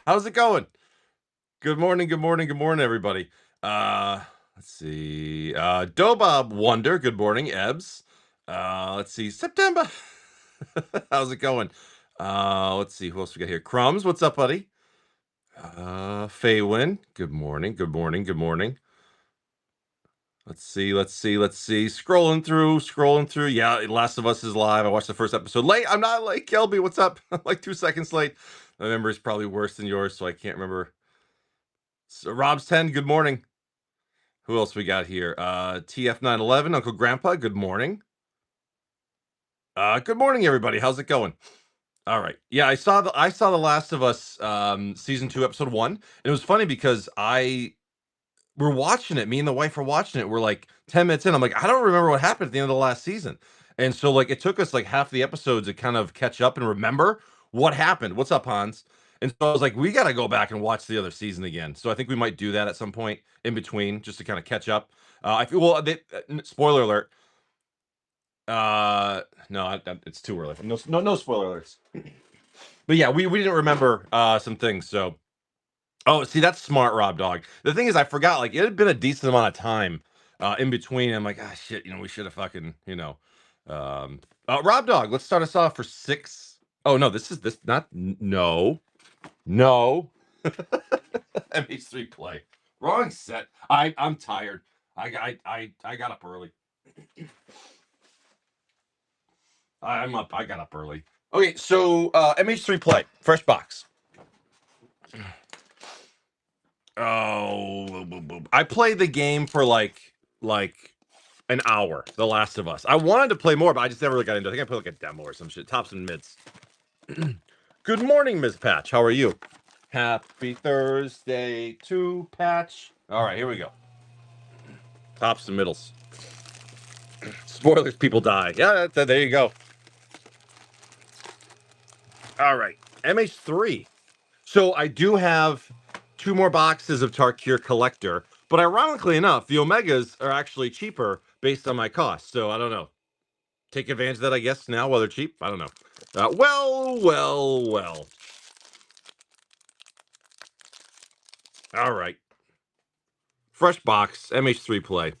How's it going? Good morning, good morning, good morning, everybody. Uh, let's see. Dobob Wonder, good morning, Ebbs. Let's see. September. How's it going? Let's see. Who else we got here? Crumbs, what's up, buddy? Faywin, good morning, good morning, good morning. Let's see. Scrolling through. Yeah, Last of Us is live. I watched the first episode late. I'm not late, Kelby. What's up? I'm like 2 seconds late. My memory is probably worse than yours, so I can't remember. So Rob's 10, good morning. Who else we got here? TF911, Uncle Grandpa, good morning. Good morning, everybody. How's it going? All right. Yeah, I saw the Last of Us season 2, episode 1. And it was funny because I we're watching it. Me and the wife were watching it. We're like 10 minutes in. I'm like, I don't remember what happened at the end of the last season. And so like it took us like half the episodes to kind of catch up and remember what happened. What's up, Hans? And so I was like, we got to go back and watch the other season again. So I think we might do that at some point in between just to kind of catch up. I feel well. Spoiler alert. No, it's too early. No spoiler alerts. But yeah, we didn't remember some things. So oh, see, that's smart, Rob Dog. The thing is, I forgot. Like, it had been a decent amount of time in between. I'm like, ah, shit. We should have fucking, Rob Dog. Let's start us off for six. Oh no, this not no. MH3 play. Wrong set. I'm tired. I got up early. I'm up. I got up early. Okay, so MH3 play. Fresh box. Oh, I played the game for like an hour. The Last of Us. I wanted to play more, but I just never really got into it. I think I played like a demo or some shit. Tops and mids. Good morning, Ms. Patch. How are you? Happy Thursday to Patch. All right, here we go. Tops and middles. Spoilers, people die. Yeah, there you go. All right, MH3. So I do have two more boxes of Tarkir Collector, but ironically enough, the Omegas are actually cheaper based on my cost. So I don't know. Take advantage of that, I guess, now while they're cheap. I don't know. Well. All right. Fresh box, MH3 play.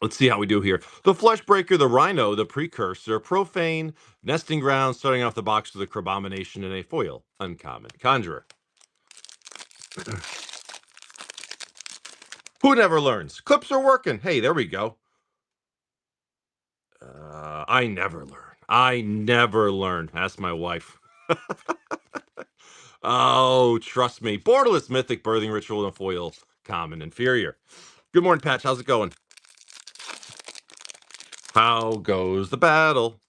Let's see how we do here. The Fleshbreaker, the Rhino, the Precursor, Profane, Nesting Ground, starting off the box with a Crabomination and a foil. Uncommon. Conjurer. Who never learns? Clips are working. Hey, there we go. I never learn. I never learn. Ask my wife. Oh, trust me. Borderless Mythic Birthing Ritual and foil. Common. Inferior. Good morning, Patch. How's it going? How goes the battle?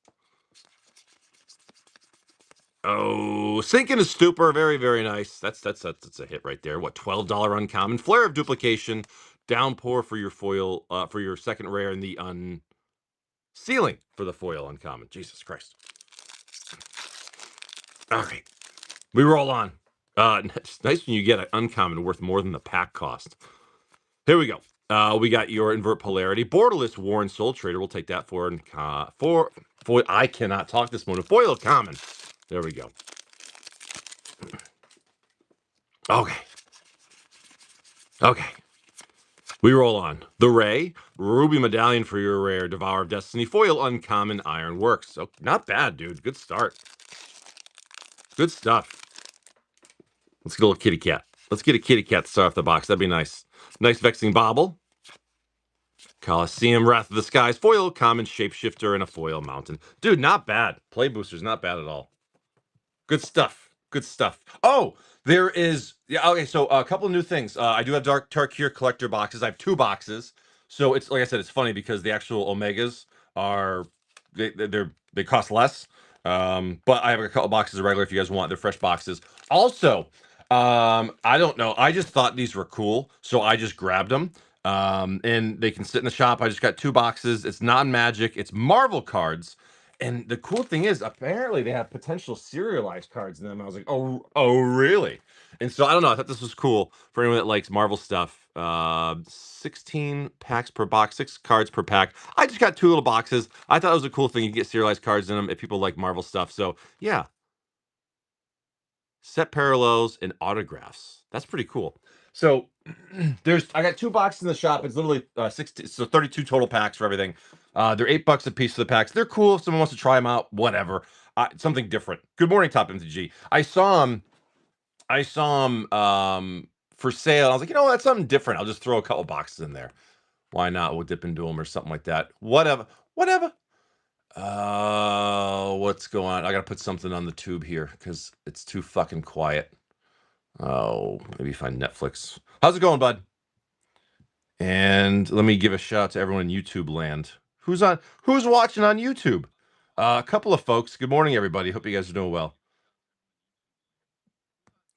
Oh, Sink in a Stupor, very, very nice. That's a hit right there. What, $12 uncommon? Flare of Duplication, Downpour for your foil, for your second rare, and the Sealing for the foil uncommon. Jesus Christ. All right, we roll on. It's nice when you get an uncommon worth more than the pack cost. Here we go. We got your Invert Polarity, Borderless Warren Soul Trader. We'll take that for foil. I cannot talk this morning. Foil common. There we go. Okay. Okay. We roll on. The Ray, Ruby Medallion for your rare, Devour of Destiny, foil uncommon, Iron Works. So not bad, dude. Good start. Good stuff. Let's get a little kitty cat. Let's get a kitty cat to start off the box. That'd be nice. Nice Vexing Bobble. Coliseum, Wrath of the Skies, foil, common shapeshifter, and a foil mountain. Dude, not bad. Play boosters, not bad at all. Good stuff. Good stuff. Oh, there is. Yeah. Okay. So a couple of new things. I do have Dark Tarkir collector boxes. I have two boxes. So it's like I said, it's funny because the actual Omegas are they cost less. But I have a couple boxes of regular if you guys want. They're fresh boxes. Also, I don't know. I just thought these were cool, so I just grabbed them. And they can sit in the shop. I just got two boxes. It's non-magic. It's Marvel cards. And the cool thing is, apparently they have potential serialized cards in them. I was like, oh, really? And so I don't know. I thought this was cool for anyone that likes Marvel stuff. 16 packs per box, 6 cards per pack. I just got two little boxes. I thought it was a cool thing. You get serialized cards in them if people like Marvel stuff. So yeah, set parallels, and autographs. That's pretty cool. So I got 2 boxes in the shop. It's literally 60, so 32 total packs for everything. They're $8 a piece for the packs. They're cool if someone wants to try them out. Whatever. Something different. Good morning, Top MTG. I saw them. For sale. I was like, you know, that's something different. I'll just throw a couple boxes in there. Why not? We'll dip into them or something like that. Whatever. Whatever. What's going on? I gotta put something on the tube here because it's too fucking quiet. Oh, maybe find Netflix. How's it going, bud? And let me give a shout out to everyone in YouTube land. Who's watching on YouTube? A couple of folks. Good morning, everybody. Hope you guys are doing well.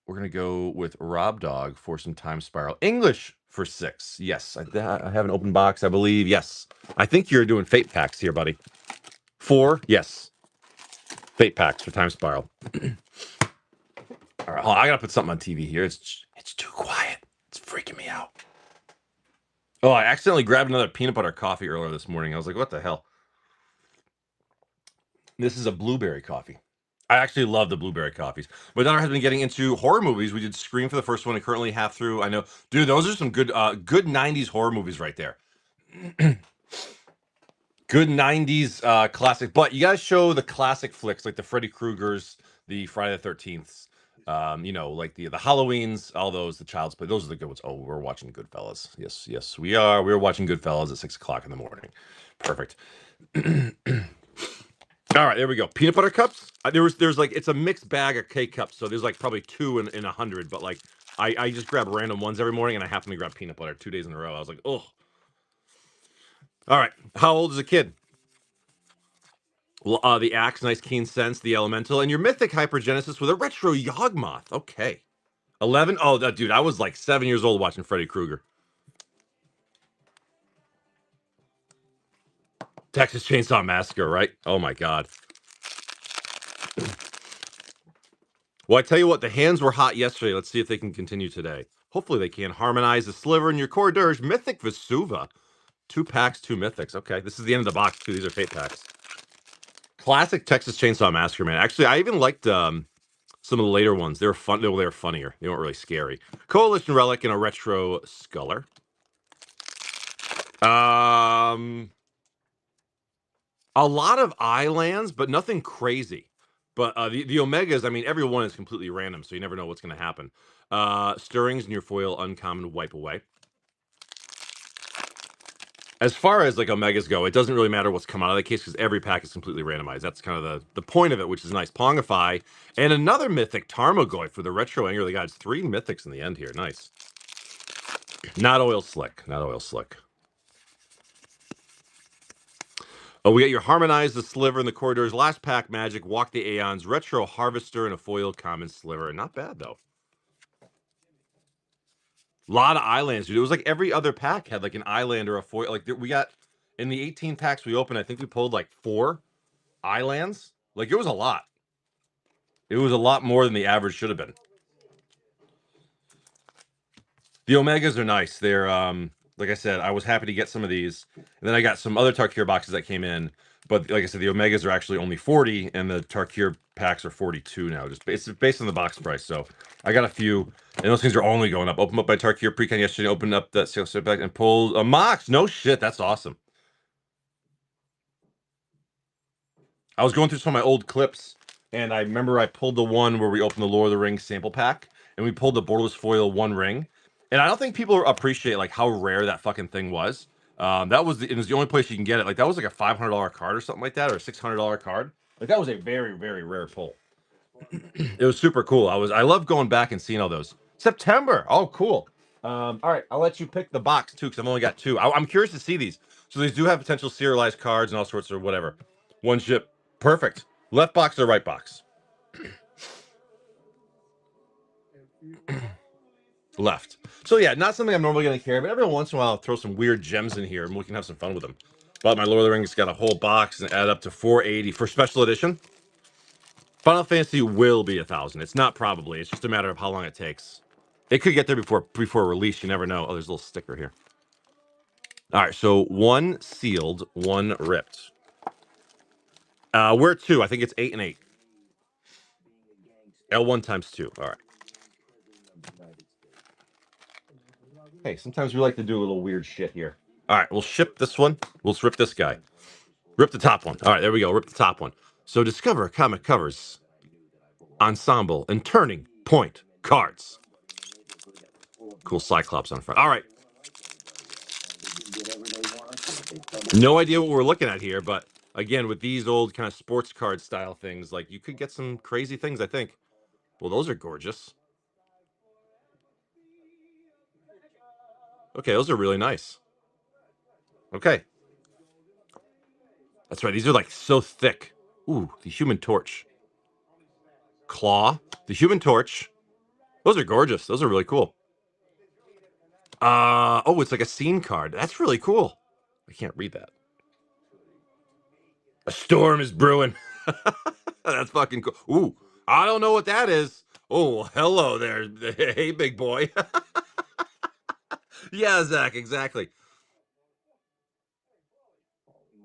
We're gonna go with Rob Dog for some time spiral. English for 6. Yes, I have an open box, I believe. Yes. I think you're doing fate packs here, buddy. 4, yes. Fate packs for time spiral. All right, I gotta put something on TV here. It's too quiet. It's freaking me out. Oh, I accidentally grabbed another peanut butter coffee earlier this morning. I was like, what the hell? This is a blueberry coffee. I actually love the blueberry coffees. My daughter has been getting into horror movies. We did Scream for the first one and currently half through. I know, dude, those are some good 90s horror movies right there. Good 90s classic. But you guys show the classic flicks like the Freddy Kruegers, the Friday the 13th, you know, like the Halloweens, all those, the Child's Play. Those are the good ones. Oh, we're watching Goodfellas. Yes, we are. We're watching Goodfellas at 6 o'clock in the morning. Perfect. All right, there we go. Peanut butter cups. There's like it's a mixed bag of K cups, so there's like probably 2 in 100. But like I just grab random ones every morning, and I happen to grab peanut butter 2 days in a row. I was like, oh. All right, how old is a kid? The Axe, nice keen sense, the Elemental, and your Mythic Hypergenesis with a retro Yawgmoth. Okay, 11. Oh, dude, I was like 7 years old watching Freddy Krueger. Texas Chainsaw Massacre, right? Oh my god. Well, I tell you what, the hands were hot yesterday. Let's see if they can continue today. Hopefully they can. Harmonize the Sliver in your Core Dirge. Mythic Vesuva. 2 packs, 2 mythics. Okay, this is the end of the box, too. These are fate packs. Classic Texas Chainsaw Massacre, man. Actually, I even liked some of the later ones. They were fun. They were funnier. They weren't really scary. Coalition Relic and a Retro Sculler. A lot of islands, but nothing crazy. But the Omegas, I mean, every one is completely random, so you never know what's going to happen. Stirrings in your foil, uncommon, wipe away. As far as like Omegas go, it doesn't really matter what's come out of the case because every pack is completely randomized. That's kind of the point of it, which is nice. Pongify and another mythic Tarmogoyf for the retro anger of the gods. 3 mythics in the end here. Nice. Not oil slick. Not oil slick. Oh, we got your Harmonize the Sliver in the Corridors. Last pack magic. Walk the Aeons. Retro Harvester and a foil common sliver. Not bad though. A lot of islands, dude. It was like every other pack had like an island or a foil. Like we got in the 18 packs we opened, I think we pulled like 4 islands. Like it was a lot. It was a lot more than the average should have been. The Omegas are nice. They're like I said, I was happy to get some of these. And then I got some other Tarkir boxes that came in. But like I said, the Omegas are actually only 40 and the Tarkir packs are 42 now. It's based on the box price. So I got a few, and those things are only going up. Opened up by Tarkir Precon yesterday, opened up that sales set back and pulled a Mox. No shit, that's awesome. I was going through some of my old clips, and I remember I pulled the one where we opened the Lord of the Rings sample pack, and we pulled the borderless foil One Ring. And I don't think people appreciate like how rare that fucking thing was. It was the only place you can get it. Like that was like a $500 card or something like that, or a $600 card. Like that was a very, very rare pull. It was super cool. I love going back and seeing all those. September. Oh, cool. All right, I'll let you pick the box too, because I've only got 2. I'm curious to see these. So these do have potential serialized cards and all sorts of whatever. One ship. Perfect. Left box or right box? Left. So yeah, not something I'm normally going to carry, but every once in a while I'll throw some weird gems in here and we can have some fun with them. But my Lord of the Rings got a whole box and add up to 480 for special edition. Final Fantasy will be 1,000. It's not probably. It's just a matter of how long it takes. It could get there before release. You never know. Oh, there's a little sticker here. All right, so 1 sealed, 1 ripped. We're 2. I think it's 8 and 8. L1 times 2. All right. Hey, sometimes we like to do a little weird shit here. All right, we'll ship this one. We'll rip this guy. Rip the top one. All right, there we go. Rip the top one. So discover comic covers, ensemble, and turning point cards. Cool Cyclops on front. All right. No idea what we're looking at here, but again, with these old kind of sports card style things, like you could get some crazy things, I think. Well, those are gorgeous. Okay, those are really nice. Okay. That's right. These are like so thick. Ooh, the Human Torch. Claw. The Human Torch. Those are gorgeous. Those are really cool. Oh, it's like a scene card. That's really cool. I can't read that. A storm is brewing. That's fucking cool. Ooh, I don't know what that is. Oh, hello there. Hey, big boy. Yeah, Zach, exactly.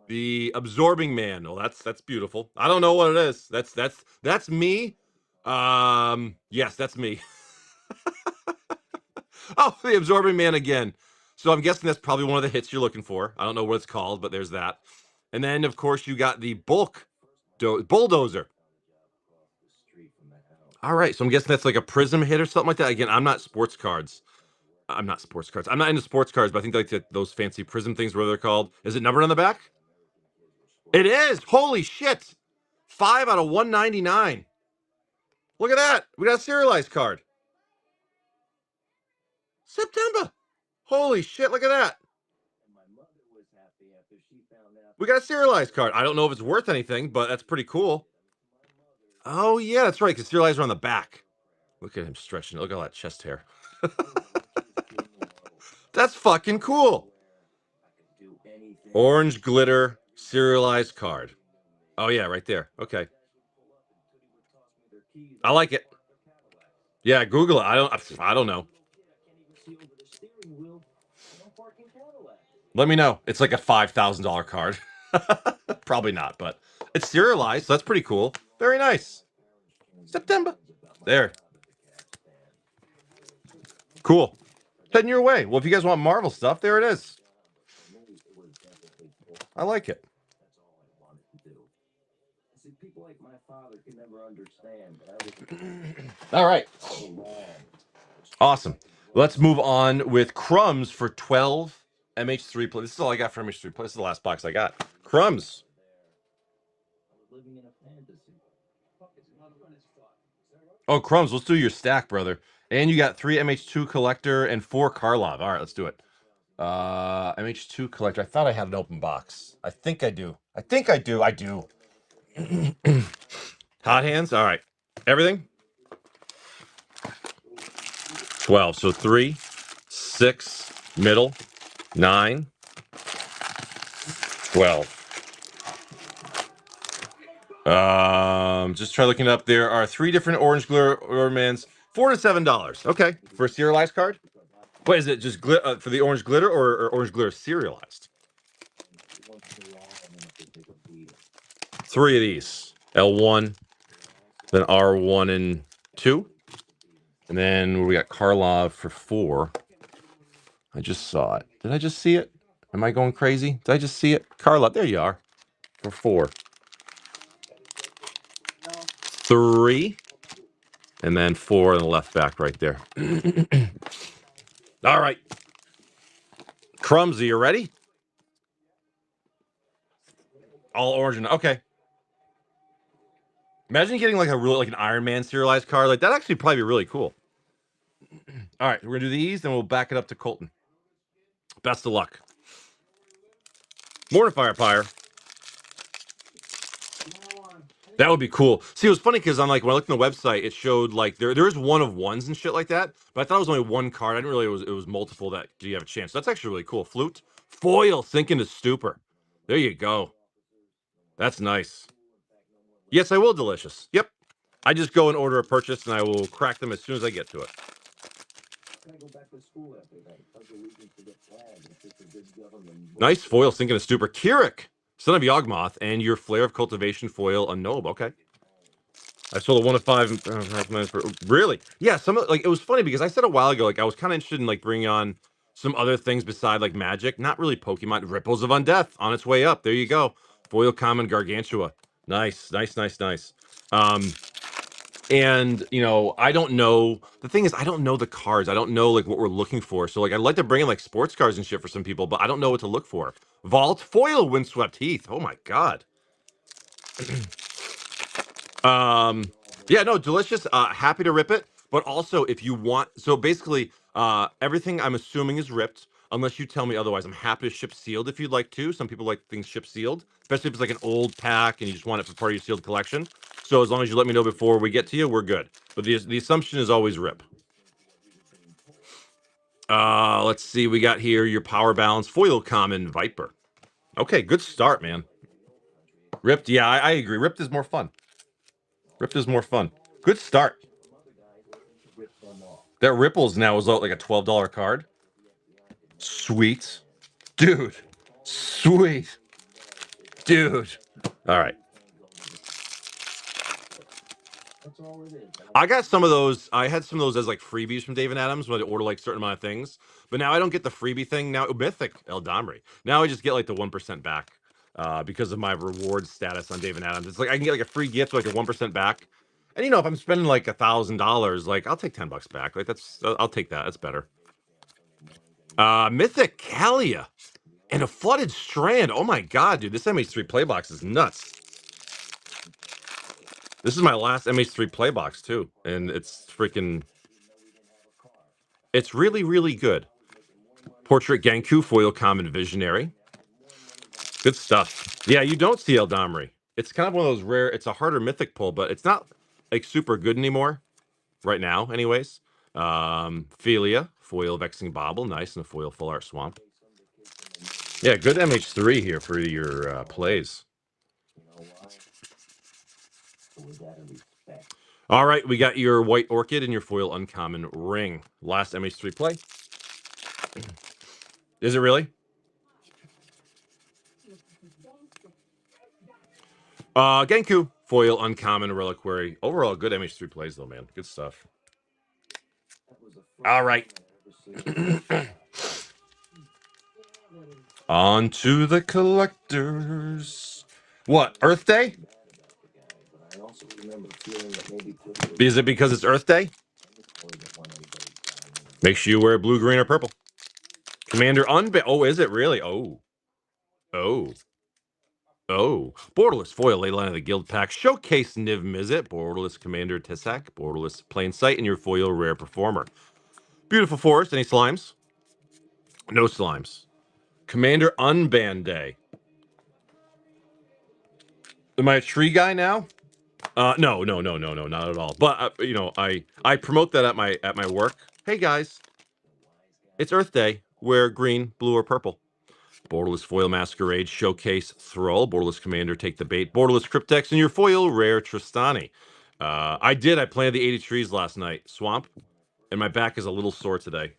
The absorbing man. Oh, that's beautiful. I don't know what it is. That's me. Yes, that's me. Oh, the absorbing man again. So I'm guessing that's probably one of the hits you're looking for. I don't know what it's called, but there's that. And then of course you got the bulldozer. All right, so I'm guessing that's like a prism hit or something like that. Again, I'm not sports cards. I'm not sports cards. I'm not into sports cards, but I think like those fancy prism things, what they're called. Is it numbered on the back? It is. Holy shit! 5 out of 199. Look at that. We got a serialized card. September. Holy shit! Look at that. We got a serialized card. I don't know if it's worth anything, but that's pretty cool. Oh yeah, that's right. Because serialized are on the back. Look at him stretching. Look at all that chest hair. That's fucking cool. Orange glitter serialized card. Oh yeah, right there. Okay. I like it. Yeah, Google it. I don't know. Let me know. It's like a $5,000 card. Probably not, but it's serialized, so that's pretty cool. Very nice. September. There. Cool. Heading your way. Well, if you guys want Marvel stuff, there it is. I like it. All right. Awesome. Let's move on with Crumbs for 12 MH3 play. This is all I got for MH3 play. This is the last box I got. Crumbs. Oh, Crumbs. Let's do your stack, brother. And you got 3 MH2 collector and 4 Karlov. All right, let's do it. MH2 collector. I thought I had an open box. I think I do. I do. Hot hands. All right. Everything. 12. So 3, 6, middle, 9, 12. Just try looking up. There are 3 different orange glitter ornaments. $4 to $7. Okay, for a serialized card. What is it? Just for the orange glitter or orange glitter serialized? 3 of these. L1, then R1 and 2, and then we got Karlov for 4. I just saw it. Did I just see it? Am I going crazy? Did I just see it? Karlov, there you are. For 4. 3. And then 4 on the left back right there. All right. Crumbs, are you ready? All orange. Okay. Imagine getting like an Iron Man serialized card. Like that actually probably be really cool. All right, we're gonna do these, then we'll back it up to Colton. Best of luck. Morning Firefire. That would be cool. See, it was funny because I'm like when I looked on the website, it showed like there's one of ones and shit like that. But I thought it was only one card. I didn't really it was multiple that do you have a chance. That's actually really cool. Flute. Foil sink into stupor. There you go. That's nice. Yes, I will, Delicious. Yep. I just go and order a purchase and I will crack them as soon as I get to it. Nice foil sinking a stupor. Kirik, son of Yawgmoth, and your Flare of Cultivation foil, a Nobe. Okay. I sold a 1 of 5 recommended for really? Yeah, some of like it was funny because I said a while ago, like I was kind of interested in like bringing on some other things beside like Magic, not really Pokemon. Ripples of Undeath on its way up. There you go. Foil common Gargantua. Nice, nice, nice, nice. Um, and you know, I don't know. The thing is, I don't know the cards. I don't know like what we're looking for. So like, I'd like to bring in like sports cards and shit for some people, but I don't know what to look for. Vault foil Windswept Heath. Oh my god. Yeah, no, delicious. Happy to rip it, but also if you want, so basically, everything I'm assuming is ripped, unless you tell me otherwise. I'm happy to ship sealed if you'd like to. Some people like things shipped sealed, especially if it's like an old pack and you just want it for part of your sealed collection. So as long as you let me know before we get to you, we're good. But the assumption is always rip. Let's see. We got here your power balance foil common Viper. Okay, good start, man. Ripped, yeah, I agree. Ripped is more fun. Ripped is more fun. Good start. That Ripples now is like a $12 card. Sweet. Dude. Sweet. Dude. All right. I got some of those. I had some of those as like freebies from David Adams when I order like certain amount of things. But now I don't get the freebie thing. Now Mythic Eldamri. Now I just get like the 1% back because of my reward status on David Adams. It's like I can get like a free gift, like a 1% back. And you know, if I'm spending like $1,000, like I'll take $10 back. Like that's I'll take that. That's better. Mythic Kalia and a flooded strand. Oh my god, dude, this MH3 playbox is nuts. This is my last MH3 playbox too, and it's freaking. It's really, really good. Portrait Genku foil common visionary. Good stuff. Yeah, you don't see Eldamri. It's kind of one of those rare. It's a harder mythic pull, but it's not like super good anymore right now. Anyways, Philia foil vexing bobble, nice, and a foil full art swamp. Yeah, good MH3 here for your plays. All right, we got your white orchid and your foil uncommon ring. Last MH3 play. Is it really? Genku foil uncommon reliquary. Overall, good MH3 plays though, man. Good stuff. All right. On to the collectors. What, Earth Day? Is it because it's Earth Day? Make sure you wear blue, green, or purple. Commander Unba. Oh, is it really? Oh. Oh. Oh. Borderless foil, ley line of the guild pack. Showcase Niv Mizzet. Borderless Commander Tissac. Borderless Plain Sight, and your foil rare performer. Beautiful forest. Any slimes? No slimes. Commander Unban Day. Am I a tree guy now? No, not at all. But you know, I promote that at my work. Hey guys, it's Earth Day. Wear green, blue, or purple. Borderless Foil Masquerade Showcase Thrall. Borderless Commander Take the Bait. Borderless Cryptex and your foil rare Tristani. I planted the 80 trees last night. Swamp, and my back is a little sore today.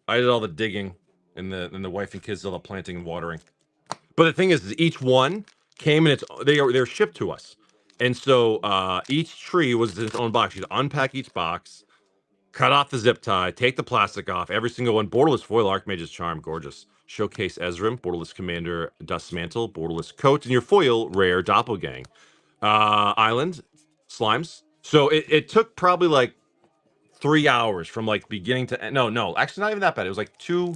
I did all the digging, and the wife and kids did all the planting and watering. But the thing is each one came and they're shipped to us. And so each tree was its own box. You'd unpack each box, cut off the zip tie, take the plastic off, every single one. Borderless foil Archmage's Charm, gorgeous. Showcase Ezrim, Borderless Commander Dust Mantle, Borderless Coat, and your foil rare Doppelgang. Island, Slimes. So it took probably like 3 hours from like beginning to end. No, actually not even that bad. It was like 2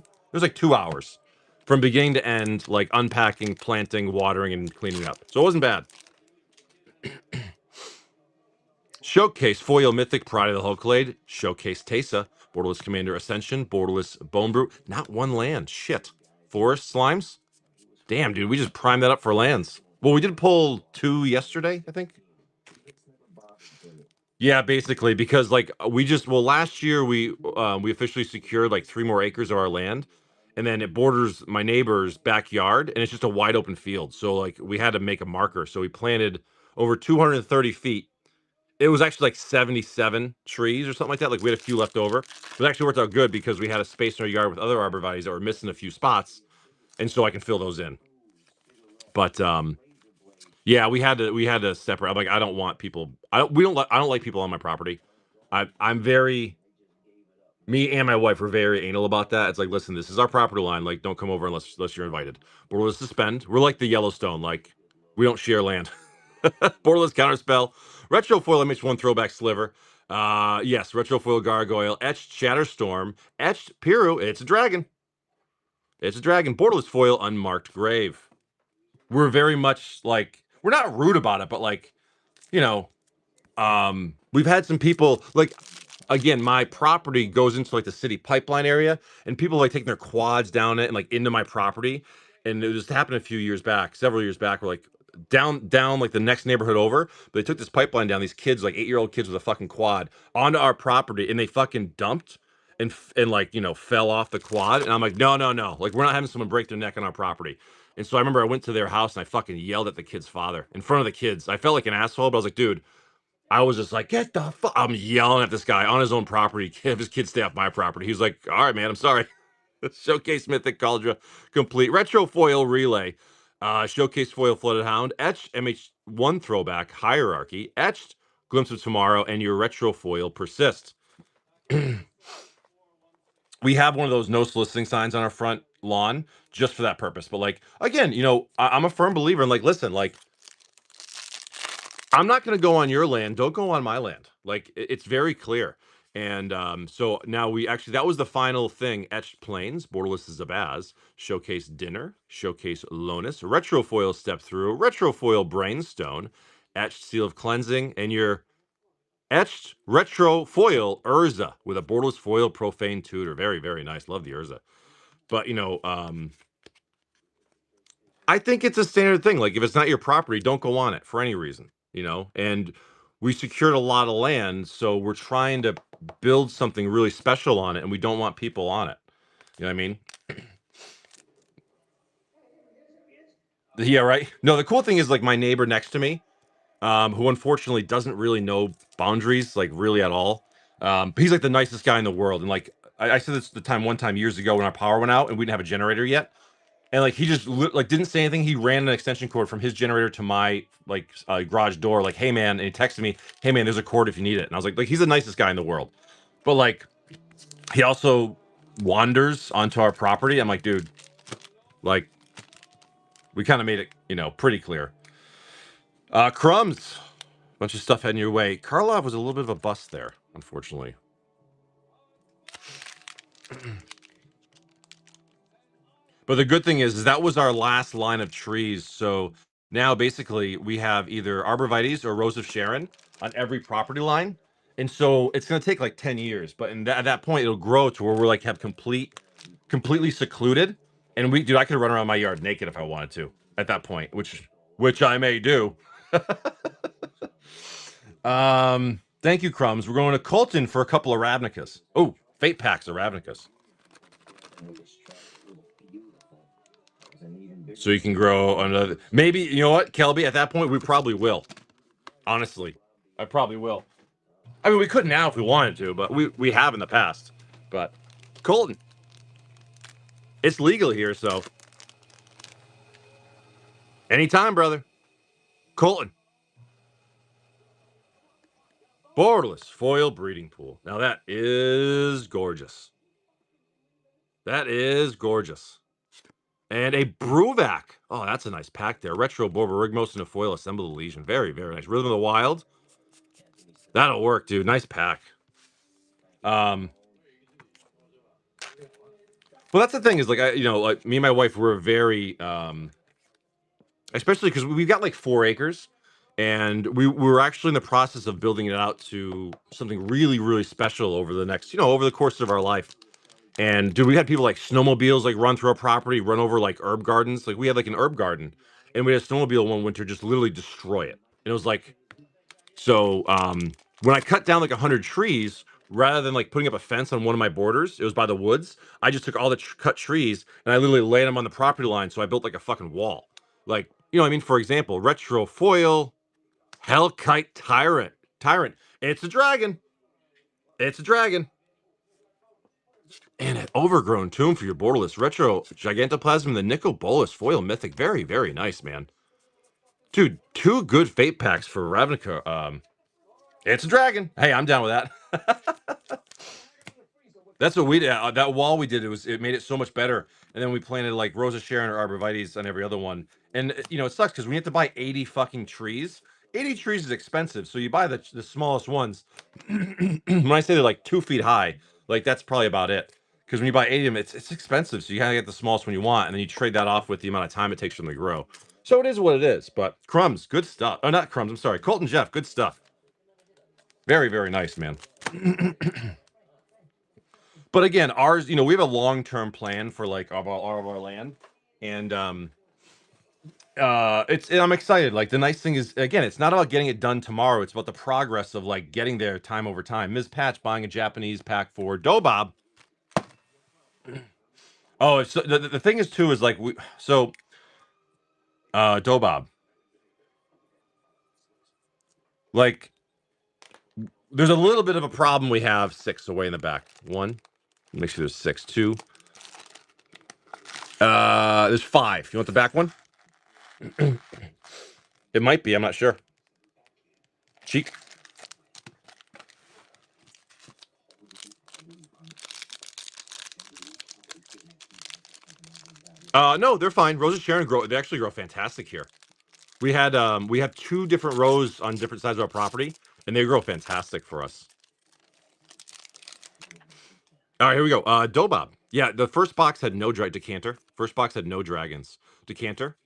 hours from beginning to end, like unpacking, planting, watering, and cleaning up. So it wasn't bad. Showcase Foil Mythic Pride of the Hulklade. Showcase Tesa. Borderless Commander Ascension. Borderless Bone Brew. Not one land. Shit. Forest Slimes. Damn, dude. We just primed that up for lands. Well, we did pull 2 yesterday, I think. Yeah, basically, because like last year we officially secured like 3 more acres of our land, and then it borders my neighbor's backyard, and it's just a wide open field. So like we had to make a marker, so we planted over 230 feet. It was actually like 77 trees or something like that. Like we had a few left over. It actually worked out good because we had a space in our yard with other arborvitaes that were missing a few spots, and so I can fill those in. But Yeah, we had to separate. I'm like, I don't want people. I don't like people on my property. I'm very me and my wife were very anal about that. It's like, listen, this is our property line. Like, don't come over unless you're invited. Borderless suspend. We're like the Yellowstone. Like, we don't share land. Borderless counterspell. Retro foil MH1 throwback sliver. Yes, retro foil gargoyle. Etched Shatterstorm. Etched Piru. It's a dragon. It's a dragon. Borderless foil unmarked grave. We're very much like we're not rude about it, but like, you know, we've had some people like again, my property goes into like the city pipeline area, and people like taking their quads down it and like into my property. And it just happened a few years back, several years back, where like down like the next neighborhood over, but they took this pipeline down, these kids, like 8-year-old kids with a fucking quad onto our property, and they fucking dumped and like, fell off the quad. And I'm like, no, no, no. Like, we're not having someone break their neck on our property. And so I remember I went to their house and I fucking yelled at the kid's father in front of the kids. I felt like an asshole, but I was like, dude, I was just like, get the fuck. I'm yelling at this guy on his own property. Have his kids stay off my property. He's like, all right, man, I'm sorry. Showcase Mythic Cauldron complete. Retro foil relay. Showcase foil flooded hound. Etched MH1 throwback hierarchy. Etched glimpse of tomorrow, and your retro foil persist. We have one of those no soliciting signs on our front lawn just for that purpose. But like, again, I'm a firm believer in like, listen, like, I'm not going to go on your land. Don't go on my land. Like, it's very clear. And so now that was the final thing. Etched Plains, Borderless is Zabaz, Showcase Dinner, Showcase Lonus, Retrofoil Step Through, Retrofoil Brainstone, Etched Seal of Cleansing, and your Etched Retrofoil Urza with a Borderless Foil Profane Tutor. Very, very nice. Love the Urza. But, I think it's a standard thing. Like, if it's not your property, don't go on it for any reason, And we secured a lot of land, so we're trying to build something really special on it, and we don't want people on it. You know what I mean? Yeah, right. No, the cool thing is like my neighbor next to me, who unfortunately doesn't really know boundaries, like really at all. But he's like the nicest guy in the world. And like I said this one time years ago when our power went out and we didn't have a generator yet. And like he just like didn't say anything. He ran an extension cord from his generator to my like garage door. Like, hey man, and he texted me, hey man, there's a cord if you need it. And I was like he's the nicest guy in the world. But like he also wanders onto our property. I'm like, dude, like we kind of made it, pretty clear. Crumbs, bunch of stuff heading your way. Karlov was a little bit of a bust there, unfortunately. But the good thing is that was our last line of trees. So now basically we have either Arborvitaes or Rose of Sharon on every property line. And so it's going to take like 10 years. But at that point, it'll grow to where we're like have completely secluded. And dude, I could run around my yard naked if I wanted to at that point, which I may do. Thank you, Crumbs. We're going to Colton for a couple of Ravnicas. Oh, Fate packs of Ravnicas. So you can grow another. Maybe, you know what, Kelby, at that point, we probably will. Honestly, I probably will. I mean, we could now if we wanted to, but we have in the past. But Colton, it's legal here, so anytime, brother. Colton, borderless foil breeding pool. Now that is gorgeous. That is gorgeous. And a Bruvac. Oh, that's a nice pack there. Retro Borborygmos and a foil Assemble the Legion. Very, very nice. Rhythm of the Wild. That'll work, dude. Nice pack. Well, that's the thing is like like me and my wife were very especially because we've got like 4 acres, and we were actually in the process of building it out to something really, really special over the next, over the course of our life. And dude, we had people like snowmobiles like run through our property, run over like herb gardens. Like we had like an herb garden, and we had a snowmobile one winter just literally destroy it. And it was like, so when I cut down like 100 trees, rather than like putting up a fence on one of my borders, it was by the woods. I just took all the cut trees and I literally laid them on the property line. So I built like a fucking wall. Like, what I mean? For example, retro foil, Hellkite Tyrant. It's a dragon. It's a dragon. And an overgrown tomb for your borderless retro gigantoplasm, the Nicobolus foil mythic. Very, very nice, man. Dude, 2 good fate packs for Ravnica. It's a dragon. Hey, I'm down with that. That's what we did. That wall we did, it made it so much better. And then we planted like Rosa Sharon or Arborvitae's on every other one. And it sucks because we have to buy 80 fucking trees. 80 trees is expensive, so you buy the smallest ones. When I say they're like 2 feet high, like that's probably about it. Because when you buy 80 of them, it's expensive. So you gotta get the smallest one you want, and then you trade that off with the amount of time it takes for them to grow. So it is what it is. But Crumbs, good stuff. Oh, not Crumbs. I'm sorry, Colton Jeff, good stuff. Very, very nice, man. But again, ours, we have a long-term plan for like all of our land, and I'm excited. Like the nice thing is, again, it's not about getting it done tomorrow. It's about the progress of like getting there time over time. Ms. Patch buying a Japanese pack for Dobob. Oh, it's the thing is too is like Dobob, like there's a little bit of a problem. We have 6 away in the back. One, make sure there's 6. 2, there's 5. You want the back one? It might be. I'm not sure. Cheek. No, they're fine. Roses Sharon grow. They actually grow fantastic here. We have 2 different rows on different sides of our property, and they grow fantastic for us. All right, here we go. Dobob. Yeah, the first box had no decanter. First box had no dragons. Decanter.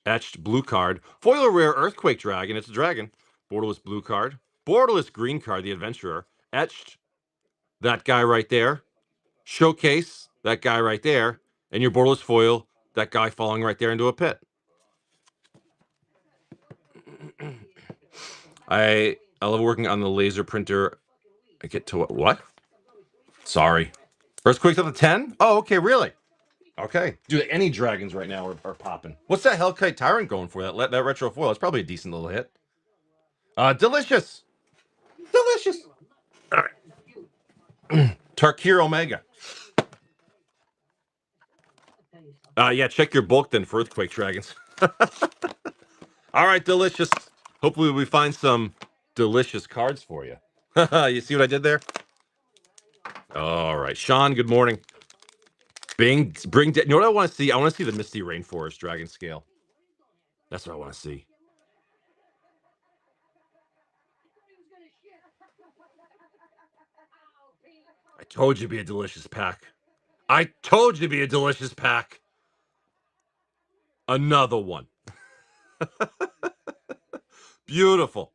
Etched blue card. Foil rare Earthquake Dragon. It's a dragon. Borderless blue card. Borderless green card, the adventurer. Etched. That guy right there. Showcase. That guy right there. And your borderless foil. That guy falling right there into a pit. I love working on the laser printer. I get to what? Sorry. Earthquake's up to 10? Oh, okay, really? Okay. Dude, any dragons right now are popping. What's that Hellkite Tyrant going for? That retro foil. It's probably a decent little hit. Delicious. Delicious. All right. Tarkir Omega. Yeah, check your bulk then for Earthquake Dragons. All right, delicious. Hopefully we find some delicious cards for you. You see what I did there? All right. Sean, good morning. You know what I want to see? I want to see the Misty Rainforest Dragon Scale. That's what I want to see. I told you it'd be a delicious pack. I told you it'd be a delicious pack. Another one. Beautiful.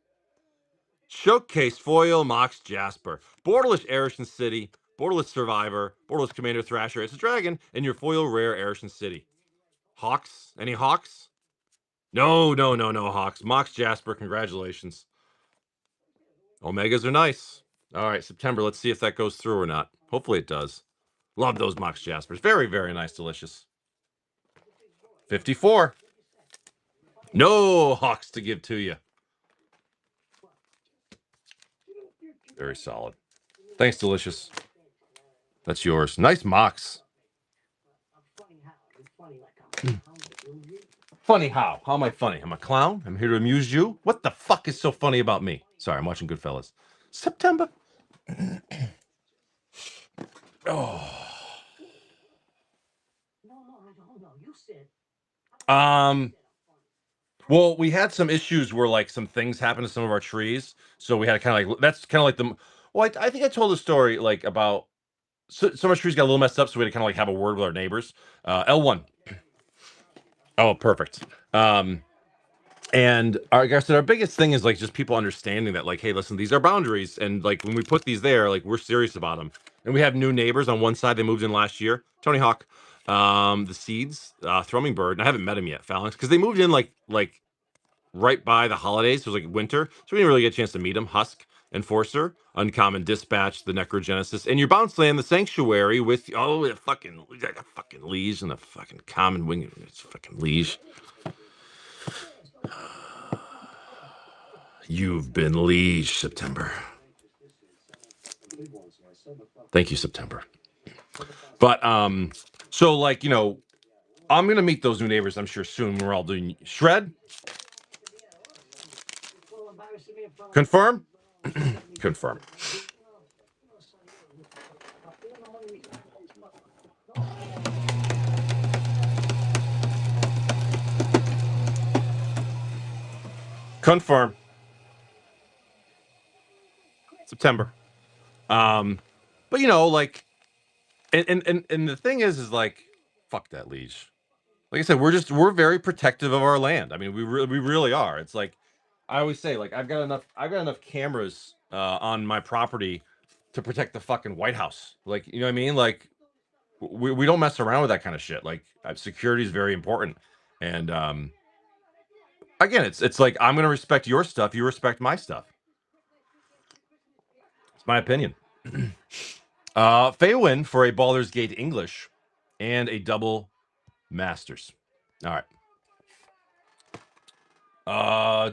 Showcase Foil Mox Jasper. Borderless Arishan City. Borderless Survivor. Borderless Commander Thrasher. It's a dragon. And your foil rare Arishan City. Hawks? Any Hawks? No Hawks. Mox Jasper. Congratulations. Omegas are nice. All right, September. Let's see if that goes through or not. Hopefully it does. Love those Mox Jaspers. Very, very nice. Delicious. 54. No Hawks to give to you. Very solid. Thanks, Delicious. That's yours. Nice Mox. Funny how? How am I funny? I'm a clown? I'm here to amuse you? What the fuck is so funny about me? Sorry, I'm watching Goodfellas. September. Oh. Well, we had some issues where like some things happened to some of our trees, so we had to kind of like that's kind of like the. Well, I think I told a story like about some of our trees got a little messed up, so we had to kind of like have a word with our neighbors. L1. Oh, perfect. And like I said, our biggest thing is like just people understanding that, like, hey, listen, these are boundaries, and like when we put these there, like we're serious about them. And we have new neighbors on one side. They moved in last year. Tony Hawk, the Seeds, Thrumming Bird. And I haven't met him yet, Phalanx, because they moved in like right by the holidays. So it was like winter, so we didn't really get a chance to meet him. Husk, Enforcer, Uncommon Dispatch, the Necrogenesis, and your bounce land, the Sanctuary with the fucking Liege and the fucking Common Wing. It's fucking Liege. You've been Liege, September. Thank you, September. But so like I'm gonna meet those new neighbors, I'm sure soon. We're all doing Shred. Confirm? Confirm. Confirm. September. But you know, like, and the thing is like, fuck that liege. Like I said, we're very protective of our land. I mean, we really are. It's like I always say, like I've got enough cameras on my property to protect the fucking White House. Like, you know what I mean? Like we don't mess around with that kind of shit. Like security is very important. And again, it's like I'm gonna respect your stuff, you respect my stuff. It's my opinion. Faywin for a Baldur's Gate English and a double Masters. All right.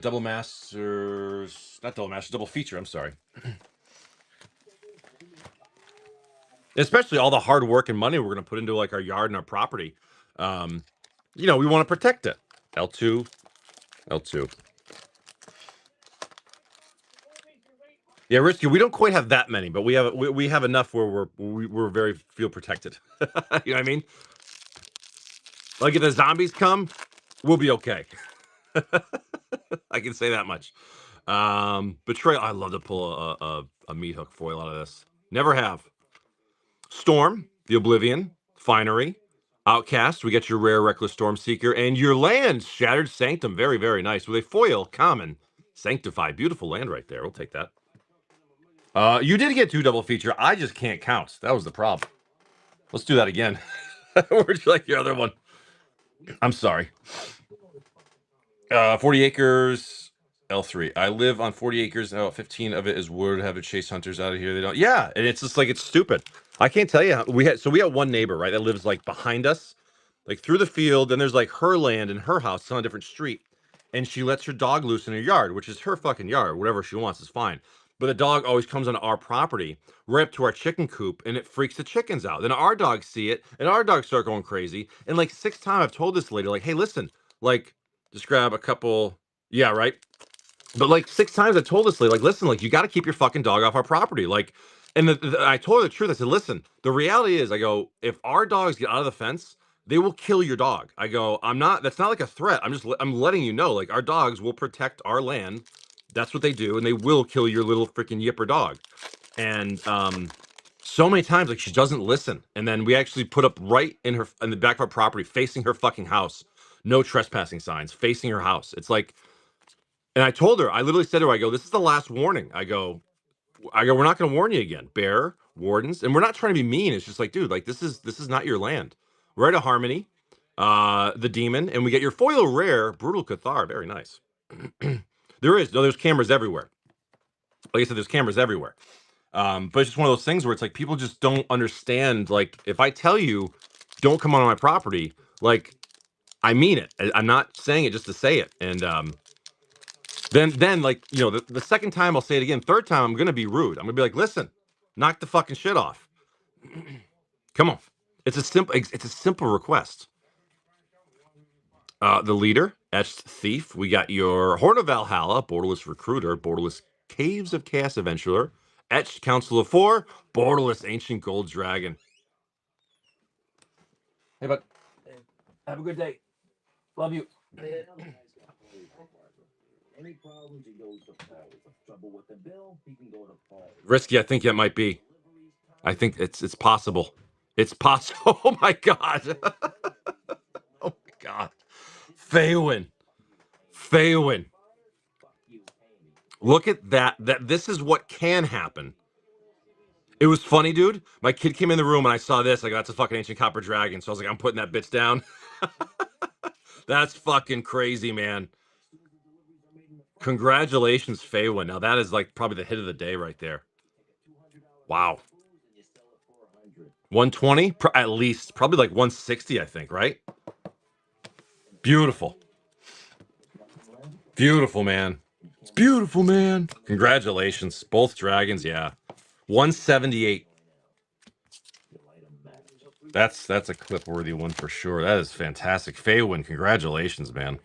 Double Masters, not double Masters, double feature. I'm sorry. Especially all the hard work and money we're gonna put into like our yard and our property. You know, we want to protect it. L2, L2. Yeah, risky. We don't quite have that many, but we have enough where we're very feel protected. You know what I mean? Like if the zombies come, we'll be okay. I can say that much. Betrayal. I love to pull a meat hook foil out of this. Never have. Storm, the Oblivion, Finery, Outcast. We get your rare Reckless Stormseeker and your land, Shattered Sanctum. Very, very nice. With a foil, common, Sanctify. Beautiful land right there. We'll take that. You did get 2 double feature. I just can't count. That was the problem. Let's do that again. Where'd you like your other one? I'm sorry. 40 acres, L3. I live on 40 acres. 15 of it is wood. Have to chase hunters out of here. They don't. Yeah, and it's just like it's stupid. I can't tell you how we had. So we have one neighbor, right, that lives like behind us, like through the field. And there's like her land and her house on a different street, and she lets her dog loose in her yard, which is her fucking yard. Whatever she wants is fine. But the dog always comes on our property, right up to our chicken coop, and it freaks the chickens out. Then our dogs see it, and our dogs start going crazy. And like 6 times, I've told this lady, like, hey, listen, like, just grab a couple. Yeah, right. But like 6 times I told this lady, like, listen, like you got to keep your fucking dog off our property. Like, and I told her the truth. I said, listen, the reality is, I go, if our dogs get out of the fence, they will kill your dog. I go, I'm not. That's not like a threat. I'm letting you know, like our dogs will protect our land. That's what they do, and they will kill your little freaking yipper dog. And so many times, like she doesn't listen. And then we actually put up right in the back of our property, facing her fucking house, no trespassing signs, facing her house. It's like, and I told her, I literally said to her, I go, this is the last warning. We're not going to warn you again. Bear wardens, and we're not trying to be mean. It's just like, dude, like this is not your land. We're at a Harmony, the demon, and we get your foil rare, brutal Cathar. Very nice. There's cameras everywhere. Like I said, there's cameras everywhere. But it's just one of those things where it's like people just don't understand. Like if I tell you, don't come on my property, like I mean it. I'm not saying it just to say it. And then like you know the second time I'll say it again. Third time I'm gonna be rude. I'm gonna be like, listen, knock the fucking shit off. Come on. It's a simple request. The leader, Etched Thief. We got your Horn of Valhalla, Borderless Recruiter, Borderless Caves of Chaos Adventurer, Etched Council of Four, Borderless Ancient Gold Dragon. Hey, bud. Have a good day. Love you. Risky, I think that might be. I think it's possible. It's possible. Oh my god. Oh my god. Faywin. Faywin. Look at that. This is what can happen. It was funny, dude. My kid came in the room and I saw this. Like, that's a fucking ancient copper dragon. So I was like, I'm putting that bitch down. That's fucking crazy, man. Congratulations, Faywin. Now that is like probably the hit of the day right there. Wow. 120 at least, probably like 160, I think, right? Beautiful. Beautiful, man. It's beautiful, man. Congratulations. Both dragons, yeah. 178. That's a clip-worthy one for sure. That is fantastic. Faywin, congratulations, man.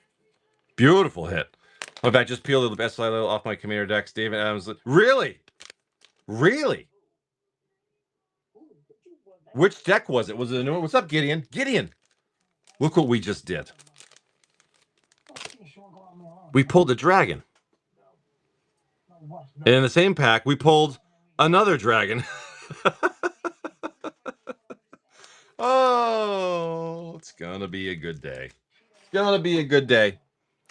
Beautiful hit. In fact, just peeled the best silo off my commander decks. David Adams. Really? Really? Which deck was it? Was it a new one? What's up, Gideon? Gideon! Look what we just did. We pulled a dragon. And in the same pack, we pulled another dragon. Oh, it's gonna be a good day. It's gonna be a good day.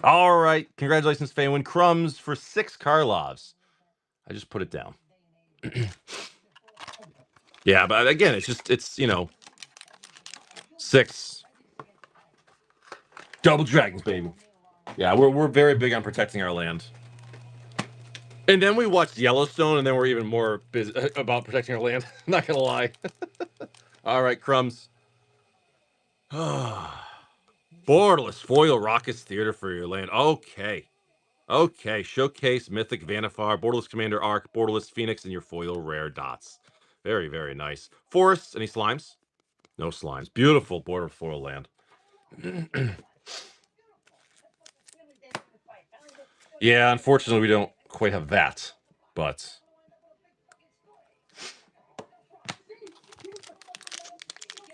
All right. Congratulations, Faywin. Crumbs for 6 Karlovs. I just put it down. Yeah, but again, it's, you know, 6 double dragons, baby. Yeah, we're very big on protecting our land. And then we watched Yellowstone, and then we're even more busy about protecting our land. Not gonna lie. All right, Crumbs. Borderless foil Rockets Theater for your land. Okay. Okay. Showcase Mythic Vanifar, Borderless Commander Arc, Borderless Phoenix, and your foil rare dots. Very, very nice. Forests, any slimes? No slimes. Beautiful border foil land. Yeah, unfortunately, we don't quite have that, but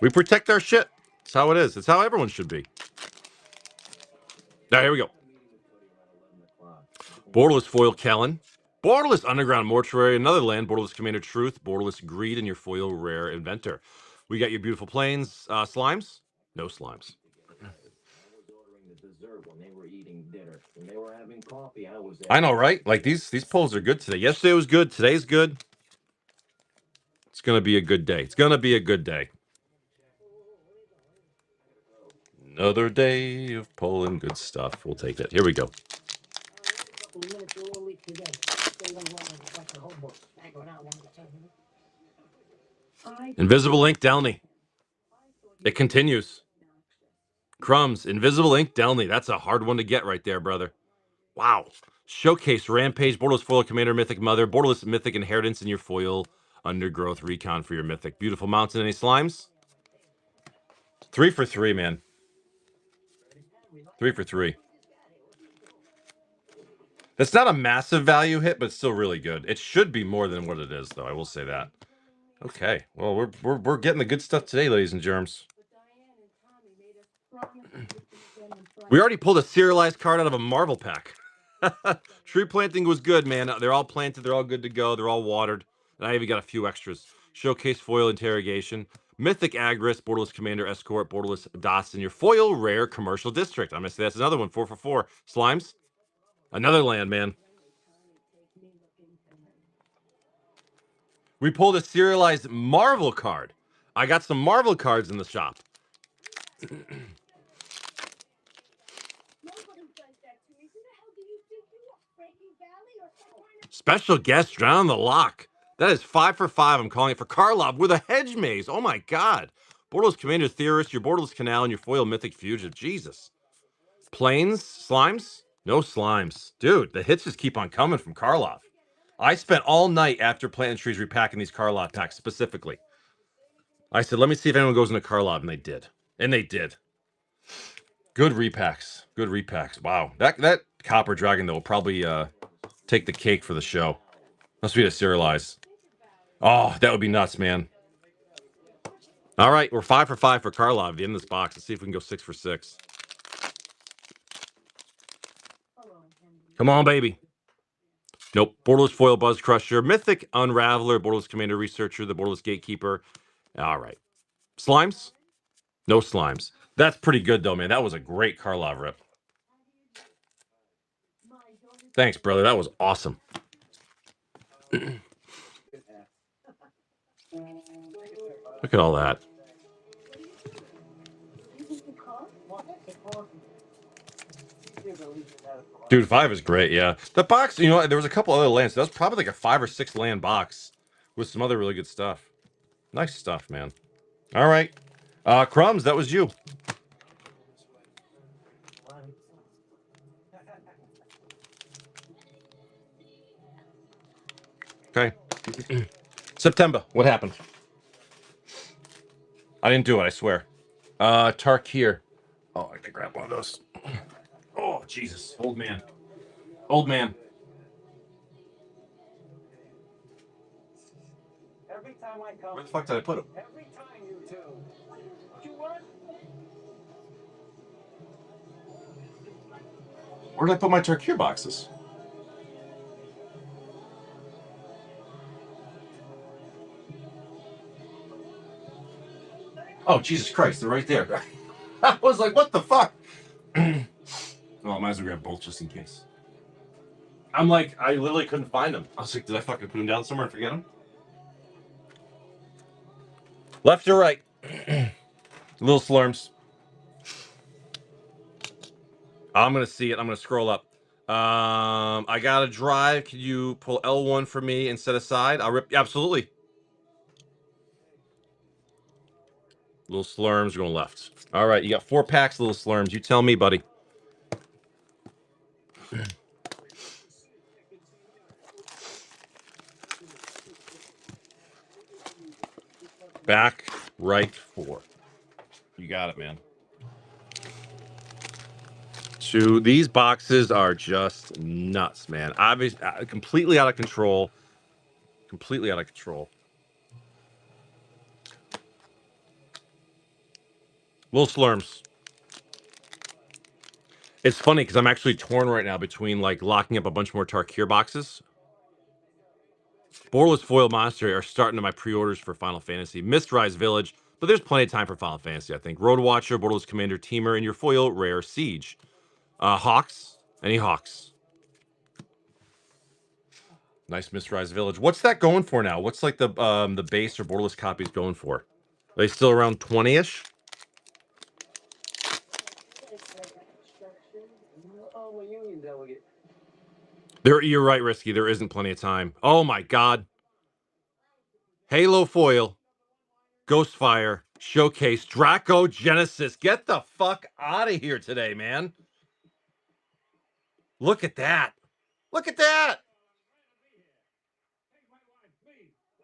we protect our shit. That's how it is. That's how everyone should be. Now, here we go. Borderless Foil Kellen. Borderless Underground Mortuary, another land. Borderless Commander Truth. Borderless Greed, and your foil rare Inventor. We got your beautiful plains. Slimes? No slimes. I know, right? Like these polls are good today. Yesterday was good. Today's good. It's gonna be a good day. It's gonna be a good day. Another day of pulling good stuff. We'll take it. Here we go. Invisible Ink Downey. It continues. Crumbs. Invisible Ink Downey. That's a hard one to get right there, brother. Wow. Showcase Rampage, Borderless Foil Commander, Mythic Mother, Borderless Mythic Inheritance, and your foil Undergrowth Recon for your Mythic. Beautiful Mountain. Any slimes? 3 for 3, man. 3 for 3. That's not a massive value hit, but it's still really good. It should be more than what it is, though. I will say that. Okay. Well, we're getting the good stuff today, ladies and germs. We already pulled a serialized card out of a Marvel pack. Tree planting was good, man. They're all planted. They're all good to go. They're all watered. And I even got a few extras. Showcase Foil Interrogation. Mythic Agris, Borderless Commander Escort, Borderless Dots in your foil rare commercial district. I'm going to say that's another one. 4 for 4. Slimes. Another land, man. We pulled a serialized Marvel card. I got some Marvel cards in the shop. Special guest Drown the Lock. That is 5 for 5. I'm calling it for Karlov with a hedge maze. Oh my god. Borderless Commander Theorist, your Borderless Canal, and your foil Mythic Fugitive. Jesus. Plains? Slimes? No slimes. Dude, the hits just keep on coming from Karlov. I spent all night after planting trees repacking these Karlov packs specifically. I said, let me see if anyone goes into Karlov, and they did. And they did. Good repacks. Good repacks. Wow. That Copper Dragon, though, will probably take the cake for the show. Must be a serialize. Oh, that would be nuts, man. All right, we're 5 for 5 for Karlov at the end of this box. Let's see if we can go 6 for 6. Come on, baby. Nope. Borderless Foil Buzz Crusher, Mythic Unraveler, Borderless Commander Researcher, the Borderless Gatekeeper. All right. Slimes? No slimes. That's pretty good, though, man. That was a great Karlov rip. Thanks, brother. That was awesome. Look at all that. Dude, 5 is great, yeah. The box, you know, there was a couple other lands. That was probably like a 5 or 6 land box with some other really good stuff. Nice stuff, man. All right. Crumbs, that was you. Okay. September, what happened? I didn't do it, I swear. Tarkir. Oh, I could grab one of those. Oh, Jesus. Old man. Old man. Where the fuck did I put him? Where did I put my Tarkir boxes? Oh, Jesus Christ, they're right there. I was like, what the fuck? Well, I might as well grab both just in case. I'm like, I literally couldn't find them. I was like, did I fucking put them down somewhere and forget them? Left or right? Little slurms. I'm gonna see it. I'm gonna scroll up. I gotta drive. Can you pull L1 for me and set aside? I'll rip. Absolutely. Little slurms going left. All right, you got 4 packs, little slurms. You tell me, buddy. Back, right, 4. You got it, man. 2. These boxes are just nuts, man. Obviously, completely out of control. Completely out of control. Little slurms. It's funny because I'm actually torn right now between like locking up a bunch more Tarkir boxes. Borderless Foil Monastery are starting to my pre-orders for Final Fantasy. Mistrise Village, but there's plenty of time for Final Fantasy, I think. Road Watcher, Borderless Commander, Teamer, and your foil rare Siege. Hawks? Any Hawks? Nice Mistrise Village. What's that going for now? What's like the base or Borderless copies going for? Are they still around 20-ish? You're right, Risky. There isn't plenty of time. Oh my god. Halo Foil. Ghostfire. Showcase. Draco Genesis. Get the fuck out of here today, man. Look at that. Look at that.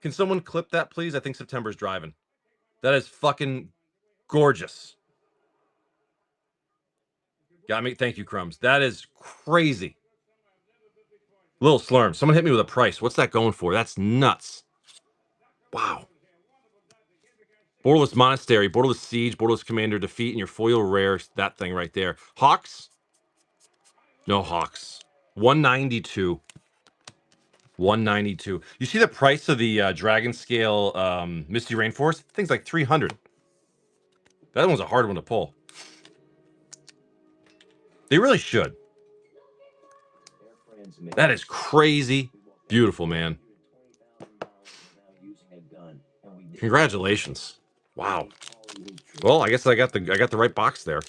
Can someone clip that, please? I think September's driving. That is fucking gorgeous. Got me. Thank you, Crumbs. That is crazy. Little Slurm. Someone hit me with a price. What's that going for? That's nuts. Wow. Borderless Monastery, Borderless Siege, Borderless Commander, Defeat, and your foil rare. That thing right there. Hawks? No Hawks. 192. 192. You see the price of the Dragon Scale Misty Rainforest? Thing's like 300. That one's a hard one to pull. They really should. That is crazy. Beautiful, man. Congratulations. Wow. Well, I guess I got the right box there.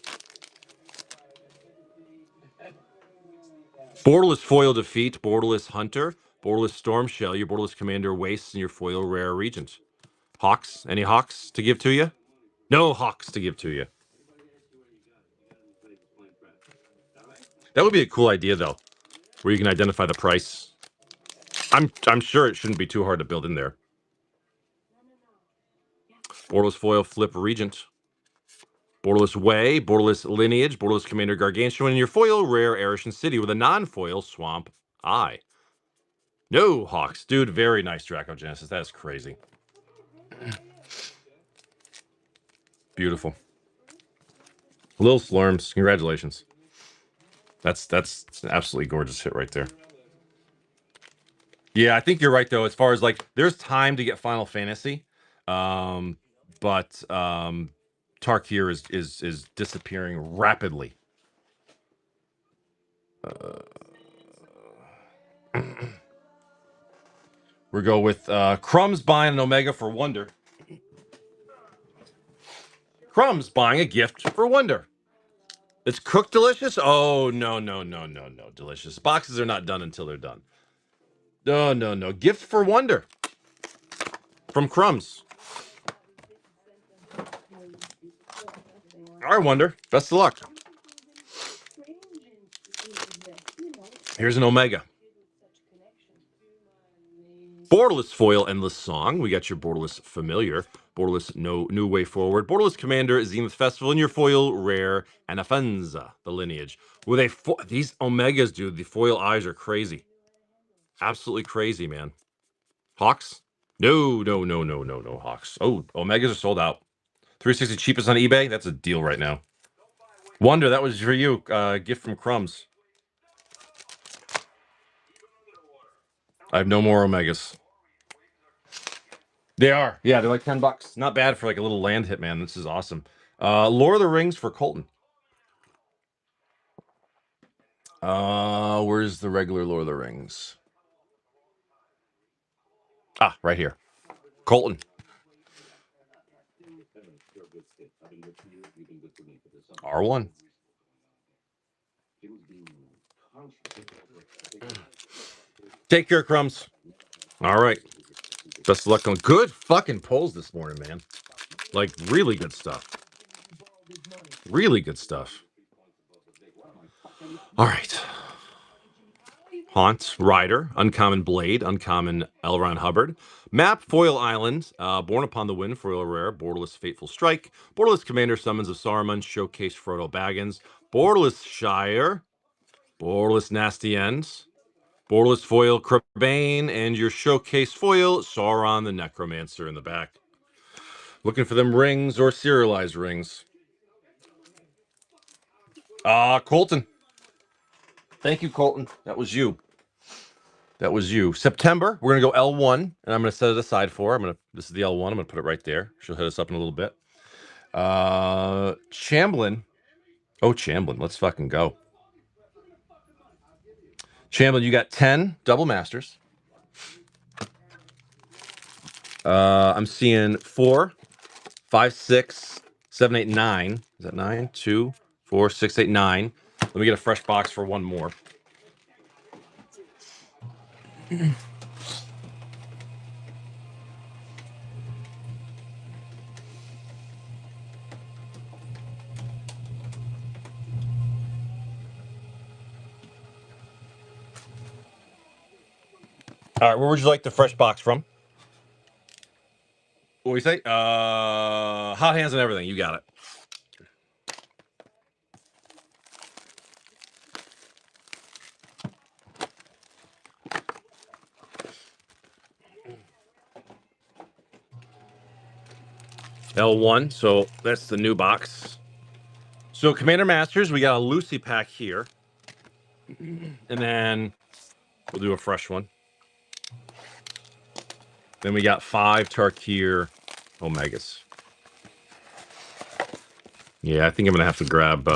Borderless Foil Defeat, Borderless Hunter, Borderless Storm Shell, your Borderless Commander Wastes, and your Foil Rare Regent. Hawks? Any Hawks to give to you? No Hawks to give to you. That would be a cool idea, though, where you can identify the price. I'm sure it shouldn't be too hard to build in there. Borderless Foil Flip Regent. Borderless Way, Borderless Lineage, Borderless Commander Gargantuan, and your foil rare Arishan City with a non-foil Swamp Eye. No Hawks. Dude, very nice Draco Genesis. That is crazy. Beautiful. Little Slurms. Congratulations. That's an absolutely gorgeous hit right there. Yeah, I think you're right, though, as far as, like, there's time to get Final Fantasy. But Tarkir is disappearing rapidly. We go with Crumbs buying an Omega for Wonder. Crumbs buying a gift for Wonder. It's cooked delicious? Oh, no. Delicious. Boxes are not done until they're done. No. Gift for Wonder. From Crumbs. All right, Wonder. Best of luck. Here's an Omega. Borderless Foil Endless Song. We got your Borderless Familiar. Borderless No New Way Forward. Borderless Commander, Zenith Festival, and your foil rare Anafanza, the lineage. With these Omegas, dude, the foil eyes are crazy. Absolutely crazy, man. Hawks? No, no, no, no, no, no Hawks. Oh, Omegas are sold out. 360 cheapest on eBay? That's a deal right now. Wonder, that was for you. Gift from Crumbs. I have no more Omegas. They are. Yeah, they're like $10. Not bad for like a little land hit, man. This is awesome. Lord of the Rings for Colton. Where's the regular Lord of the Rings? Ah, right here. Colton. R1. Take care, Crumbs. All right. Best of luck on good fucking polls this morning, man. Like, really good stuff. Really good stuff. All right. Haunt, Rider, Uncommon Blade, Uncommon L. Ron Hubbard, Map, Foil Island, Born Upon the Wind, Foil Rare, Borderless Fateful Strike, Borderless Commander, Summons of Saruman, Showcase Frodo Baggins, Borderless Shire, Borderless Nasty Ends, Borderless Foil Crabane, and your Showcase Foil, Sauron the Necromancer in the back. Looking for them rings or serialized rings. Colton. Thank you, Colton. That was you. That was you. September, we're gonna go L1, and I'm gonna set it aside for her. This is the L1. I'm gonna put it right there. She'll hit us up in a little bit. Chamblin. Oh, Chamblin, let's fucking go. Chamblin, you got 10 double masters. I'm seeing 4, 5, 6, 7, 8, 9. Is that 9? 2, 4, 6, 8, 9. Let me get a fresh box for one more. All right, where would you like the fresh box from? What do you say? Hot hands and everything. You got it. L1, so that's the new box. So Commander Masters, we got a Lucy pack here. And then we'll do a fresh one. Then we got 5 Tarkir Omegas. Yeah, I think I'm going to have to grab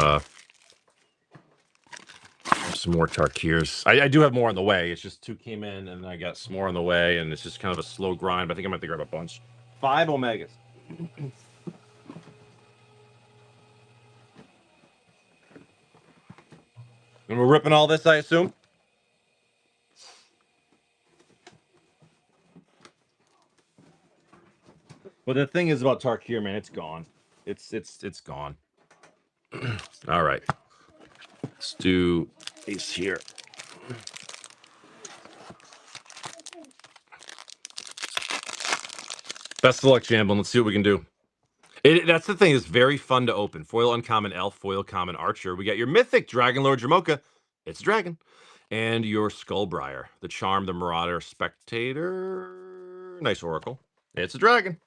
some more Tarkirs. I do have more on the way. It's just 2 came in, and I got some more on the way, and it's just kind of a slow grind, but I think I'm going to have to grab a bunch. 5 Omegas. And we're ripping all this, I assume? But the thing is about Tarkir, man, it's gone. It's gone. All right. Let's do these here. Best of luck, Chamblin. Let's see what we can do. That's the thing. It's very fun to open. Foil Uncommon Elf, Foil Common Archer. We got your Mythic Dragon Lord Jamoka. It's a dragon. And your Skullbriar. The Charm, the Marauder, Spectator. Nice Oracle. It's a dragon.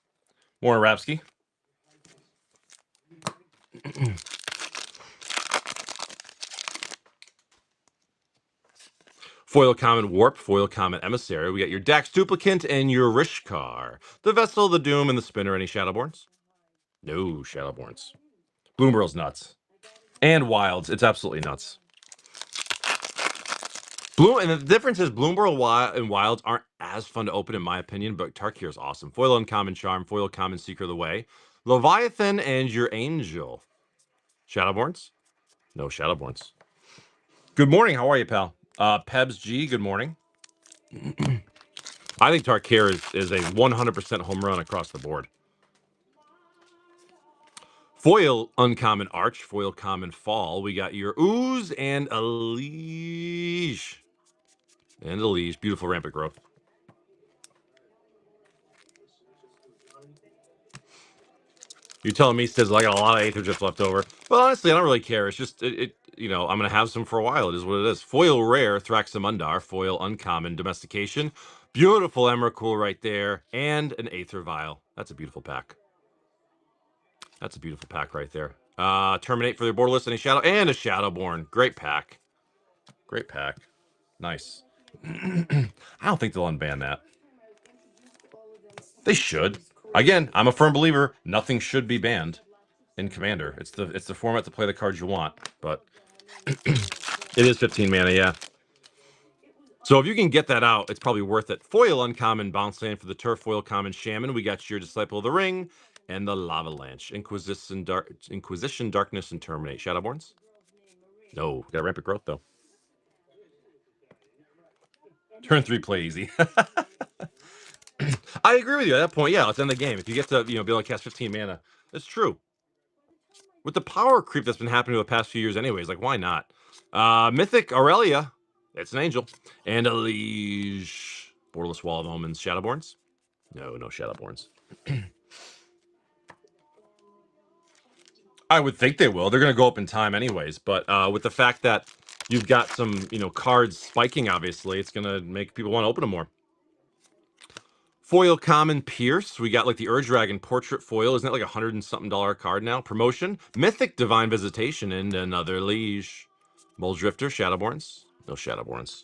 Warren Rapsky. Foil Common Warp, Foil Common Emissary. We got your Dax Duplicant and your Rishkar. The Vessel, the Doom, and the Spinner. Any Shadowborns? No Shadowborns. Bloomburrow's nuts. And Wilds. It's absolutely nuts. And the difference is Bloomburrow and Wilds aren't as fun to open, in my opinion, but Tarkir is awesome. Foil Uncommon Charm, Foil Common Seeker of the Way, Leviathan, and your Angel. Shadowborns? No Shadowborns. Good morning. How are you, pal? Pebs G, good morning. I think Tarkir is a 100% home run across the board. Foil Uncommon Arch, Foil Common Fall. We got your Ooze and a Leash. And a Leash. Beautiful rampant growth. You're telling me, Stiz, I got a lot of Aether Drift left over. Well, honestly, I don't really care. It's just, you know, I'm going to have some for a while. It is what it is. Foil rare, Thraxamundar. Foil uncommon, Domestication. Beautiful Emrakul right there. And an Aether Vial. That's a beautiful pack. That's a beautiful pack right there. Terminate for the borderless and a Shadow. And a Shadowborn. Great pack. Great pack. Nice. I don't think they'll unban that. They should. Again, I'm a firm believer. Nothing should be banned in Commander. It's the format to play the cards you want, but it is 15 mana, yeah. So if you can get that out, it's probably worth it. Foil uncommon bounce land for the turf. Foil common shaman. We got your Disciple of the Ring and the Lavalanche. Inquisition, Darkness, and Terminate. Shadowborns? No, got Rampant Growth though. Turn 3, play easy. I agree with you at that point. Yeah, let's end the game. If you get to be able to cast 15 mana, it's true. With the power creep that's been happening over the past few years, anyways, like why not? Mythic Aurelia, it's an angel, and a liege. Borderless Wall of Omens, Shadowborns. No Shadowborns. I would think they will. They're going to go up in time, anyways. But with the fact that you've got some cards spiking, obviously, it's going to make people want to open them more. Foil Common Pierce. We got like the Ur-Dragon Portrait Foil. Isn't that like $100 and something card now? Promotion. Mythic Divine Visitation and another liege. Muldrifter, Shadowborns. No Shadowborns.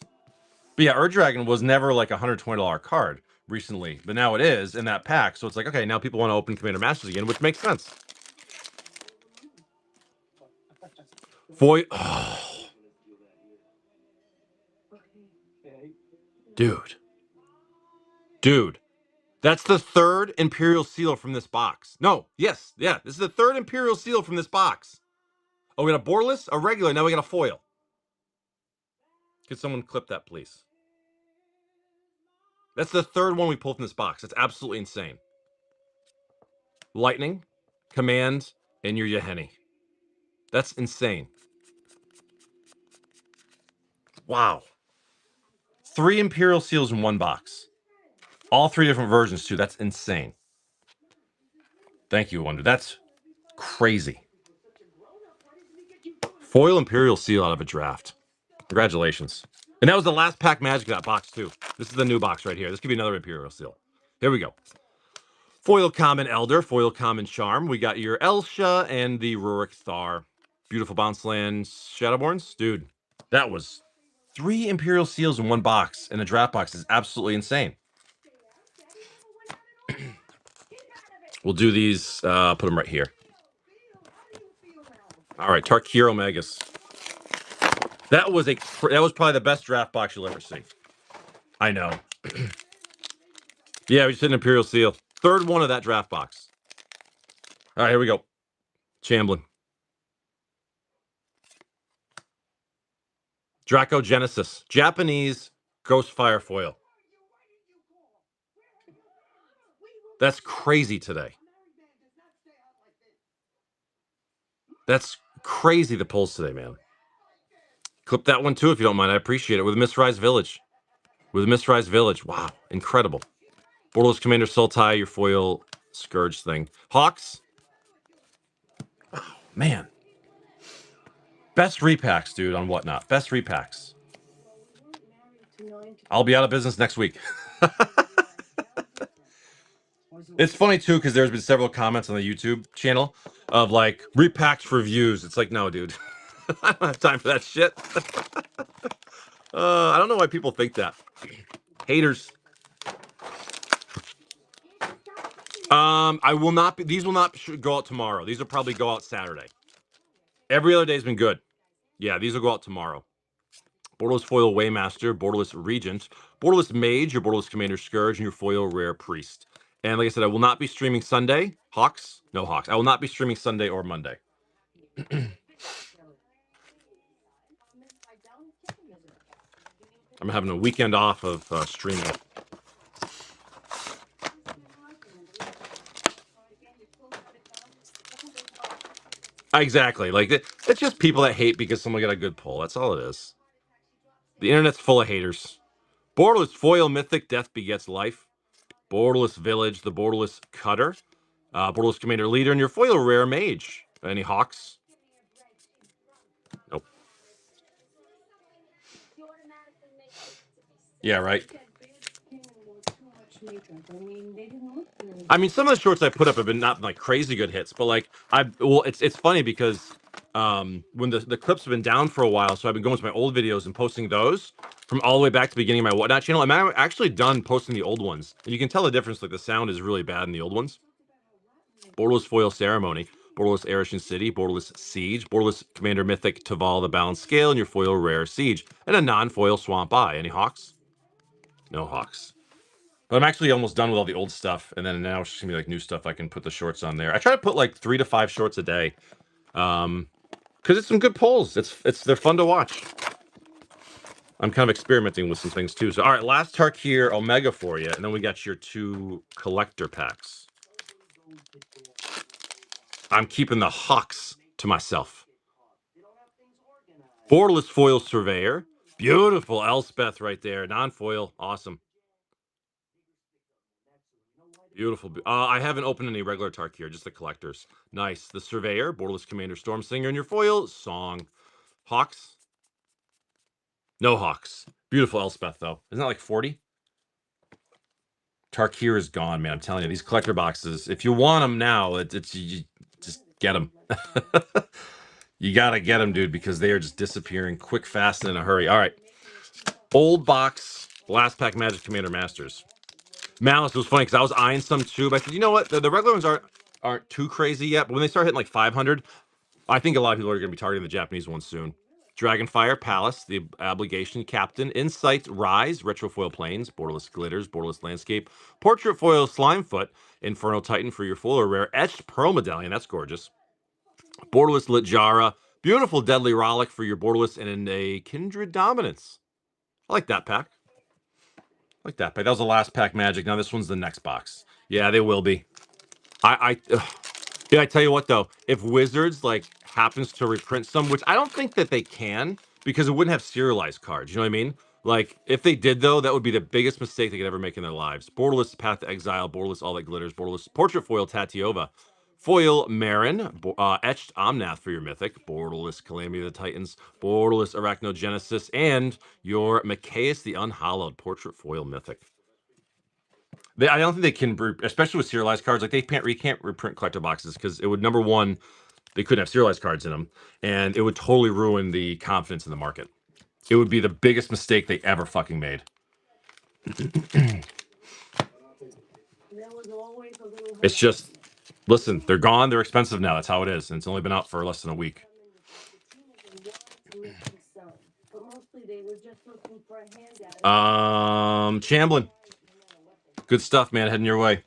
But yeah, Ur-Dragon was never like a $120 card recently, but now it is in that pack. So it's like, okay, now people want to open Commander Masters again, which makes sense. Foil. Oh. Dude. That's the third Imperial Seal from this box. No, yes, yeah. This is the third Imperial Seal from this box. Oh, we got a borderless, a regular, now we got a foil. Could someone clip that, please? That's the third one we pulled from this box. That's absolutely insane. Lightning, Command, and your Yaheni. That's insane. Wow. 3 Imperial Seals in one box. All 3 different versions, too. That's insane. Thank you, Wonder. That's crazy. Foil Imperial Seal out of a draft. Congratulations. And that was the last pack Magic of that box, too. This is the new box right here. This could be another Imperial Seal. Here we go. Foil Common Elder, Foil Common Charm. We got your Elsha and the Rurik Thar. Beautiful bounce land Shadowborns. Dude, that was 3 Imperial Seals in one box. And the draft box is absolutely insane. We'll do these, put them right here. All right, Tarkir Omegas. That was probably the best draft box you'll ever see. I know. Yeah, we just hit an Imperial Seal. Third one of that draft box. All right, here we go. Chamblin. Draco Genesis. Japanese Ghostfire Foil. That's crazy today. That's crazy, the pulls today, man. Clip that one, too, if you don't mind. I appreciate it. With Mistrise Village. Wow, incredible. Borderless Commander Sultai, your foil Scourge thing. Hawks. Oh, man. Best repacks, dude, on Whatnot. Best repacks. I'll be out of business next week. It's funny, too, because there's been several comments on the YouTube channel of, like, repacks for views. It's like, no, dude. I don't have time for that shit. I don't know why people think that. Haters. I will not be. These will not go out tomorrow. These will probably go out Saturday. Every other day's been good. Yeah, these will go out tomorrow. Borderless Foil Waymaster, Borderless Regent, Borderless Mage, your Borderless Commander Scourge, and your Foil Rare Priest. And like I said, I will not be streaming Sunday. Hawks? No Hawks. I will not be streaming Sunday or Monday. I'm having a weekend off of streaming. Exactly. Like, it's just people that hate because someone got a good pull. That's all it is. The internet's full of haters. Borderless Foil Mythic, Death Begets Life. Borderless Village, the Borderless Cutter. Borderless Commander Leader and your foil rare mage. Any Hawks? Nope. Yeah, right. I mean, some of the shorts I put up have been not like crazy good hits, but like it's funny because when the clips have been down for a while, so I've been going to my old videos and posting those from all the way back to the beginning of my Whatnot channel. I'm actually done posting the old ones, and you can tell the difference. Like the sound is really bad in the old ones. Borderless Foil Ceremony, Borderless Erishan City, Borderless Siege, Borderless Commander Mythic Taval the Balanced Scale, and your foil Rare Siege, and a non-foil Swamp Eye. Any Hawks? No Hawks. But I'm actually almost done with all the old stuff, and then now it's just gonna be like new stuff. I can put the shorts on there. I try to put like 3 to 5 shorts a day, because it's some good polls. They're fun to watch. I'm kind of experimenting with some things too. So all right, last Tarkir Omega for you, and then we got your 2 collector packs. I'm keeping the Hawks to myself. Borderless Foil Surveyor. Beautiful Elspeth right there. Non-foil. Awesome. Beautiful. I haven't opened any regular Tarkir, just the collectors. Nice. The Surveyor, Borderless Commander Stormsinger, and your foil, Song. Hawks? No Hawks. Beautiful Elspeth, though. Isn't that like 40? Tarkir is gone, man. I'm telling you, these collector boxes, if you want them now, you just get them. You gotta get them, dude, because they are just disappearing quick, fast, and in a hurry. All right. Old box, last pack Magic Commander Masters. Malice was funny because I was eyeing some too, but I said, you know what? The regular ones aren't too crazy yet, but when they start hitting like 500, I think a lot of people are going to be targeting the Japanese ones soon. Dragonfire Palace, the Obligation Captain, Insight Rise, Retrofoil Plains, Borderless Glitters, Borderless Landscape, Portrait Foil Slimefoot, Inferno Titan for your full or rare, Etched Pearl Medallion, that's gorgeous. Borderless Litjara, beautiful Deadly Rollick for your Borderless, and in a Kindred Dominance. I like that pack. Like that pack. That was the last pack Magic. Now this one's the next box. Yeah, they will be. Yeah, I tell you what though, if Wizards like happens to reprint some, which I don't think that they can, because it wouldn't have serialized cards. You know what I mean? Like if they did though, that would be the biggest mistake they could ever make in their lives. Borderless Path to Exile, Borderless All That Glitters, Borderless Portrait Foil Tatiova, Foil Marin, Etched Omnath for your Mythic, Borderless Calamity of the Titans, Borderless Arachnogenesis, and your Macaeus the Unhallowed Portrait Foil Mythic. I don't think they can, especially with serialized cards. Like they can't reprint collector boxes because it would, number one, they couldn't have serialized cards in them, and it would totally ruin the confidence in the market. It would be the biggest mistake they ever fucking made. It's just, listen, they're gone. They're expensive now. That's how it is, and it's only been out for less than a week. Chamblin. Good stuff, man. Heading your way.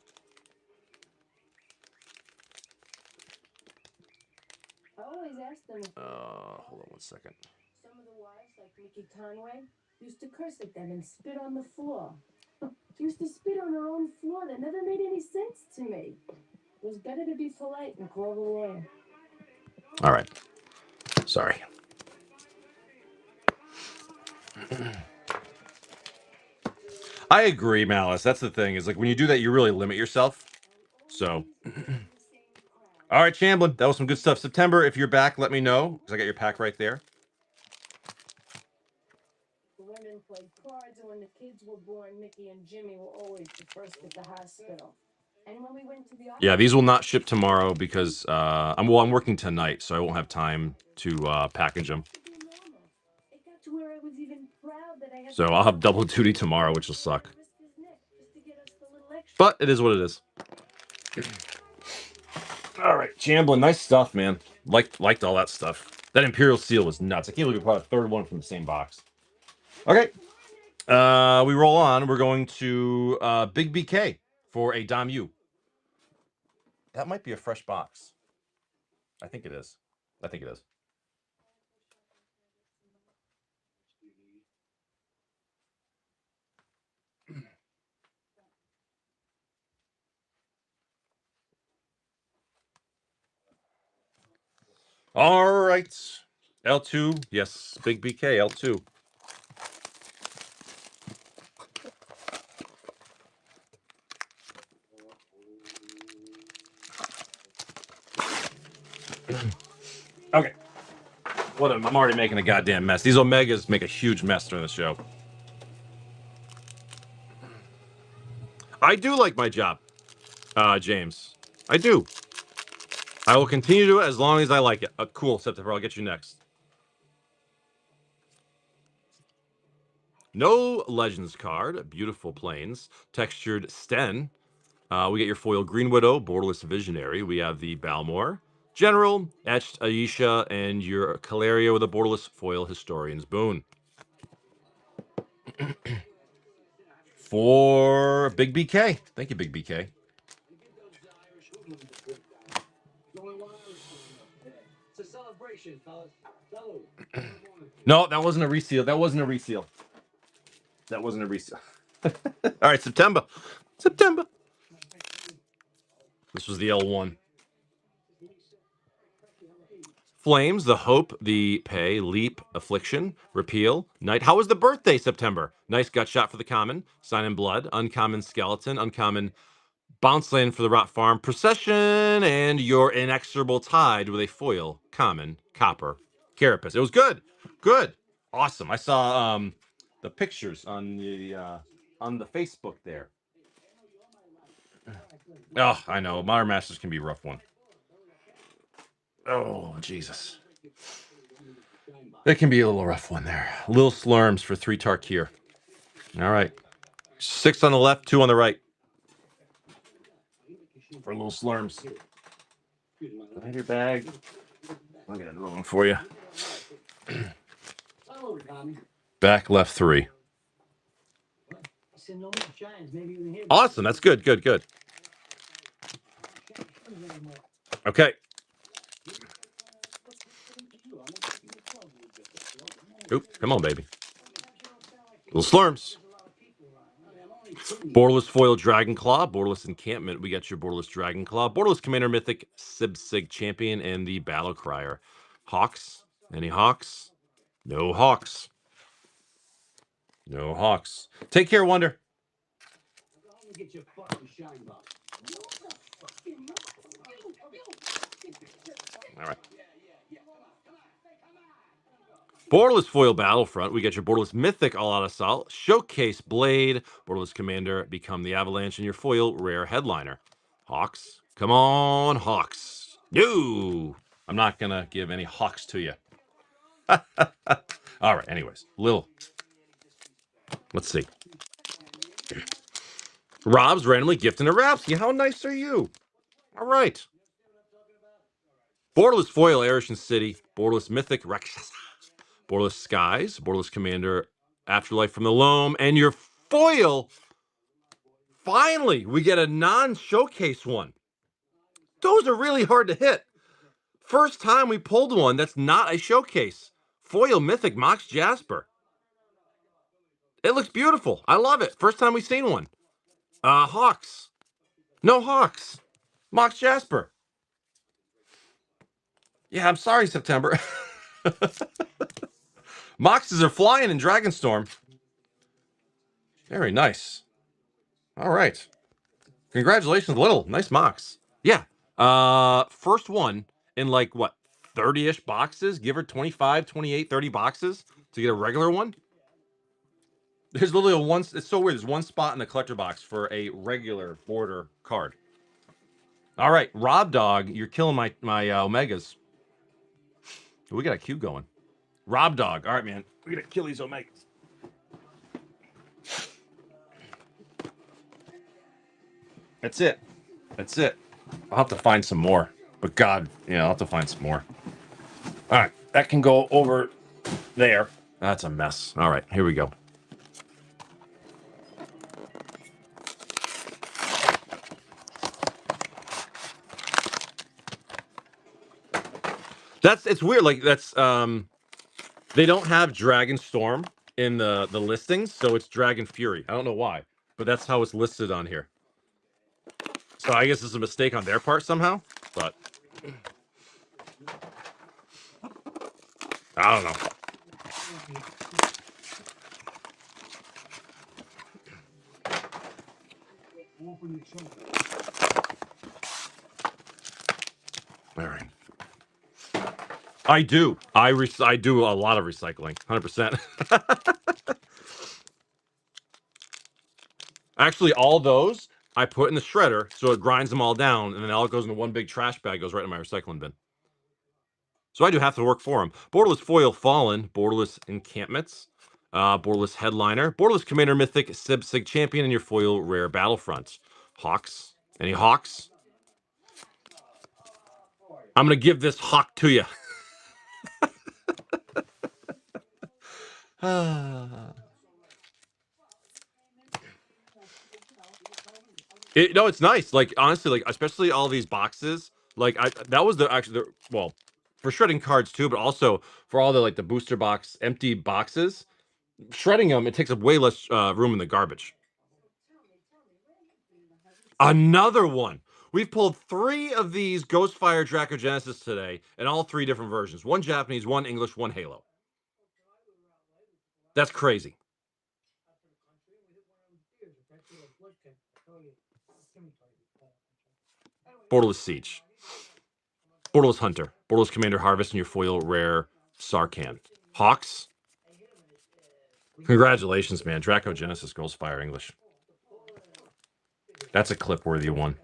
Hold on one second. Some of the wives, like Mickey Conway, used to curse at them and spit on the floor. She used to spit on her own floor. That never made any sense to me. It was better to be polite and call the lawyer. All right. Sorry. I agree, Malice. That's the thing. Is like when you do that, you really limit yourself. So, all right, Chamblin, that was some good stuff. September, if you're back, let me know because I got your pack right there. The women played cards, and when the kids were born, Mickey and Jimmy were always the first at the hospital. And when we went to the yeah, these will not ship tomorrow because I'm working tonight, so I won't have time to package them. So I'll have double duty tomorrow, which will suck. But it is what it is. All right, Chamblin, nice stuff, man. Liked all that stuff. That Imperial Seal was nuts. I can't believe we brought a third one from the same box. Okay. We roll on. We're going to Big BK for a Dom U. That might be a fresh box. I think it is. I think it is. All right. L2. Yes, Big BK, L2. Okay. What? I'm already making a goddamn mess. These Omegas make a huge mess during the show. I do like my job, James. I do. I will continue to do it as long as I like it. Cool, September. I'll get you next. No Legends card. Beautiful planes. Textured Sten. We get your foil Green Widow, Borderless Visionary. We have the Balmor, General, Etched Aisha, and your Caleria with a Borderless foil Historian's Boon. For Big BK. Thank you, Big BK. No, that wasn't a reseal. That wasn't a reseal. That wasn't a reseal. All right, September. September. This was the L1. Flames, the Hope, the Pay, Leap, Affliction, Repeal, Night. How was the birthday, September? Nice gut shot for the common. Sign in Blood, Uncommon Skeleton, Uncommon Bounce Land for the Rot Farm, Procession, and your Inexorable Tide with a foil, Common, Copper, Carapace. It was good. Good. Awesome. I saw the pictures on the Facebook there. Oh, I know. Modern Masters can be a rough one. Oh, Jesus. It can be a little rough one there. Little Slurms for 3 Tarkir. All right. 6 on the left, 2 on the right. For little Slurms. Behind your bag. I'll get another one for you. Back left 3. Awesome. That's good. Good. Good. Okay. Oop, come on, baby. Little Slurms. Borderless Foil Dragon Claw, Borderless Encampment. We got your Borderless Dragon Claw, Borderless Commander Mythic, Sig Champion, and the Battle Crier. Hawks? Any Hawks? No Hawks. No Hawks. Take care, Wonder. All right. Borderless Foil Battlefront. We got your Borderless Mythic All Out Assault, Showcase Blade, Borderless Commander, Become the Avalanche, and your foil Rare Headliner. Hawks. Come on, Hawks. No. I'm not going to give any Hawks to you. All right, anyways. Lil. Let's see. Rob's randomly gifting a Rapsky. How nice are you? All right. Borderless Foil, Arishan City. Borderless Mythic, Rakshasa. Borderless Skies. Borderless Commander, Afterlife from the Loam. And your foil, finally, we get a non-showcase one. Those are really hard to hit. First time we pulled one that's not a showcase. Foil Mythic, Mox Jasper. It looks beautiful. I love it. First time we've seen one. Hawks. No Hawks. Mox Jasper. Yeah, I'm sorry, September. Moxes are flying in Dragonstorm. Very nice. All right. Congratulations, Little. Nice Mox. Yeah. First one in like what, 30-ish boxes? Give her 25, 28, 30 boxes to get a regular one. There's literally it's so weird. There's one spot in the collector box for a regular border card. All right, Rob Dog, you're killing my Omegas. We got a queue going. Rob Dog. All right, man. We gotta kill these Omegas. That's it. That's it. I'll have to find some more. But God, yeah, I'll have to find some more. All right, that can go over there. That's a mess. All right, here we go. It's weird. Like they don't have Dragon Storm in the listings, so it's Dragon Fury. I don't know why, but that's how it's listed on here. So I guess it's a mistake on their part somehow, but I don't know. All right. I do. I do a lot of recycling. 100%. Actually, all those I put in the shredder, so it grinds them all down, and then all it goes into one big trash bag, goes right in my recycling bin. So I do half the work for them. Borderless Foil Fallen, Borderless Encampments, Borderless Headliner, Borderless Commander Mythic, Sig Champion, and your foil rare Battlefront. Hawks. Any Hawks? I'm going to give this Hawk to you. No, it's nice. Like, honestly, like, especially all these boxes. Like, that was well, for shredding cards too, but also for all the, like, the booster box, empty boxes. Shredding them, it takes up way less room in the garbage. Another one. We've pulled 3 of these Ghostfire Dracogenesis today, and all 3 different versions. 1 Japanese, 1 English, 1 Halo. That's crazy. Borderless Siege. Borderless Hunter. Borderless Commander Harvest, and your foil rare Sarkhan. Hawks. Congratulations, man. Dracogenesis Ghostfire English. That's a clip-worthy one.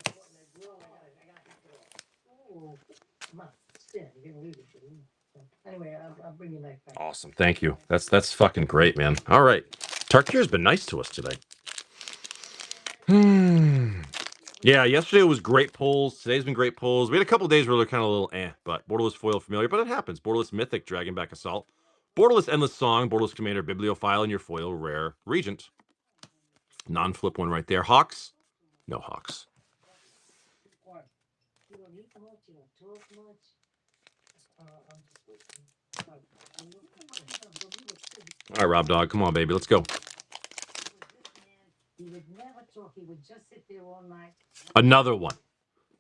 Awesome. Thank you. That's fucking great, man. All right. Tarkir's been nice to us today. Yeah, yesterday was great pulls. Today's been great pulls. We had a couple days where they're kind of a little but Borderless Foil Familiar, but it happens. Borderless Mythic Dragonback Assault. Borderless Endless Song, Borderless Commander Bibliophile, and your foil rare Regent. Non-flip one right there. Hawks? No Hawks. All right, Rob Dog, come on, baby, let's go. Another one.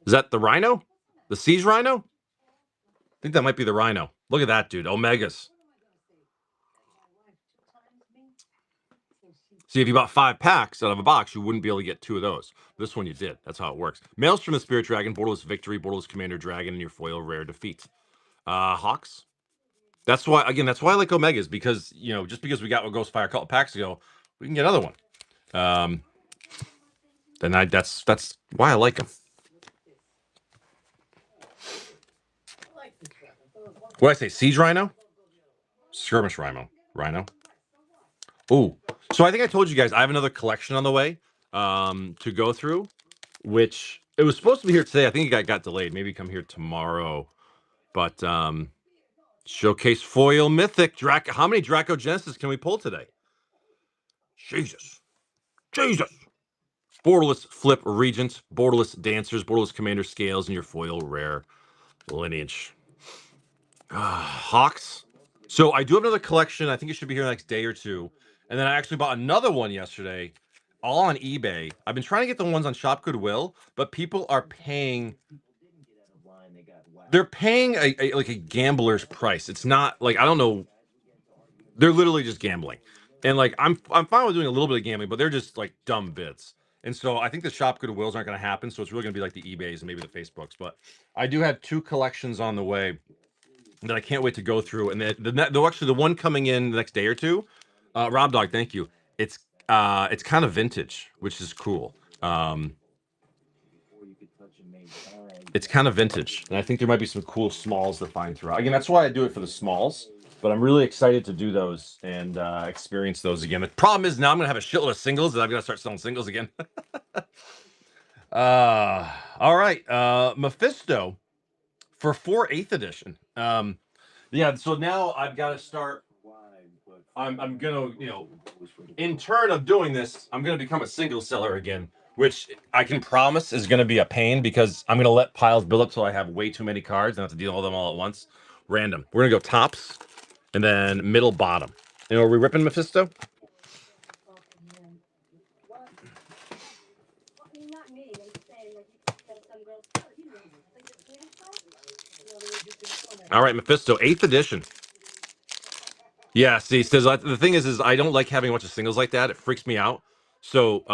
Is that the Rhino? The Siege Rhino? I think that might be the Rhino. Look at that, dude. Omegas. See, if you bought 5 packs out of a box, you wouldn't be able to get 2 of those. This one you did. That's how it works. Maelstrom the Spirit Dragon, Borderless Victory, Borderless Commander Dragon, and your foil rare defeat. Hawks. That's why I like Omegas, because, you know, just because we got a Ghostfire a couple packs ago, we can get another one. That's why I like them. What did I say? Siege Rhino? Skirmish Rhino. Ooh. So I think I told you guys I have another collection on the way to go through, which it was supposed to be here today. I think it got delayed. Maybe come here tomorrow. But Showcase Foil Mythic. How many Dracogenesis can we pull today? Jesus. Borderless Flip Regents, Borderless Dancers, Borderless Commander Scales, and your foil rare Lineage. Hawks. So I do have another collection. I think it should be here the next day or 2. And then I actually bought another one yesterday, all on eBay. I've been trying to get the ones on Shop Goodwill, but people are paying. They're paying like a gambler's price. It's not like, I don't know. They're literally just gambling, and like I'm fine with doing a little bit of gambling, but they're just like dumb bids. And so I think the Shop Goodwills aren't going to happen. So it's really going to be like the eBays and maybe the Facebooks. But I do have 2 collections on the way that I can't wait to go through. And actually the one coming in the next day or 2, Rob Dog, thank you. It's kind of vintage, which is cool. It's kind of vintage, and I think there might be some cool smalls to find throughout. Again, that's why I do it for the smalls. But I'm really excited to do those and experience those again. The problem is now I'm gonna have a shitload of singles, and I'm gonna start selling singles again. All right, Mephisto for 4 8th edition. Yeah, so now I've got to start. I'm gonna, you know, in turn of doing this, I'm gonna become a single seller again, which I can promise is gonna be a pain, because I'm gonna let piles build up till I have way too many cards and I have to deal with them all at once. Random. We're gonna go tops and then middle bottom. You know, are we ripping Mephisto? All right, Mephisto, 8th edition. Yeah, see, says the thing is I don't like having a bunch of singles like that. It freaks me out. So,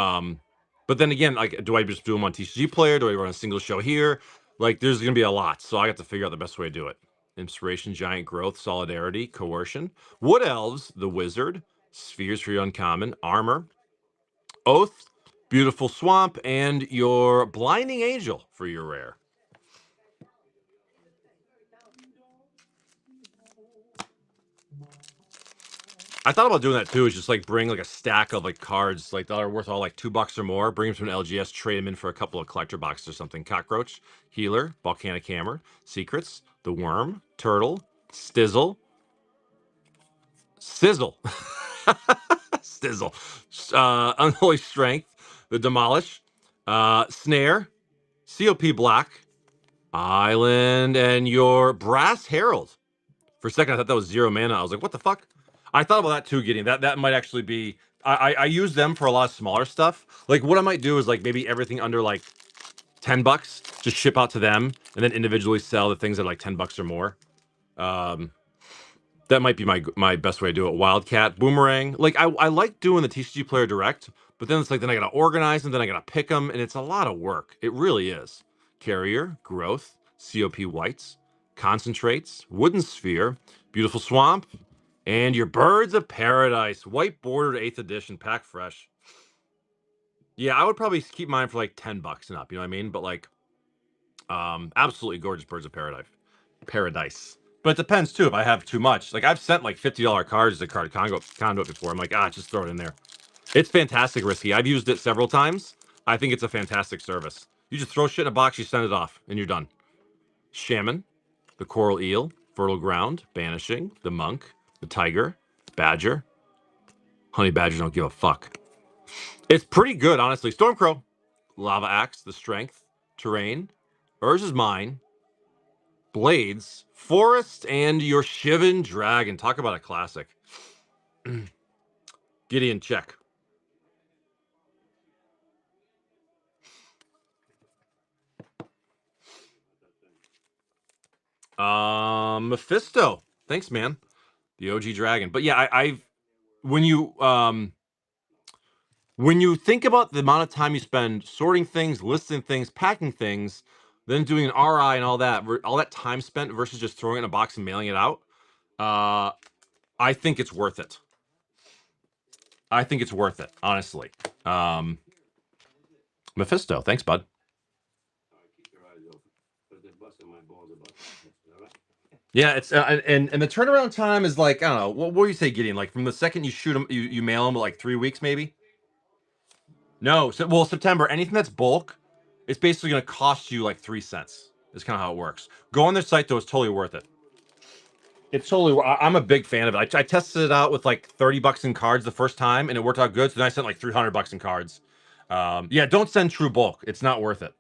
but then again, like, do I just do them on TCG Player? Do I run a single show here? Like, there's gonna be a lot, so I got to figure out the best way to do it. Inspiration, Giant Growth, Solidarity, Coercion. Wood Elves, the Wizard. Spheres for your uncommon. Armor. Oath, Beautiful Swamp, and your Blinding Angel for your rare. I thought about doing that too. Is just like bring like a stack of like cards like that are worth all like $2 or more. Bring them to an LGS, trade them in for a couple of collector boxes or something. Cockroach, Healer, Volcanic Hammer, Secrets, the Worm, Turtle, Stizzle, Sizzle, Stizzle, Unholy Strength, the Demolish, Snare, COP Black, Island, and your Brass Herald. For a second, I thought that was 0 mana. I was like, what the fuck? I thought about that too, getting that. That might actually be. I use them for a lot of smaller stuff. Like what I might do is like maybe everything under like $10, just ship out to them, and then individually sell the things at like $10 or more. That might be my best way to do it. Wildcat, Boomerang. Like I like doing the TCG Player Direct, but then it's like then I gotta organize them, then I gotta pick them, and it's a lot of work. It really is. Carrier, Growth, COP Whites, Concentrates, Wooden Sphere, Beautiful Swamp, and your Birds of Paradise, white bordered 8th edition, pack fresh. Yeah, I would probably keep mine for like $10 and up. You know what I mean? But like, absolutely gorgeous Birds of Paradise. But it depends too. If I have too much, like I've sent like $50 cards to Card Conduit before. I'm like, just throw it in there. It's fantastic, Risky. I've used it several times. I think it's a fantastic service. You just throw shit in a box, you send it off, and you're done. Shaman, the Coral Eel, Fertile Ground, Banishing, the Monk, the Tiger, Badger. Honey Badgers don't give a fuck. It's pretty good, honestly. Stormcrow, Lava Axe, the Strength, Terrain, Urge is Mine, Blades, Forest, and your Shivan Dragon. Talk about a classic. Gideon, check. Mephisto. Thanks, man. The OG Dragon. But yeah, I've when you think about the amount of time you spend sorting things, listing things, packing things, then doing an RI and all that time spent versus just throwing it in a box and mailing it out, I think it's worth it. I think it's worth it, honestly. Mephisto, thanks, bud. Yeah, it's and the turnaround time is like, I don't know, what do you say, Gideon? Like from the second you shoot them, you mail them like 3 weeks, maybe. No, so, well, September. Anything that's bulk, it's basically going to cost you like 3 cents. Is kind of how it works. Go on their site though; it's totally worth it. It's totally. I'm a big fan of it. I tested it out with like $30 in cards the first time, and it worked out good. So then I sent like $300 in cards. Yeah, don't send true bulk. It's not worth it.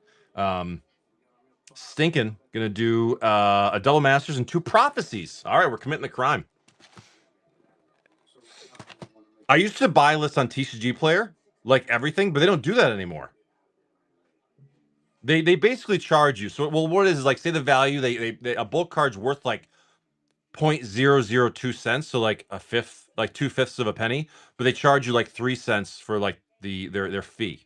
Stinking gonna do a double masters and 2 prophecies. All right, we're committing the crime. I used to buy lists on TCG Player, like everything, but they don't do that anymore. They basically charge you. So well, what is like say the value they a bulk card's worth like 0.002 cents, so like a fifth, like 2/5 of a penny, but they charge you like 3 cents for like their fee.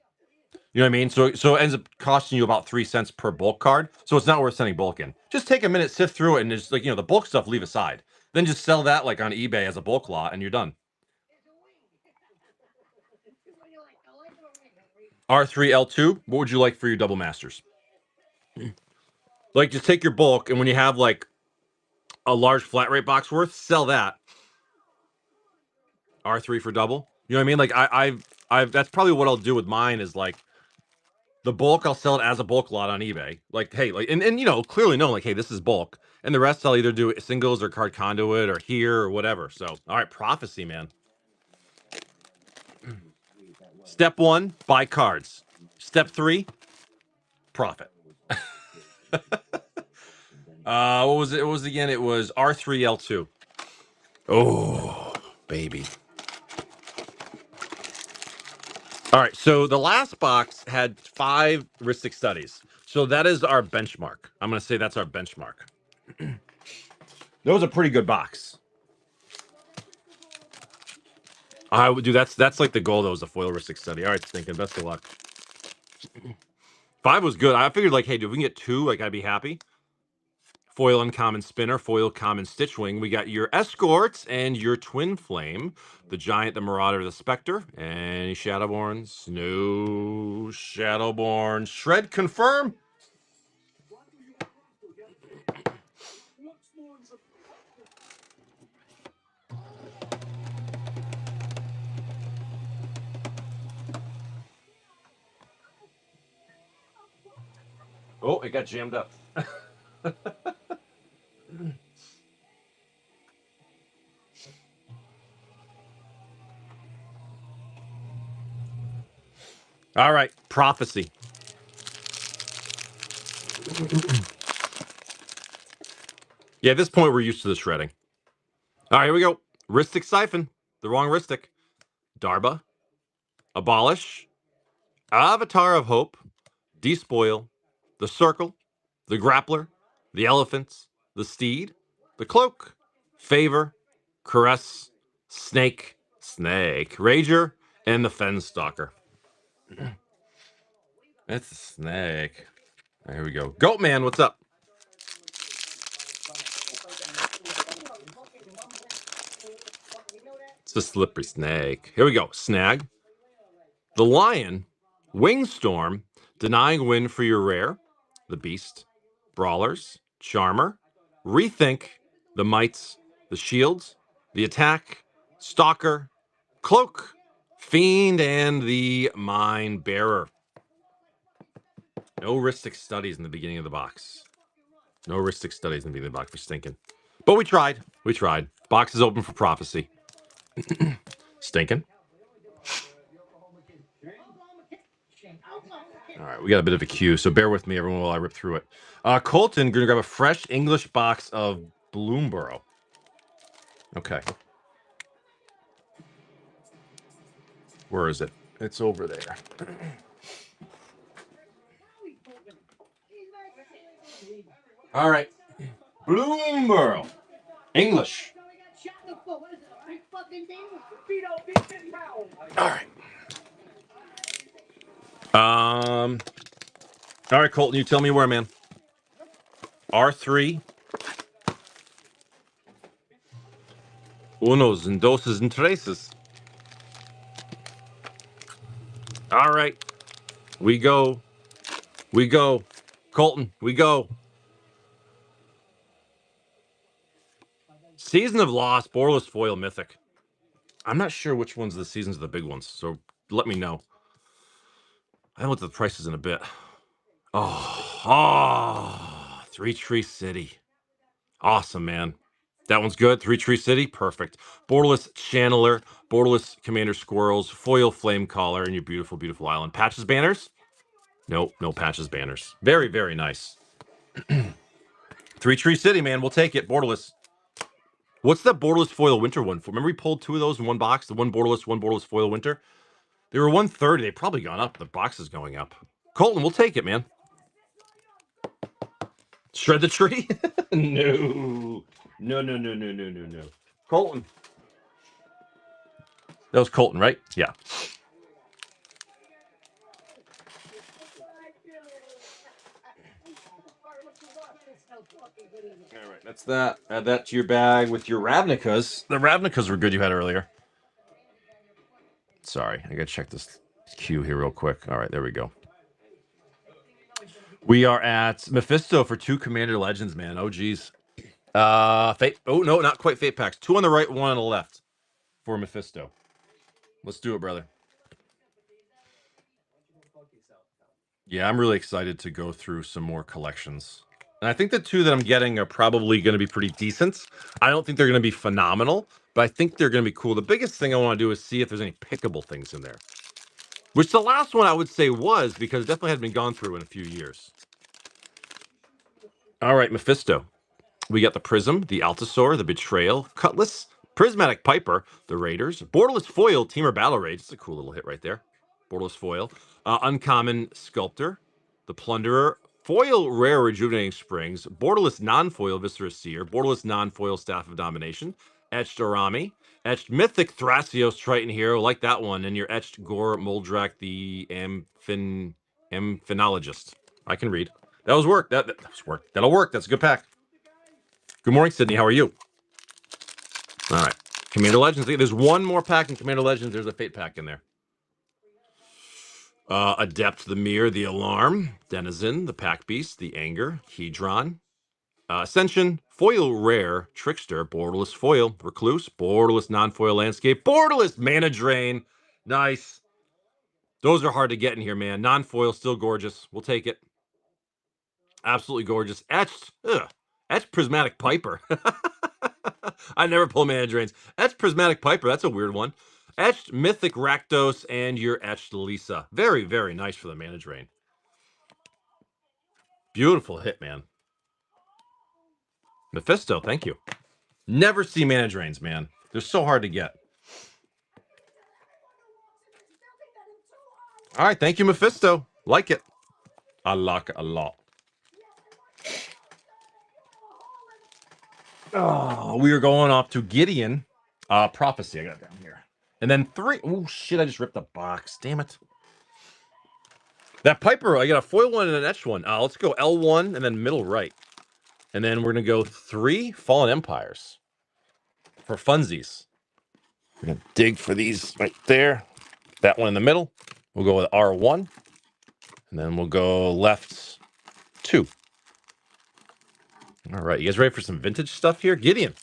You know what I mean? So it ends up costing you about 3 cents per bulk card. So it's not worth sending bulk in. Just take a minute, sift through it, and just like the bulk stuff, leave aside. Then just sell that like on eBay as a bulk lot, and you're done. R3L2. What would you like for your double masters? Like just take your bulk, and when you have like a large flat rate box worth, sell that. R3 for double. You know what I mean? Like I've that's probably what I'll do with mine is like the bulk I'll sell it as a bulk lot on eBay. Like, hey, like and clearly know like, hey, this is bulk. And the rest I'll either do singles or card conduit or here or whatever. So all right, prophecy, man. Step 1, buy cards. Step 3, profit. What was it? What was it again? It was R3L2. Oh, baby. All right, so the last box had 5 Ristic studies. So that is our benchmark. I'm going to say that's our benchmark. That was a pretty good box. I would do that's like the goal though, was a foil Ristic study. All right, thinking best of luck. 5 was good. I figured like, hey, dude, if we can get 2, like I'd be happy. Foil Uncommon Spinner, Foil Common Stitchwing. We got your Escort and your Twin Flame, the Giant, the Marauder, the Spectre. Any Shadowborns? No Shadowborn. Shred confirm. Oh, it got jammed up. All right, Prophecy. Yeah, at this point, we're used to the shredding. All right, here we go. Rhystic Siphon. The wrong Rhystic. Darba. Abolish. Avatar of Hope. Despoil. The Circle. The Grappler. The Elephants. The Steed. The Cloak. Favor. Caress. Snake. Rager. And the Fenstalker. It's a snake. Right, here we go. Goatman, what's up? It's a slippery snake. Here we go. Snag. The Lion. Wingstorm. Denying win for your rare. The Beast. Brawlers. Charmer. Rethink. The Mites. The Shields. The Attack. Stalker. Cloak. Fiend. And the Mind Bearer. No Rhystic Studies in the beginning of the box. No Rhystic Studies in the beginning of the box. We're stinking. But we tried. We tried. Box is open for Prophecy. Stinking. All right, we got a bit of a queue, so bear with me, everyone, while I rip through it. Colton, going to grab a fresh English box of Bloomborough. Okay. Where is it? It's over there. All right. Bloomborough. English. All right. All right, Colton, you tell me where, man. R3. Unos and doses and traces. All right. We go. We go. Colton, we go. Season of Lost, Borderless Foil Mythic. I'm not sure which ones the seasons of the big ones, so let me know. I looked at the prices in a bit. Oh, Three Tree City. Awesome, man. That one's good. Three Tree City, perfect. Borderless Channeler, Borderless Commander Squirrels, Foil Flame Caller, and your beautiful, beautiful island. Patches banners? Nope, no patches banners. Very, very nice. Three Tree City, man. We'll take it. Borderless. What's that Borderless Foil Winter one for? Remember we pulled two of those in one box? The one Borderless Foil Winter? They were 130. They've probably gone up. The box is going up. Colton, we'll take it, man. Shred the tree? No. No. Colton. That was Colton, right? Yeah. All right, that's that. Add that to your bag with your Ravnicas. The Ravnicas were good you had earlier. Sorry, I gotta check this queue here real quick. All right, there we go. We are at Mephisto for 2 Commander Legends, man. Oh, geez. Fate. Oh, no, not quite Fate packs. 2 on the right, 1 on the left for Mephisto. Let's do it, brother. Yeah, I'm really excited to go through some more collections. And I think the 2 that I'm getting are probably going to be pretty decent. I don't think they're going to be phenomenal, but I think they're going to be cool. The biggest thing I want to do is see if there's any pickable things in there. Which the last one I would say was, because it definitely hadn't been gone through in a few years. All right, Mephisto. We got the Prism, the Altasaur, the Betrayal, Cutlass, Prismatic Piper, the Raiders, Borderless Foil, Teamer Battle Rage. It's a cool little hit right there. Borderless Foil. Uncommon Sculptor, the Plunderer, Foil Rare Rejuvenating Springs, Borderless Non-Foil Viscera Seer, Borderless Non-Foil Staff of Domination, Etched Arami, Etched Mythic Thrasios Triton Hero, like that one, and your Etched Gore Moldrak, the Amphinologist. I can read. That was work. That was work. That'll work. That's a good pack. Good morning, Sydney. How are you? All right. Commander Legends. There's one more pack in Commander Legends. There's a Fate pack in there. Adept, the Mirror, the Alarm, Denizen, the Pack Beast, the Anger, Hedron, Ascension, Foil Rare, Trickster, Borderless Foil, Recluse, Borderless Non-Foil Landscape, Borderless Mana Drain. Nice. Those are hard to get in here, man. Non-foil, still gorgeous. We'll take it. Absolutely gorgeous. Etched. Ugh. Etched Prismatic Piper. I never pull mana drains. Etched Prismatic Piper. That's a weird one. Etched Mythic Rakdos and your Etched Lisa. Very, very nice for the mana drain. Beautiful hit, man. Mephisto, thank you. Never see mana drains, man. They're so hard to get. All right, thank you, Mephisto. Like it. I like it a lot. Oh, we are going off to Gideon. Prophecy, I got it down here. And then 3. Oh, shit, I just ripped the box. Damn it. That Piper, I got a foil one and an etched one. Let's go L1 and then middle right. And then we're going to go 3 Fallen Empires for funsies. We're going to dig for these right there. That one in the middle. We'll go with R1. And then we'll go left 2. All right, you guys ready for some vintage stuff here? Gideon.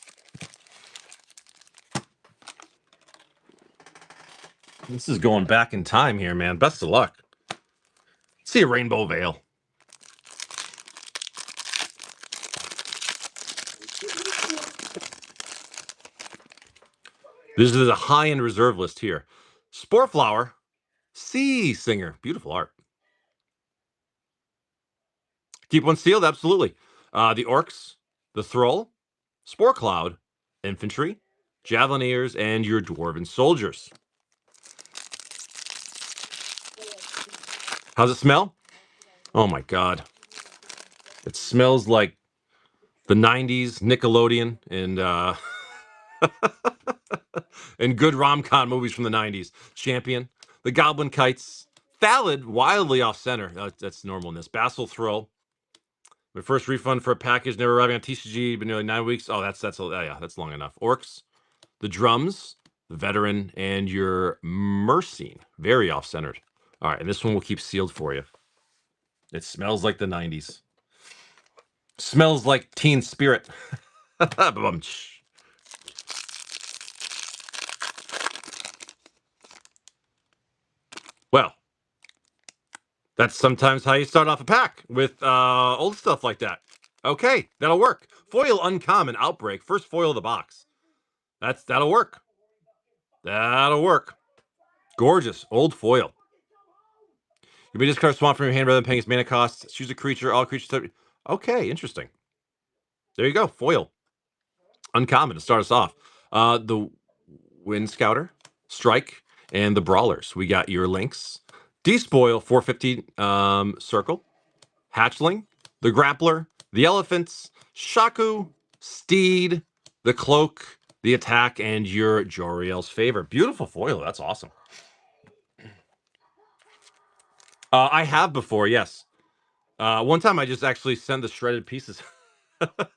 This is going back in time here, man. Best of luck. See a Rainbow Veil. This is a high-end reserve list here. Spore Flower, Sea Singer. Beautiful art. Keep one sealed, absolutely. The Orcs, the Thrall, Spore Cloud, Infantry, Javelineers, and your Dwarven Soldiers. How's it smell? Oh my god. It smells like the 90s Nickelodeon and good rom-com movies from the 90s. Champion, the Goblin Kites, Thallid, wildly off-center. That's normal in this. Bassel Throw. My first refund for a package, never arriving on TCG, been nearly 9 weeks. Oh, that's long enough. Orcs, the Drums, the Veteran, and your Mercine. Very off-centered. All right, and this one will keep sealed for you. It smells like the 90s. Smells like Teen Spirit. Well, that's sometimes how you start off a pack with old stuff like that. Okay, that'll work. Foil Uncommon Outbreak. First foil of the box. That'll work. That'll work. Gorgeous. Old foil. You may discard Swamp from your hand rather than paying its mana costs. Choose a creature. All creatures. Okay, interesting. There you go. Foil. Uncommon to start us off. The Wind Scouter, Strike, and the Brawlers. We got your links. Despoil, 450 Circle. Hatchling, the Grappler, the Elephants, Shaku, Steed, the Cloak, the Attack, and your Joriel's Favor. Beautiful foil. That's awesome. I have before, yes. One time I just actually sent the shredded pieces. That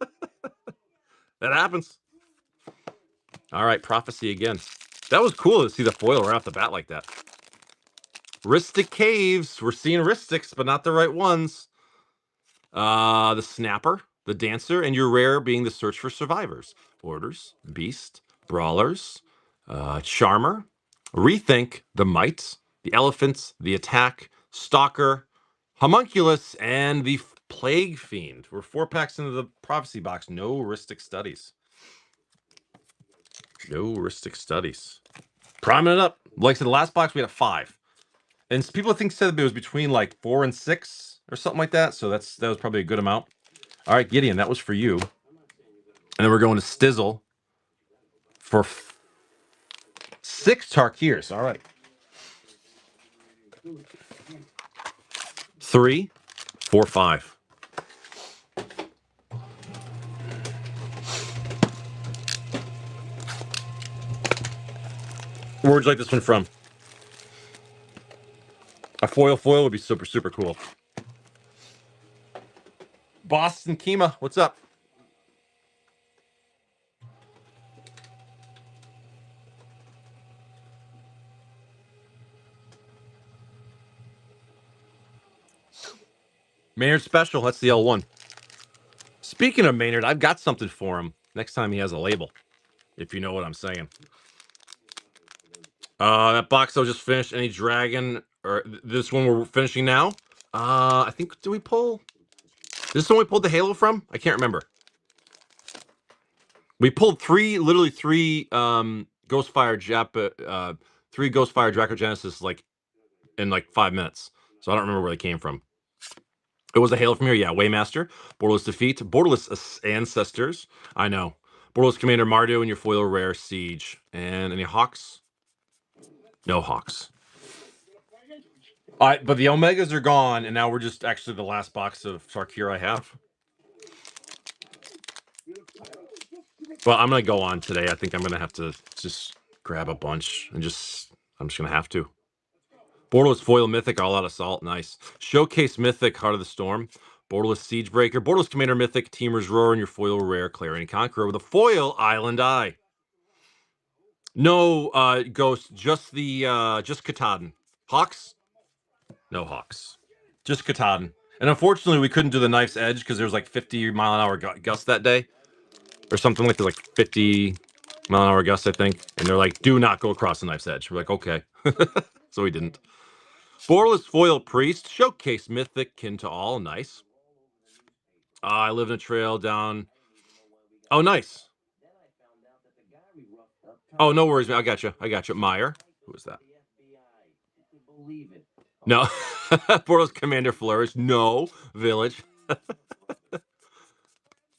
happens. All right, Prophecy again. That was cool to see the foil right off the bat like that. Rhystic Caves. We're seeing Rhystics, but not the right ones. The Snapper, the Dancer, and your rare being the Search for Survivors. Orders, Beast, Brawlers, Charmer, Rethink, the Mites, the Elephants, the Attack, Stalker, Homunculus, and the Plague Fiend. We're 4 packs into the Prophecy box. No Rhystic Studies. No Rhystic Studies. Priming it up. Like I said, the last box we had a 5. And people said it was between like 4 and 6 or something like that. So that was probably a good amount. All right, Gideon, that was for you. And then we're going to Stizzle for 6 Tarkiers. All right. 3, 4, 5. Where would you like this one from? A foil would be super, super cool. Boston Kima, what's up? Maynard Special. That's the L1. Speaking of Maynard, I've got something for him next time he has a label, if you know what I'm saying. That box I just finished. Any dragon or this one we're finishing now? I think did we pull? This is the one we pulled the Halo from? I can't remember. We pulled literally three Ghostfire three Ghostfire Dracogenesis like in like 5 minutes. So I don't remember where they came from. It was a Halo from here, yeah. Waymaster, Borderless Defeat, Borderless Ancestors. I know. Borderless Commander Mardu and your foil rare Siege. And any Hawks? No Hawks. But the Omegas are gone, and now we're just actually the last box of Tarkir I have. Well, I'm gonna go on today. I think I'm gonna have to just grab a bunch and I'm just gonna have to. Borderless Foil Mythic, All Out Assault, nice. Showcase Mythic, Heart of the Storm. Borderless Siegebreaker, Borderless Commander Mythic, Teamer's Roar, and your foil rare, Clarion Conqueror with a foil Island Eye. No Ghost, just Katahdin. Hawks? No Hawks. Just Katahdin. And unfortunately, we couldn't do the Knife's Edge because there was like 50-mile-an-hour gust that day. Or something like there's like 50-mile-an-hour gust, I think. And they're like, do not go across the Knife's Edge. We're like, okay. So we didn't. Borderless Foil Priest, Showcase Mythic, Kin to All, nice. I live in a trail down. Oh, nice. Oh, no worries, man. I got you. Meyer. Who was that? No. Borderless Commander Flourish. No. Village.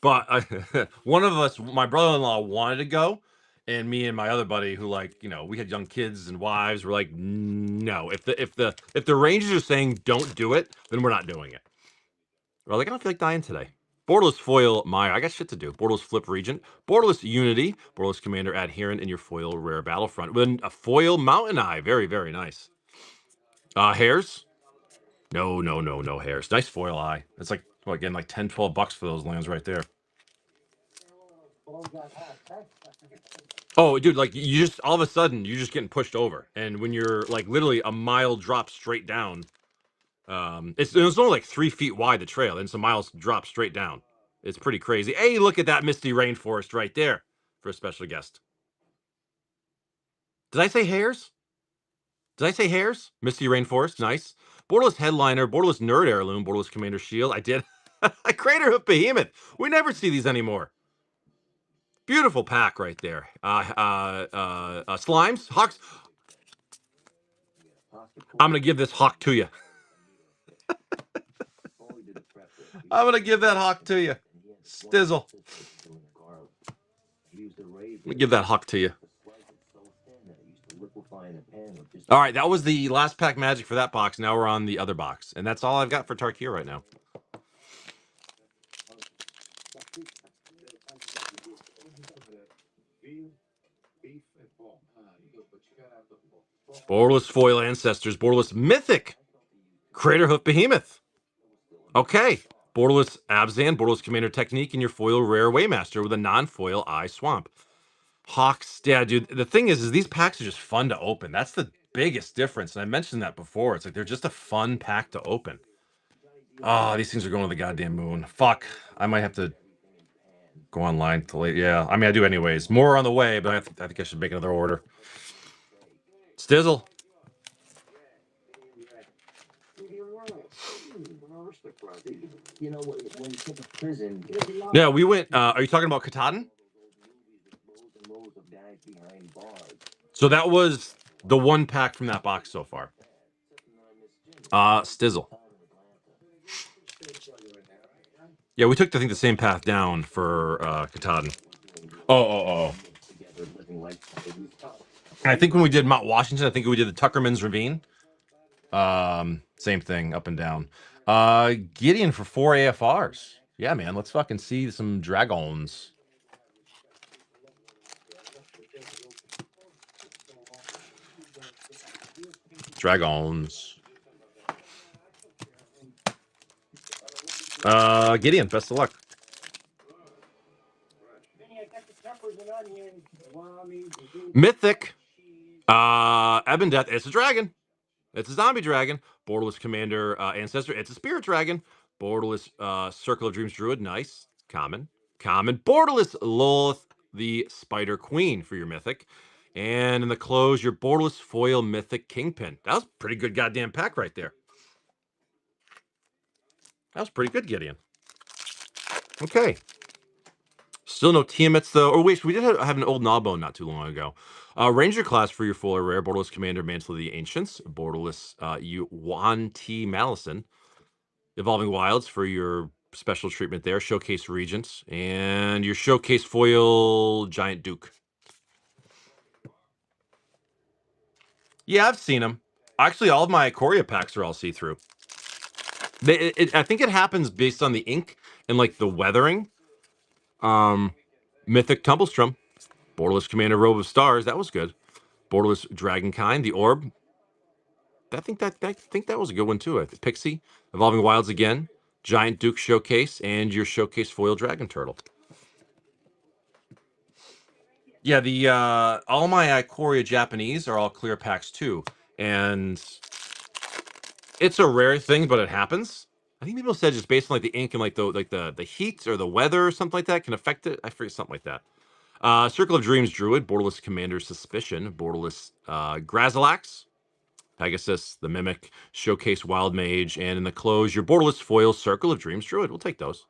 But one of us, my brother-in-law, wanted to go, and me and my other buddy, who we had young kids and wives, were like, no. If the Rangers are saying don't do it, then we're not doing it. We're like, I don't feel like dying today. Borderless Foil Meyer. I got shit to do. Borderless Flip Regent. Borderless Unity. Borderless Commander Adherent in your foil rare Battlefront. With a foil Mountain Eye. Very, very nice. Hairs? No hairs. Nice foil eye. It's like, again, like 10, 12 bucks for those lands right there. Oh, dude, like you just all of a sudden you're just getting pushed over, and when you're like literally a mile drop straight down, it's only like 3 feet wide the trail, and some miles drop straight down. It's pretty crazy. Hey, look at that misty rainforest right there for a special guest. Did I say hairs? Misty rainforest, nice. Borderless headliner, borderless nerd heirloom, borderless commander shield. I did. Crater Hoof Behemoth. We never see these anymore. Beautiful pack right there. Slimes, Hawks. I'm gonna give this Hawk to you. I'm gonna give that Hawk to you. Stizzle. Let me give that Hawk to you. All right, that was the last pack magic for that box. Now we're on the other box, and that's all I've got for Tarkir right now. Borderless Foil Ancestors, Borderless Mythic, Crater Hoof Behemoth. Okay, Borderless Abzan, Borderless Commander Technique, and your foil rare Waymaster with a non-foil Eye Swamp. Hawks, yeah, dude. The thing is these packs are just fun to open. That's the biggest difference. And I mentioned that before. It's like they're just a fun pack to open. Oh, these things are going to the goddamn moon. Fuck. I might have to go online to late. Yeah, I mean, I do anyways. More on the way, but I think I should make another order. Stizzle. Yeah, we went. Are you talking about Katahdin? So that was the one pack from that box so far. Stizzle. Yeah, we took, I think, the same path down for Katahdin. Oh. I think when we did Mount Washington, I think we did the Tuckerman's Ravine. Same thing, up and down. Gideon for 4 AFRs. Yeah, man, let's fucking see some dragons. Dragons. Gideon, best of luck. Mythic. Ebon Death. It's a dragon. It's a zombie dragon. Borderless Commander Ancestor. It's a spirit dragon. Borderless Circle of Dreams Druid, nice. Common. Borderless Lilith, the Spider Queen for your Mythic. And in the close, your Borderless Foil Mythic Kingpin. That was a pretty good goddamn pack right there. That was pretty good, Gideon. Okay. Still no Tiamets, though. Or wait, we did have an old Gnawbone not too long ago. Ranger class for your full or rare. Borderless Commander, Mantle of the Ancients. Borderless Yuan T. Malison. Evolving Wilds for your special treatment there. Showcase Regents. And your Showcase Foil Giant Duke. Yeah, I've seen them. Actually, all of my Ikoria packs are all see-through. I think it happens based on the ink and like the weathering. Mythic Tumblestrum. Borderless Commander Robe of Stars. That was good. Borderless Dragonkind. The Orb. I think that was a good one too. Pixie. Evolving Wilds again. Giant Duke Showcase. And your Showcase Foil Dragon Turtle. Yeah, the all my Ikoria Japanese are all clear packs too. And it's a rare thing, but it happens. I think people said just based on like the ink and like the heat or the weather or something like that can affect it. I forget something like that. Circle of Dreams Druid, Borderless Commander Suspicion, Borderless Grazilax, Pegasus, the Mimic, Showcase Wild Mage, and in the close, your Borderless Foil Circle of Dreams Druid. We'll take those.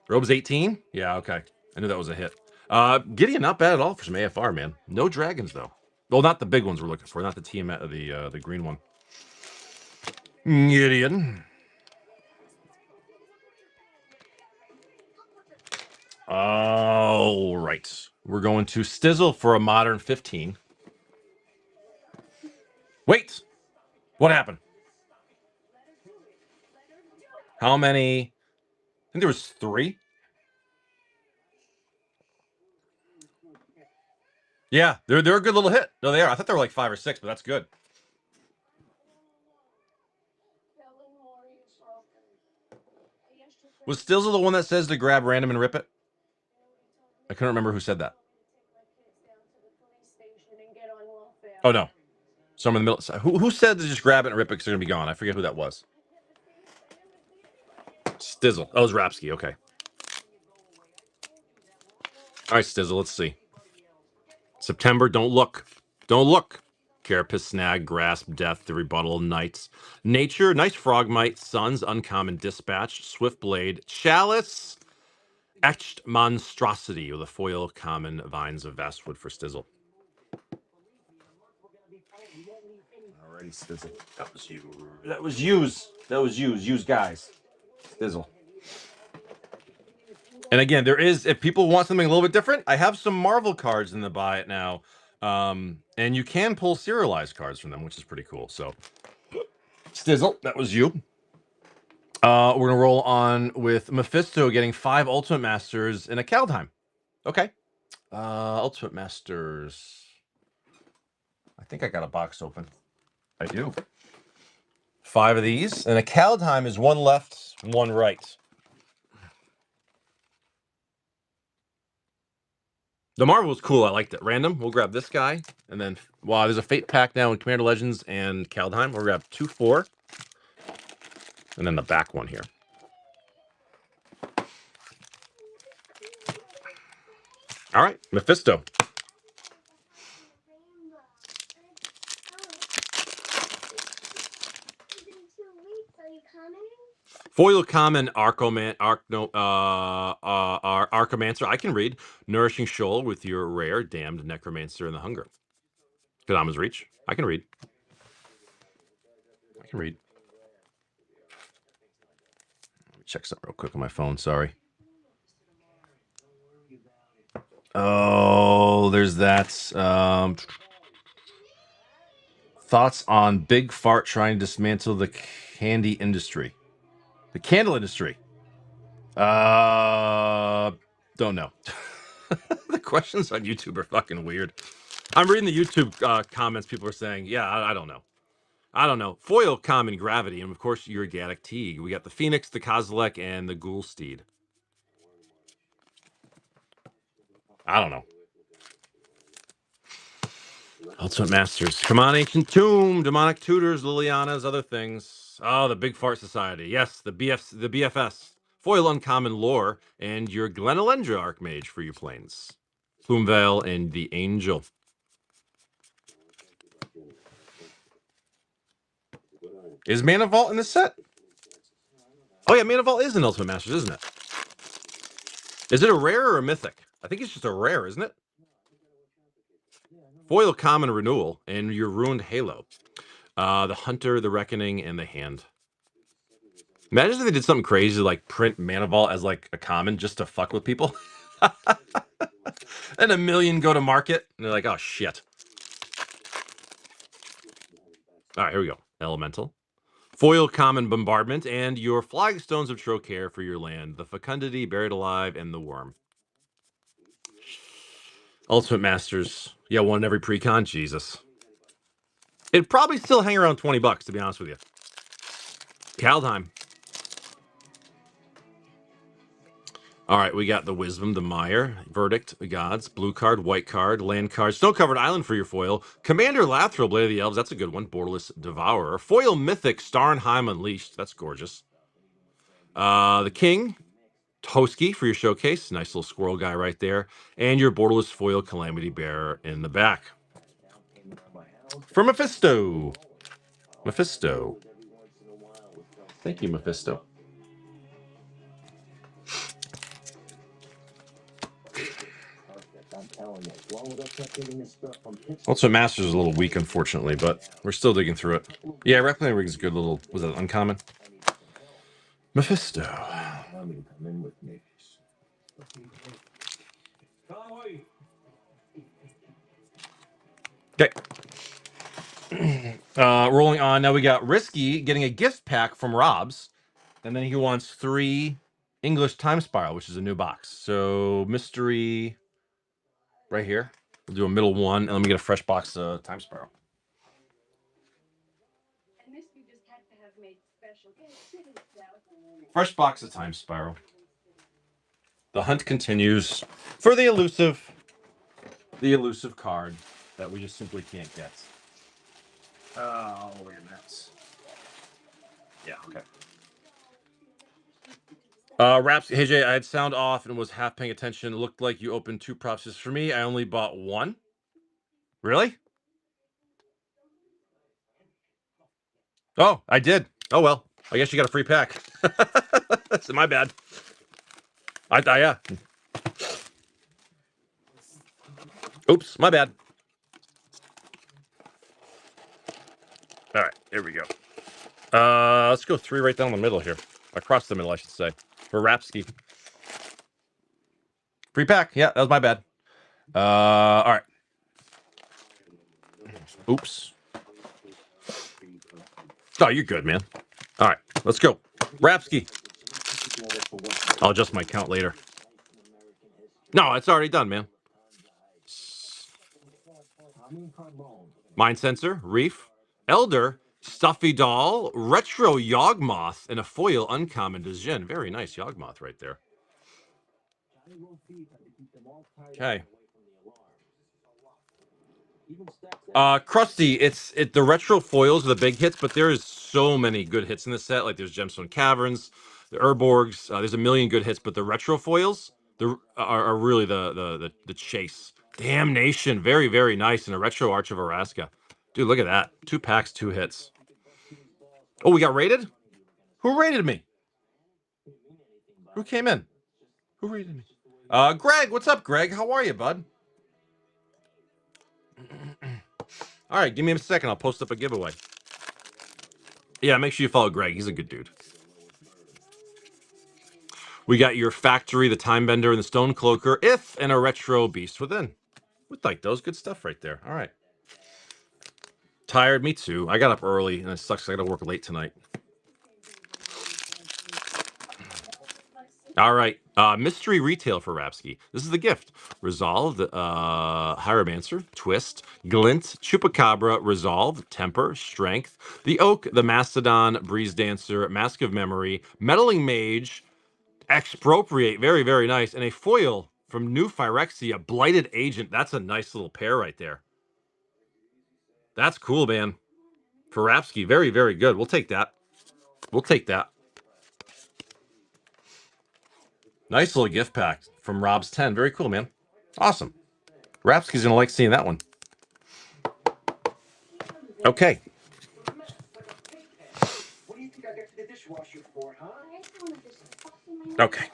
Robes 18? Yeah, okay. I knew that was a hit. Gideon, not bad at all for some AFR, man. No dragons, though. Well, not the big ones we're looking for, not the TM, the green one. Gideon. All right. We're going to Stizzle for a Modern 15. Wait. What happened? How many? I think there was 3. Yeah, they're a good little hit. No, they are. I thought they were like 5 or 6, but that's good. Was Stizzle the one that says to grab random and rip it? I couldn't remember who said that. Oh, no. Someone in the middle. Who said to just grab it and rip it because they're going to be gone? I forget who that was. Stizzle. Oh, it was Rapsky. Okay. All right, Stizzle. Let's see. September. Don't look. Don't look. Carapace, Snag, Grasp, Death, the Rebuttal, Knights. Nature, nice Frogmite, Suns, Uncommon Dispatch, Swift Blade, Chalice, Etched Monstrosity with a foil common Vines of Vastwood for Stizzle. Alrighty, Stizzle. That was you. That was yous. That was yous. Yous guys. Stizzle. And again, there is, if people want something a little bit different, I have some Marvel cards in the buy it now. And you can pull serialized cards from them, which is pretty cool. So, Stizzle, that was you. We're going to roll on with Mephisto getting 5 Ultimate Masters in a Kaldheim. Okay. Ultimate Masters. I think I got a box open. I do. 5 of these. And a Kaldheim is 1 left, 1 right. The Marvel was cool. I liked it. Random. We'll grab this guy. And then, wow, there's a Fate pack now in Commander Legends and Kaldheim. We'll grab 2, 4. And then the back one here. All right. Mephisto. Foil common Archomancer. I can read. Nourishing Shoal with your rare Damned Necromancer and the Hunger. Kadama's Reach. I can read. I can read. Let me check something real quick on my phone. Sorry. Oh, there's that. Thoughts on Big Fart trying to dismantle the candy industry. The candle industry. Don't know. The questions on YouTube are fucking weird. I'm reading the YouTube comments. People are saying, yeah, I don't know. I don't know. Foil, Common, Gravity, and of course, your Gaddock Teague. We got the Phoenix, the Kozilek, and the Ghoulsteed. I don't know. Ultimate Masters. Come on, Ancient Tomb, Demonic Tutors, Liliana's, other things. Oh, the Big Fart Society. Yes, the BFS. Foil uncommon lore and your Glenelendra Archmage for you planes. Plumeveil and the Angel. Is Mana Vault in this set? Oh yeah, Mana Vault is in Ultimate Masters, isn't it? Is it a rare or a mythic? I think it's just a rare, isn't it? Foil common renewal and your ruined Halo. The Hunter, the Reckoning, and the Hand. Imagine if they did something crazy like print Mana Vault as like a common just to fuck with people. And 1 million go to market. And they're like, oh shit. All right, here we go. Elemental. Foil common bombardment and your flagstones of Trocare for your land. The Fecundity, Buried Alive, and the Worm. Ultimate Masters. Yeah, one in every precon. Jesus. It'd probably still hang around $20, to be honest with you. Kaldheim. All right, we got the Wisdom, the Mire, Verdict, the Gods, blue card, white card, land card, snow-covered island for your foil, Commander Lathril, Blade of the Elves, that's a good one, Borderless Devourer, foil Mythic, Starnheim Unleashed, that's gorgeous. The King, Toski for your showcase, nice little squirrel guy right there, and your Borderless foil Calamity Bearer in the back. For Mephisto. Mephisto. Thank you, Mephisto. Also, Masters is a little weak, unfortunately, but we're still digging through it. Yeah, Replicating Rig is a good little... Was that uncommon? Mephisto. Okay. Rolling on. Now we got Risky getting a gift pack from Rob's. And then he wants 3 English Time Spiral, which is a new box. So, Mystery right here. We'll do a middle one, and let me get a fresh box of Time Spiral. Fresh box of Time Spiral. The hunt continues for the elusive card that we just simply can't get. Oh, look at that. Yeah, okay. Raps, hey Jay, I had sound off and was half paying attention. It looked like you opened 2 props. For me, I only bought 1. Really? Oh, I did. Oh well. I guess you got a free pack. That's my bad. Yeah. Oops, my bad. All right, here we go. Let's go 3 right down the middle here. Across the middle, I should say. For Rapsky. Free pack. Yeah, that was my bad. All right. Oops. Oh, you're good, man. All right, let's go. Rapsky. I'll adjust my count later. No, it's already done, man. Mind Sensor, Reef, Elder, Stuffy Doll, Retro Yawgmoth, and a foil uncommon Djinn. Very nice Yawgmoth right there. Okay. Krusty, the retro foils are the big hits, but there is so many good hits in this set. Like there's Gemstone Caverns, the Urborgs. There's a million good hits, but the retro foils are really the chase. Damnation, very very nice, and a retro Arch of Araska. Dude, look at that. 2 packs, 2 hits. Oh, we got rated? Who rated me? Who came in? Who rated me? Greg, what's up, Greg? How are you, bud? All right, give me a second. I'll post up a giveaway. Yeah, make sure you follow Greg. He's a good dude. We got your Factory, the Time Bender, and the Stone Cloaker, If, and a Retro Beast Within. We like those. Good stuff right there. All right. Tired? Me too. I got up early, and it sucks. I got to work late tonight. All right. Mystery Retail for Rapsky. This is the gift. Resolved, Hieromancer, Twist, Glint, Chupacabra, Resolved, Temper, Strength, the Oak, the Mastodon, Breeze Dancer, Mask of Memory, Meddling Mage, Expropriate, very, very nice, and a foil from New Phyrexia, Blighted Agent. That's a nice little pair right there. That's cool, man. For Rapsky, very, very good. We'll take that. We'll take that. Nice little gift pack from Rob's 10. Very cool, man. Awesome. Rapsky's going to like seeing that one. Okay. Okay.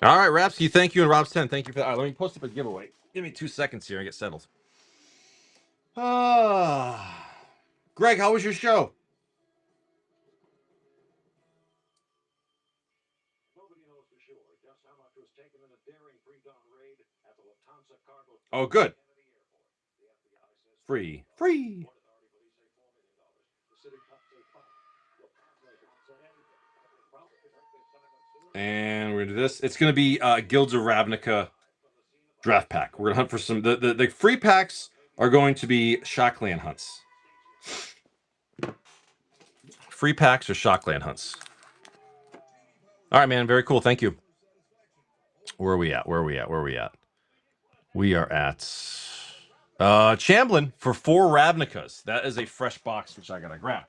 All right, Rapsky, thank you. And Rob's 10, thank you for that. All right, let me post up a giveaway. Give me 2 seconds here and get settled. Greg, how was your show? Oh, good. Free. And we're going to do this. It's going to be Guilds of Ravnica draft pack. We're going to hunt for some... The free packs are going to be Shockland hunts. Free packs or Shockland hunts. All right, man. Very cool. Thank you. Where are we at? We are at Chamblin for 4 Ravnicas. That is a fresh box, which I got to grab.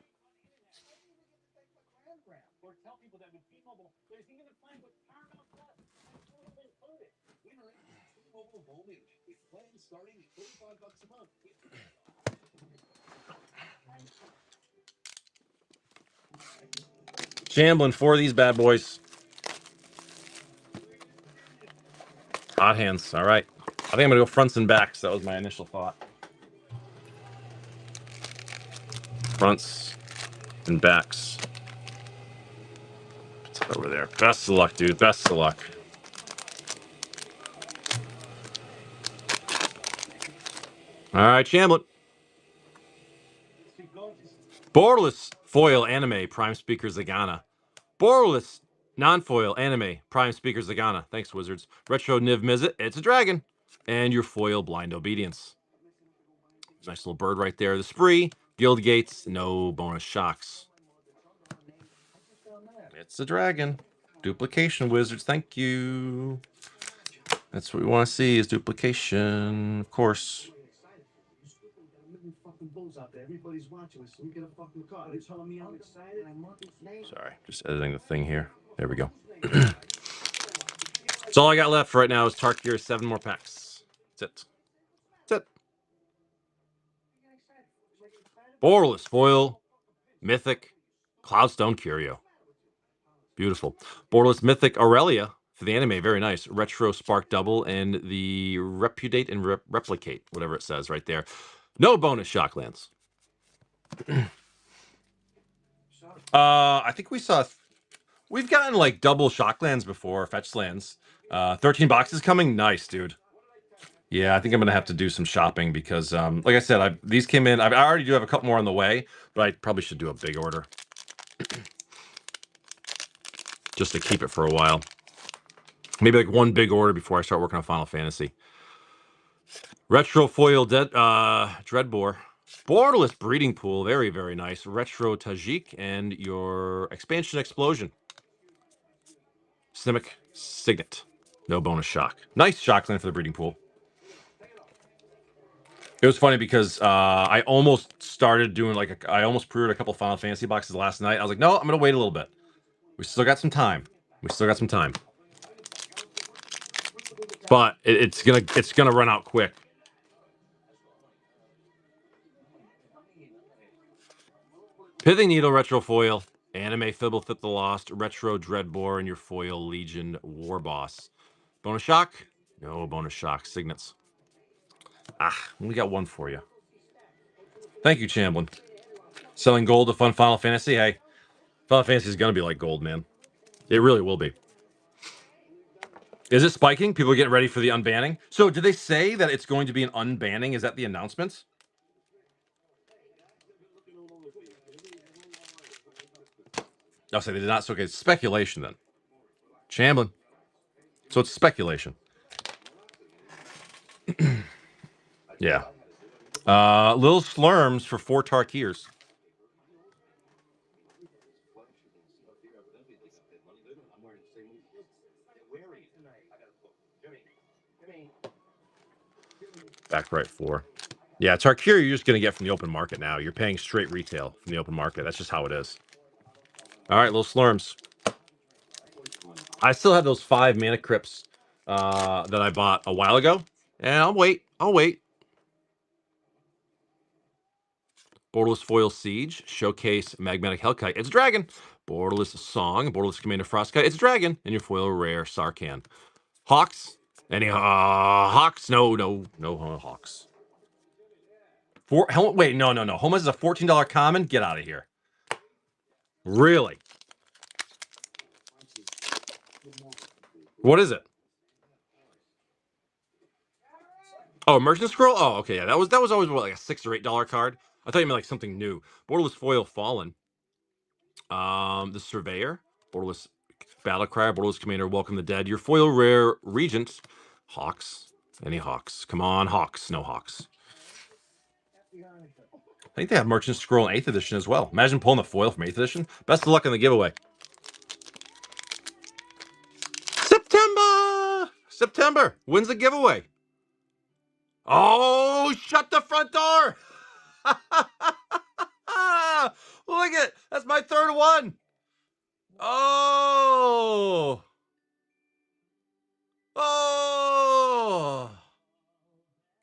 Chamblin for these bad boys. Hot hands. All right. I think I'm going to go fronts and backs. That was my initial thought. Fronts and backs. Put that over there. Best of luck, dude. Best of luck. All right, Chamblin. Borderless foil anime prime speaker Zagana. Borderless non-foil anime prime speaker Zagana. Thanks, Wizards. Retro Niv Mizzet. It's a dragon. And your foil blind obedience. Nice little bird right there. The spree. Guild gates. No bonus shocks. It's a dragon. Duplication, Wizards. Thank you. That's what we want to see is duplication, of course. Sorry, just editing the thing here. There we go. That's all I got left for right now is Tarkir 7 more packs. That's it. That's it. Borderless foil, mythic, Cloudstone Curio. Beautiful. Borderless mythic Aurelia for the anime. Very nice. Retro Spark Double and the Repudiate and Replicate, whatever it says right there. No bonus shocklands. I think we saw... We've gotten like double shocklands before, fetch lands. 13 boxes coming? Nice, dude. Yeah, I think I'm going to have to do some shopping because, like I said, these came in. I already do have a couple more on the way, but I probably should do a big order. Just to keep it for a while. Maybe like one big order before I start working on Final Fantasy. Retro Foil Dreadbore. Borderless Breeding Pool. Very, very nice. Retro Tajik and your Expansion Explosion. Simic Signet. No bonus shock. Nice shockland for the Breeding Pool. It was funny because I almost started doing I almost pre-ordered a couple Final Fantasy boxes last night. I was like, no, I'm going to wait a little bit. We still got some time. But it's gonna run out quick. Pithing Needle Retro Foil, Anime Fibble Fit the Lost, Retro Dreadbore, and your Foil Legion War Boss. Bonus shock? No bonus shock. Signets. We got one for you. Thank you, Chamblin. Selling gold to fund Final Fantasy? Hey, Final Fantasy is gonna be like gold, man. It really will be. Is it spiking? People are getting ready for the unbanning? So did they say that it's going to be an unbanning? Is that the announcement? I'll say they did not. So okay, it's speculation then. Chamblin. So it's speculation. Yeah. Little Slurms for 4 Tarkirs. Back right 4. Yeah, Tarkir you're just going to get from the open market now. You're paying straight retail from the open market. That's just how it is. All right, little slurms. I still have those 5 mana crypts that I bought a while ago. And I'll wait. I'll wait. Borderless Foil Siege, Showcase Magmatic Hellkite. It's a dragon. Borderless Song, Borderless Commander Frostkite. It's a dragon. And your foil rare Sarkhan. Hawks. Any Hawks? No Hawks. Wait, no. Homas is a $14 common. Get out of here. Really? What is it? Oh, Merchant Scroll. Oh, okay. Yeah, that was always what, like a $6 or $8 card. I thought you meant like something new. Borderless Foil Fallen. The Surveyor. Borderless Battlecry. Borderless Commander. Welcome the Dead. Your foil rare Regent. Hawks. Any Hawks? Come on, Hawks. No Hawks. I think they have Merchant Scroll in 8th edition as well. Imagine pulling the foil from 8th edition. Best of luck in the giveaway. September wins the giveaway. Oh, shut the front door. Look at it. That's my 3rd one. Oh.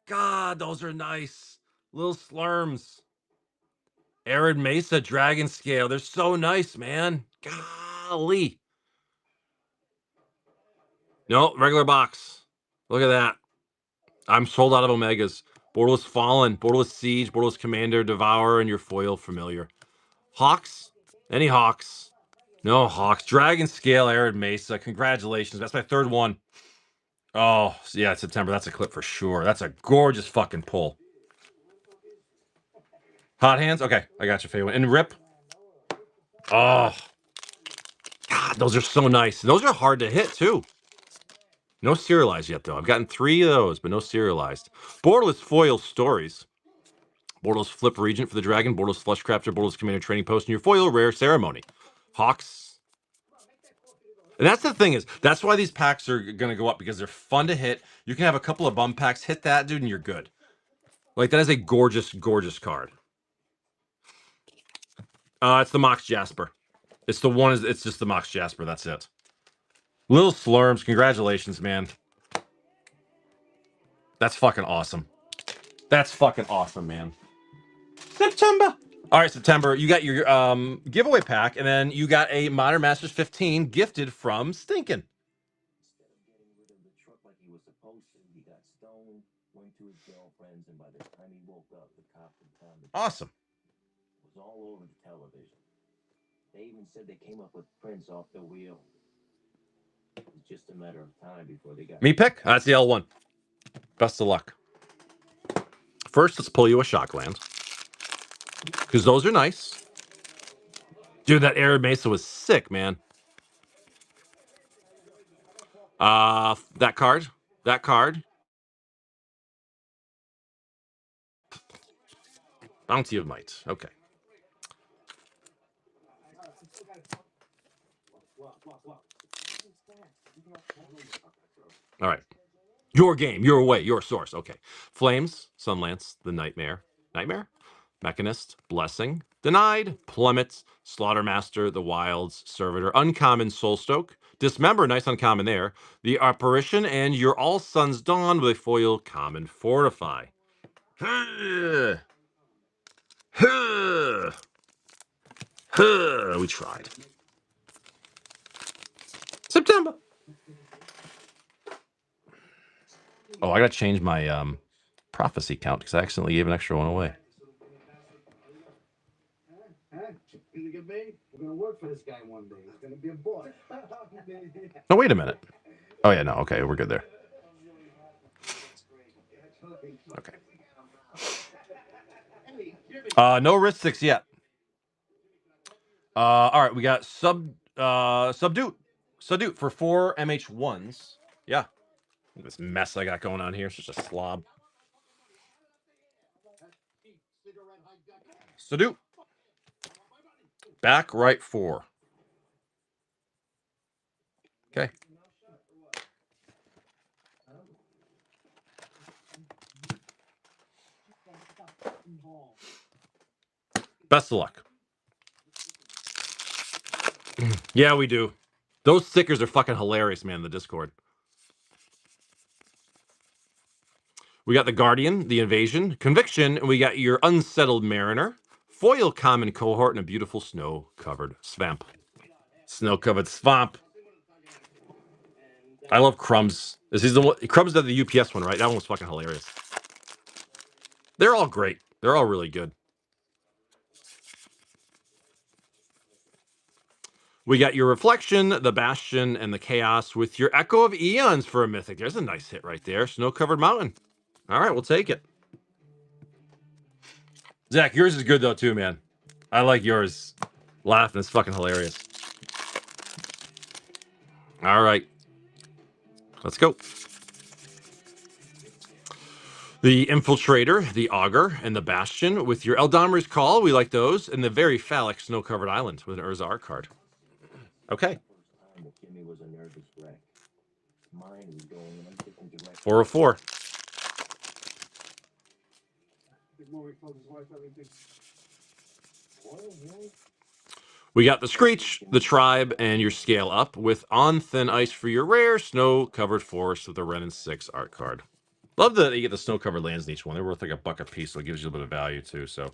God, those are nice. Little slurms. Arid Mesa Dragon Scale. They're so nice, man. Golly. No, regular box. Look at that. I'm sold out of Omegas. Borderless Fallen, Borderless Siege, Borderless Commander, Devourer, and your foil familiar. Hawks? Any Hawks? No Hawks. Dragon Scale, Arid Mesa. Congratulations. That's my 3rd one. Oh, yeah, September. That's a clip for sure. That's a gorgeous fucking pull. Hot Hands? Okay, I got your favorite one. And Rip? Oh. God, those are so nice. Those are hard to hit, too. No serialized yet, though. I've gotten 3 of those, but no serialized. Borderless Foil Stories. Borderless Flip Regent for the Dragon. Borderless Fleshcrafter. Borderless Commander Training Post. And your foil rare Ceremony. Hawks. And that's the thing is, that's why these packs are going to go up, because they're fun to hit. You can have a couple of bum packs, hit that, dude, and you're good. Like, that is a gorgeous, gorgeous card. It's the Mox Jasper. It's just the Mox Jasper. That's it. Little Slurms, congratulations, man. That's fucking awesome. That's fucking awesome, man. September. All right, September. You got your giveaway pack, and then you got a Modern Masters 15 gifted from Stinkin'. Awesome. It was all over the television. They even said they came up with Prince off the wheel. It's just a matter of time before they got me pick. That's the L1. Best of luck. First, let's pull you a Shockland, because those are nice. Dude, that Arid Mesa was sick, man. That card. Bounty of Might. Okay. All right. Your game, your way, your source. Okay. Flames, Sunlance, the Nightmare. Mechanist, Blessing, Denied, Plummet, Slaughtermaster, the Wilds, Servitor, Uncommon, Soulstoke, Dismember, nice uncommon there, the Apparition, and your All Sun's Dawn with a foil common Fortify. We tried. September. Oh, I gotta change my prophecy count because I accidentally gave an extra one away. No, wait a minute. Oh yeah, no, okay, we're good there. Okay. No Ristics yet. All right, we got Subdued for 4 MH1s. Yeah. This mess I got going on here. It's just a slob. Subdued. Back right 4. Okay. Best of luck. Yeah, we do. Those stickers are fucking hilarious, man, in the Discord. We got the Guardian, the Invasion, Conviction, and we got your Unsettled Mariner, Foil Common Cohort, and a beautiful snow-covered swamp. Snow-covered swamp. I love Crumbs. This is the one. Crumbs did the UPS one, right? That one was fucking hilarious. They're all great. They're all really good. We got your Reflection, the Bastion, and the Chaos with your Echo of Eons for a Mythic. There's a nice hit right there. Snow-covered mountain. All right, we'll take it. Zach, yours is good though too, man. I like yours. Laughing is fucking hilarious. All right, let's go. The Infiltrator, the Augur, and the Bastion with your Eldamir's Call. We like those. And the very phallic Snow-Covered Island with an Urzar card. Okay. 404. We got the Screech, the Tribe, and your Scale Up with On Thin Ice for your rare Snow-Covered Forest with a Ren and 6 art card. Love that you get the snow-covered lands in each one. They're worth like $1 a piece, so it gives you a little bit of value too. So,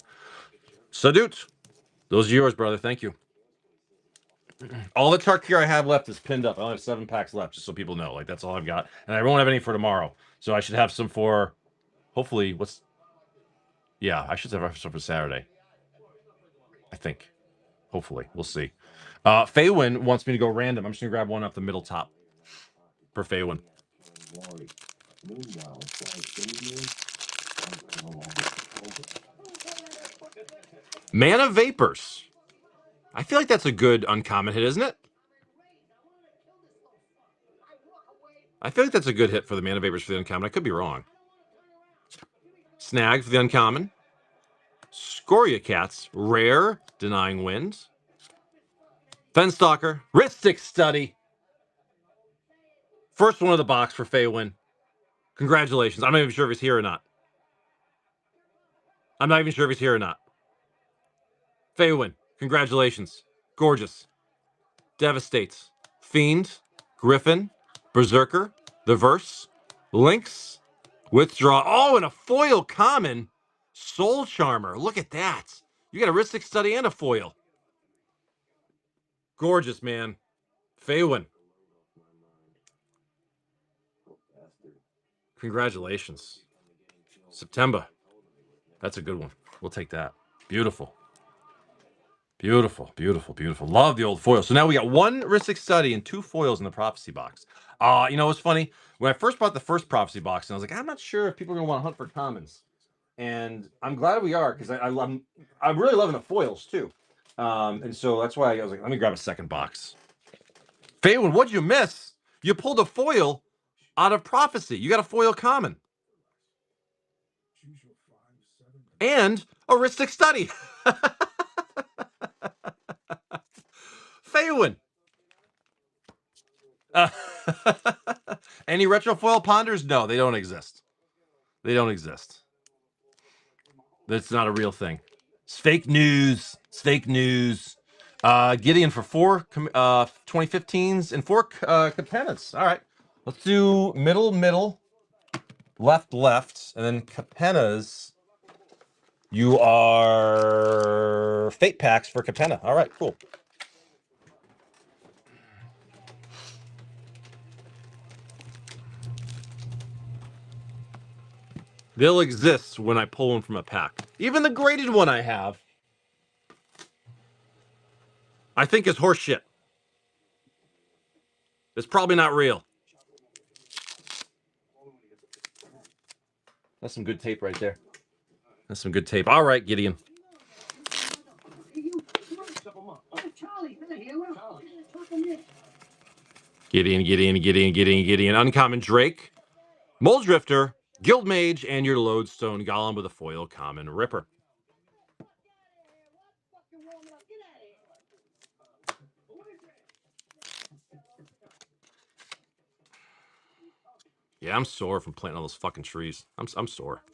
Sadut, those are yours, brother. Thank you. All the Tarkir I have left is pinned up. I only have 7 packs left, just so people know. Like, that's all I've got. And I won't have any for tomorrow. So I should have some for, hopefully, yeah, I should have some for Saturday. I think. Hopefully. We'll see. Faywin wants me to go random. I'm just going to grab one off the middle top for Faywin. Mana Vapors. I feel like that's a good uncommon hit, isn't it? I feel like that's a good hit for the Mana Vapors for the uncommon. I could be wrong. Snag for the uncommon. Scoria Cats, rare, Denying Wind. Fenstalker, Ristic Study. First one of the box for Faywin. Congratulations. I'm not even sure if he's here or not. Faywin, congratulations. Gorgeous. Devastates. Fiend, Griffin, Berserker, The Verse, Lynx, Withdraw. Oh, and a foil common. Soul Charmer. Look at that. You got a Ristic Study and a foil. Gorgeous, man. Faywin. Congratulations. September. That's a good one. We'll take that. Beautiful. Beautiful, beautiful, beautiful. Love the old foil. So now we got 1 Ristic Study and 2 foils in the Prophecy box. You know what's funny? When I first bought the first Prophecy box, and I was like, I'm not sure if people are going to want to hunt for commons. And I'm glad we are, because I'm really loving the foils, too. And so that's why I was like, let me grab a second box. Faywin, what'd you miss? You pulled a foil out of Prophecy. You got a foil common. And a Ristic Study. Faywin. Any retrofoil ponders? No, they don't exist. They don't exist. That's not a real thing. It's fake news. It's fake news. Gideon for 4 2015s and 4 Capennas. All right. Let's do middle, left, and then Capennas. You are fate packs for Capenna. All right, cool. They'll exist when I pull one from a pack. Even the graded one I have, I think is horseshit. It's probably not real. That's some good tape right there. That's some good tape. All right, Gideon. Gideon. Uncommon Drake, Muldrifter, Guild Mage, and your Lodestone Golem with a foil common Ripper. Yeah, I'm sore from planting all those fucking trees. I'm sore.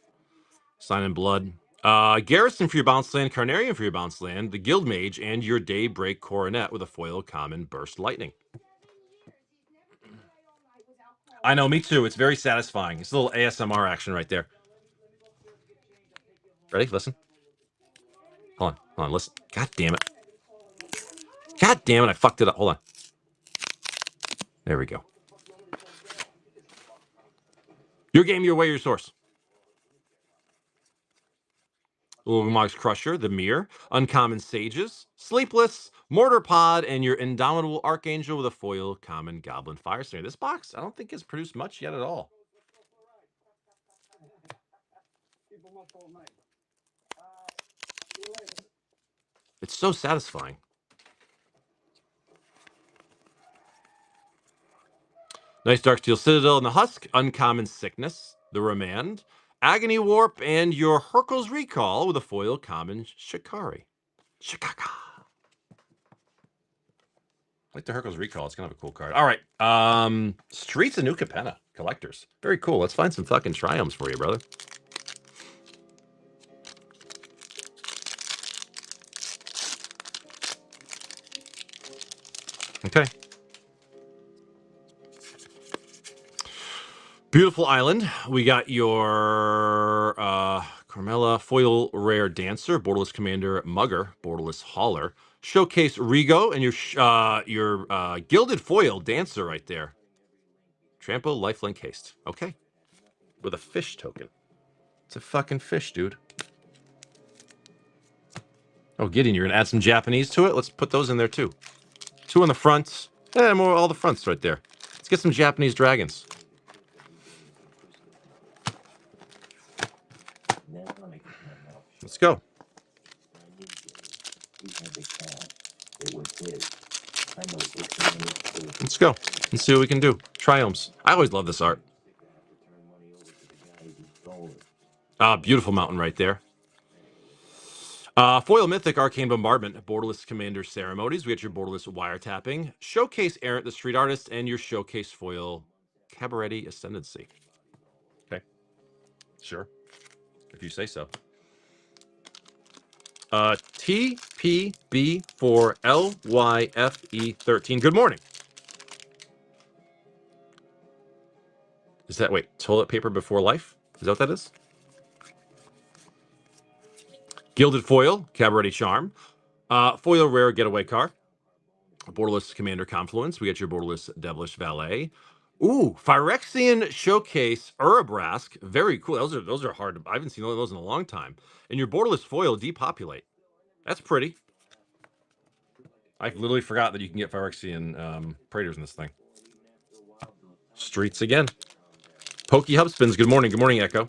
Sign in Blood, Garrison for your bounce land, Carnarian for your bounce land, the Guild Mage, and your Daybreak Coronet with a foil common Burst Lightning. I know, me too. It's very satisfying. It's a little ASMR action right there. Ready? Listen. Hold on, listen. God damn it. God damn it, I fucked it up. Hold on. There we go. Your game, your way, your source. Ulamog's Crusher, the Mirror, Uncommon Sages, Sleepless, Mortar Pod, and your Indomitable Archangel with a foil common Goblin Fire Stinger. This box, I don't think has produced much yet at all. It's so satisfying. Nice Darksteel Citadel and the Husk, Uncommon Sickness, the Remand, Agony Warp, and your Hercules Recall with a foil common Shikari. Shikaka. I like the Hercules Recall. It's kind of a cool card. All right. Streets of New Capenna. Collectors. Very cool. Let's find some fucking triumphs for you, brother. Okay. Beautiful Island. We got your Carmella Foil Rare Dancer, Borderless Commander Mugger, Borderless Hauler, Showcase Rigo, and your Gilded Foil Dancer right there. Trampo Lifelink Haste. Okay. With a fish token. It's a fucking fish, dude. Oh, Gideon, you're going to add some Japanese to it? Let's put those in there, too. 2 on the front. Yeah, more all the fronts right there. Let's get some Japanese dragons. Let's go. Let's go. Let's see what we can do. Triumphs. I always love this art. Beautiful mountain right there. Foil Mythic Arcane Bombardment, Borderless Commander Ceremonies. We got your Borderless Wiretapping, Showcase Errant the Street Artist, and your Showcase Foil Cabaret Ascendancy. Okay. Sure. If you say so. TPB4LYFE13. Good morning. Is that, wait, toilet paper before life? Is that what that is? Gilded Foil, Cabaret Charm. Foil Rare Getaway Car. Borderless Commander Confluence. We got your Borderless Devilish Valet. Ooh, Phyrexian Showcase Urabrask. Very cool. Those are hard. I haven't seen those in a long time. And your Borderless Foil Depopulate. That's pretty. I literally forgot that you can get Phyrexian Praetors in this thing. Streets again. Pokey Hubspins. Good morning. Good morning, Echo.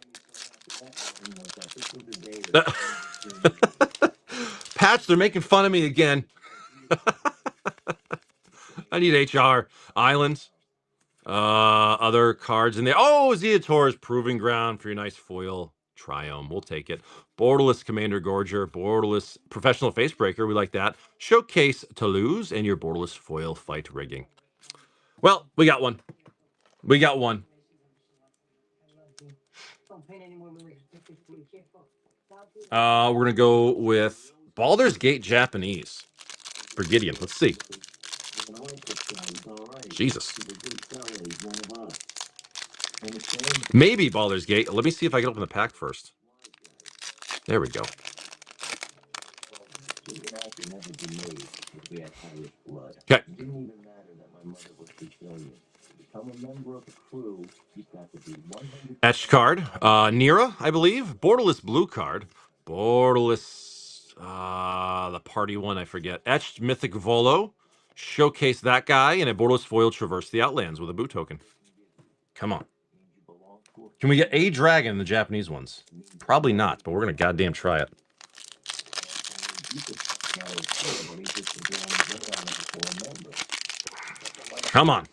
Patch, they're making fun of me again. I need HR. Islands. Other cards in there. Oh, Zeator's Proving Ground for your nice foil Triome. We'll take it. Borderless Commander Gorger. Borderless Professional Facebreaker. We like that. Showcase Toulouse and your Borderless Foil Fight Rigging. Well, we got one. We got one. We're going to go with Baldur's Gate Japanese for Gideon. Let's see. Jesus. Maybe Baldur's Gate. Let me see if I can open the pack first. There we go. Okay. Etched card. Nira, I believe. Borderless blue card. Borderless, the party one, I forget. Etched Mythic Volo. Showcase that guy, and a Borderless Foil Traverse the Outlands with a boot token. Come on. Can we get a dragon in the Japanese ones? Probably not, but we're going to goddamn try it. Come on.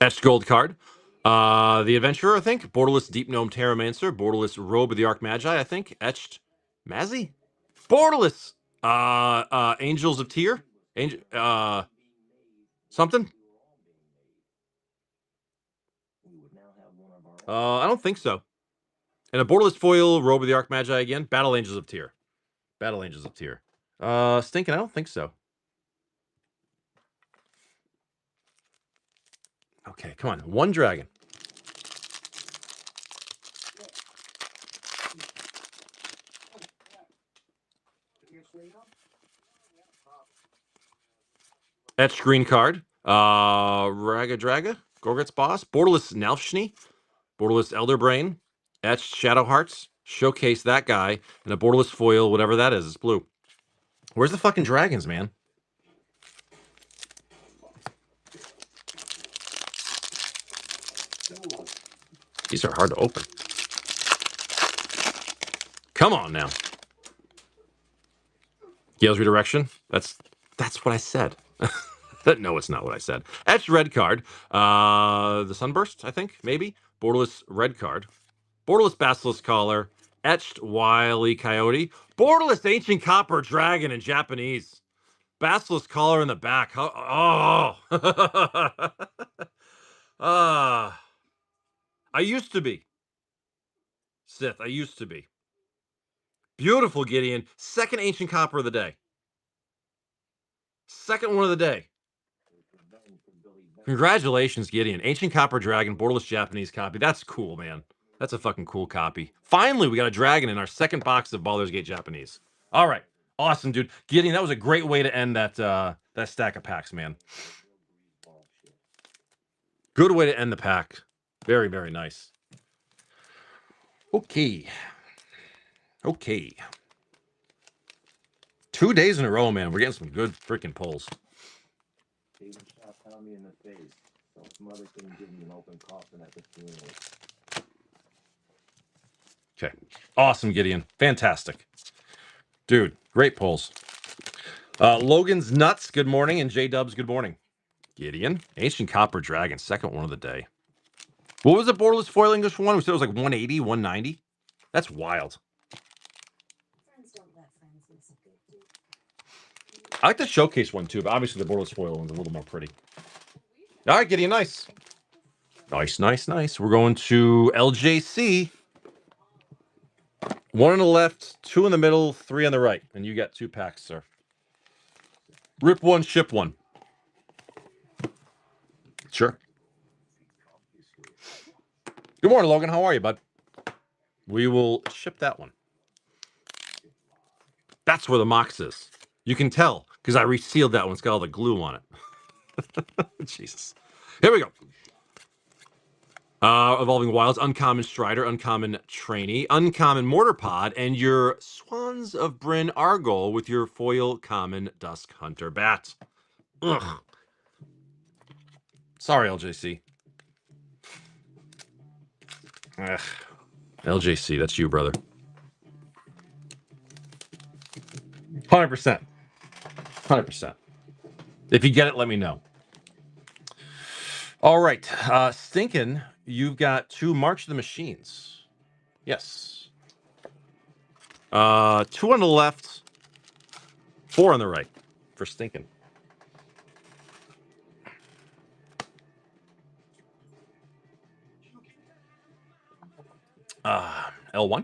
Etched gold card. The Adventurer, I think. Borderless Deep Gnome Terramancer. Borderless Robe of the Archmagi, I think. Etched Mazzy. Borderless Angels of Tyr. Angel something. I don't think so. And a borderless foil, Robe of the Archmagi again. Battle Angels of Tyr. Battle Angels of Tyr. Stinking, I don't think so. Okay, come on. One dragon. Etched green card. Raga Draga. Gorgut's Boss. Borderless Nalfshni. Borderless Elderbrain. Etched Shadow Hearts. Showcase that guy. And a borderless foil, whatever that is. It's blue. Where's the fucking dragons, man? These are hard to open. Come on now. Gale's Redirection. That's what I said. No, it's not what I said. Etched red card. The Sunburst, I think, maybe. Borderless red card. Borderless Basilisk Collar. Etched Wily Coyote. Borderless Ancient Copper Dragon in Japanese. Basilisk Collar in the back. Oh. I used to be. Sith, I used to be. Beautiful, Gideon. Second Ancient Copper of the day. Second one of the day. Congratulations, Gideon. Ancient Copper Dragon, borderless Japanese copy. That's cool, man. That's a fucking cool copy. Finally, we got a dragon in our second box of Baldur's Gate Japanese. All right. Awesome, dude. Gideon, that was a great way to end that stack of packs, man. Good way to end the pack. Very, very nice. Okay. 2 days in a row, man. We're getting some good freaking pulls. Okay. Awesome, Gideon. Fantastic. Dude, great pulls. Logan's Nuts, good morning. And J-Dubs, good morning. Gideon. Ancient Copper Dragon, second one of the day. What was the borderless foil English one? We said it was like 180, 190? That's wild. I like the showcase one too, but obviously the borderless foil one's a little more pretty. All right, Gideon, nice. Nice. We're going to LJC. 1 on the left, 2 in the middle, 3 on the right. And you got 2 packs, sir. Rip one, ship one. Sure. Good morning, Logan. How are you, bud? We will ship that one. That's where the Mox is. You can tell because I resealed that one. It's got all the glue on it. Jesus. Here we go. Evolving Wilds, Uncommon Strider, Uncommon Trainee, Uncommon Mortar Pod, and your Swans of Bryn Argol with your foil common Dusk Hunter Bat. Ugh. Sorry, LJC. Ugh. LJC, that's you, brother. 100%. 100%. If you get it, let me know. All right. Stinkin', you've got 2 March of the Machines. Yes. 2 on the left, 4 on the right for Stinkin'. L1.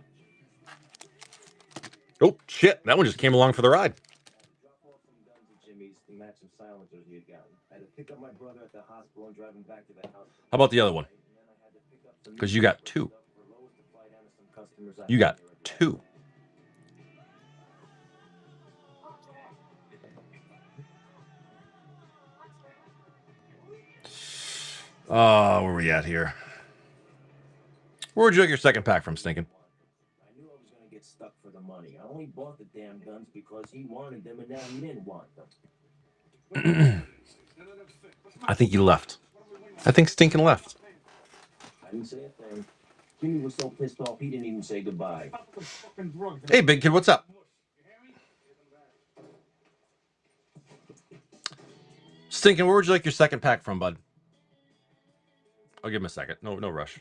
Oh, shit. That one just came along for the ride. How about the other one? Because you got 2. You got 2. Where are we at here? Where would you like your second pack from, Stinkin'? I knew I was going to get stuck for the money. I only bought the damn guns because he wanted them and now he didn't want them. I think you left. I think Stinkin' left. I didn't say a thing. Jimmy was so pissed off he didn't even say goodbye. Hey, big kid, what's up? Stinkin', where would you like your second pack from, bud? I'll give him a second. No rush.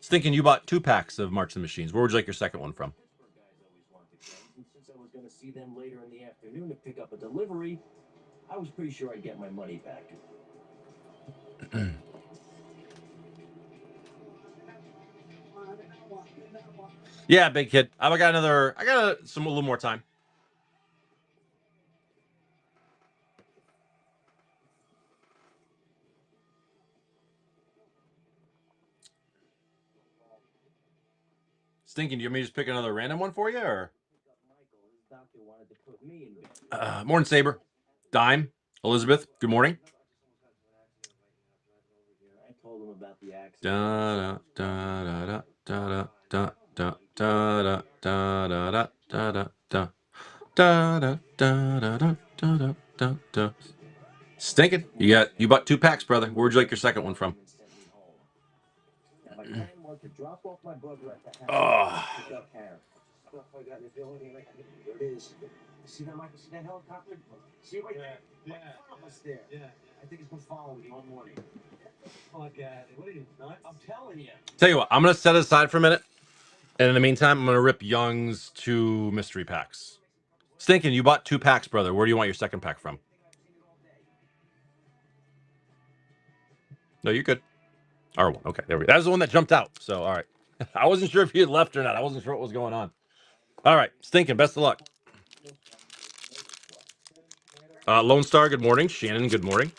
Stinkin', you bought 2 packs of March of the Machines. Where would you like your second one from? Since I was going to see them later in the afternoon to pick up a delivery, I was pretty sure I'd get my money back. Yeah, big kid. I got a little more time. Stinking, do you want me to just pick another random one for you, or? Morning, Saber. Dime. Elizabeth, good morning. I told him about the accident. Da da da da da da da da da da da da da da da da da da da da. Stinking. You bought 2 packs, brother. Where'd you like your second one from? My plan was to drop off my brother at the house. Oh. Pick up Harry. There it is. See that, Michael? See that helicopter? See it right there? Yeah. Almost there. Yeah. I think it's been following me all morning. What are you, nuts? I'm telling you. Tell you what, I'm gonna set it aside for a minute, and in the meantime, I'm gonna rip Young's 2 mystery packs. Stinking, you bought 2 packs, brother. Where do you want your second pack from? No, you're good. R1. Okay, there we go. That was the one that jumped out. So, all right. I wasn't sure if you had left or not. I wasn't sure what was going on. All right, Stinking, best of luck. Lone Star, good morning. Shannon, good morning.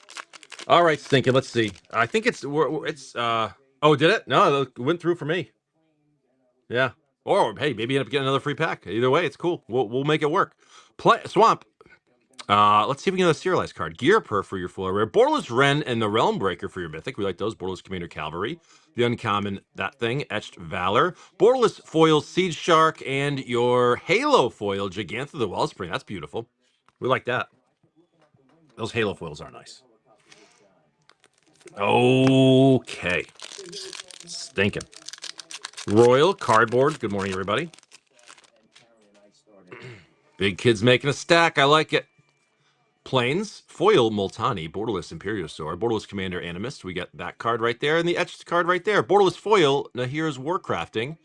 All right, Stinking, let's see. I think it's oh, did it? No, it went through for me. Yeah. Or hey, maybe you end up getting another free pack. Either way, it's cool. We'll make it work. Swamp. Let's see if we can get a serialized card. Gear Per for your full rare. Borderless Wren and the Realm Breaker for your mythic. We like those. Borderless Commander Cavalry. The uncommon, that thing. Etched Valor. Borderless Foil Siege Shark. And your Halo Foil Gigantha the Wellspring. That's beautiful. We like that. Those Halo Foils are nice. Okay. Stinking. Royal Cardboard. Good morning, everybody. Big Kid's making a stack. I like it. Plains, Foil Multani, Borderless Imperiosaur, Borderless Commander Animist. We got that card right there, and the etched card right there. Borderless Foil, Nahir's Warcrafting.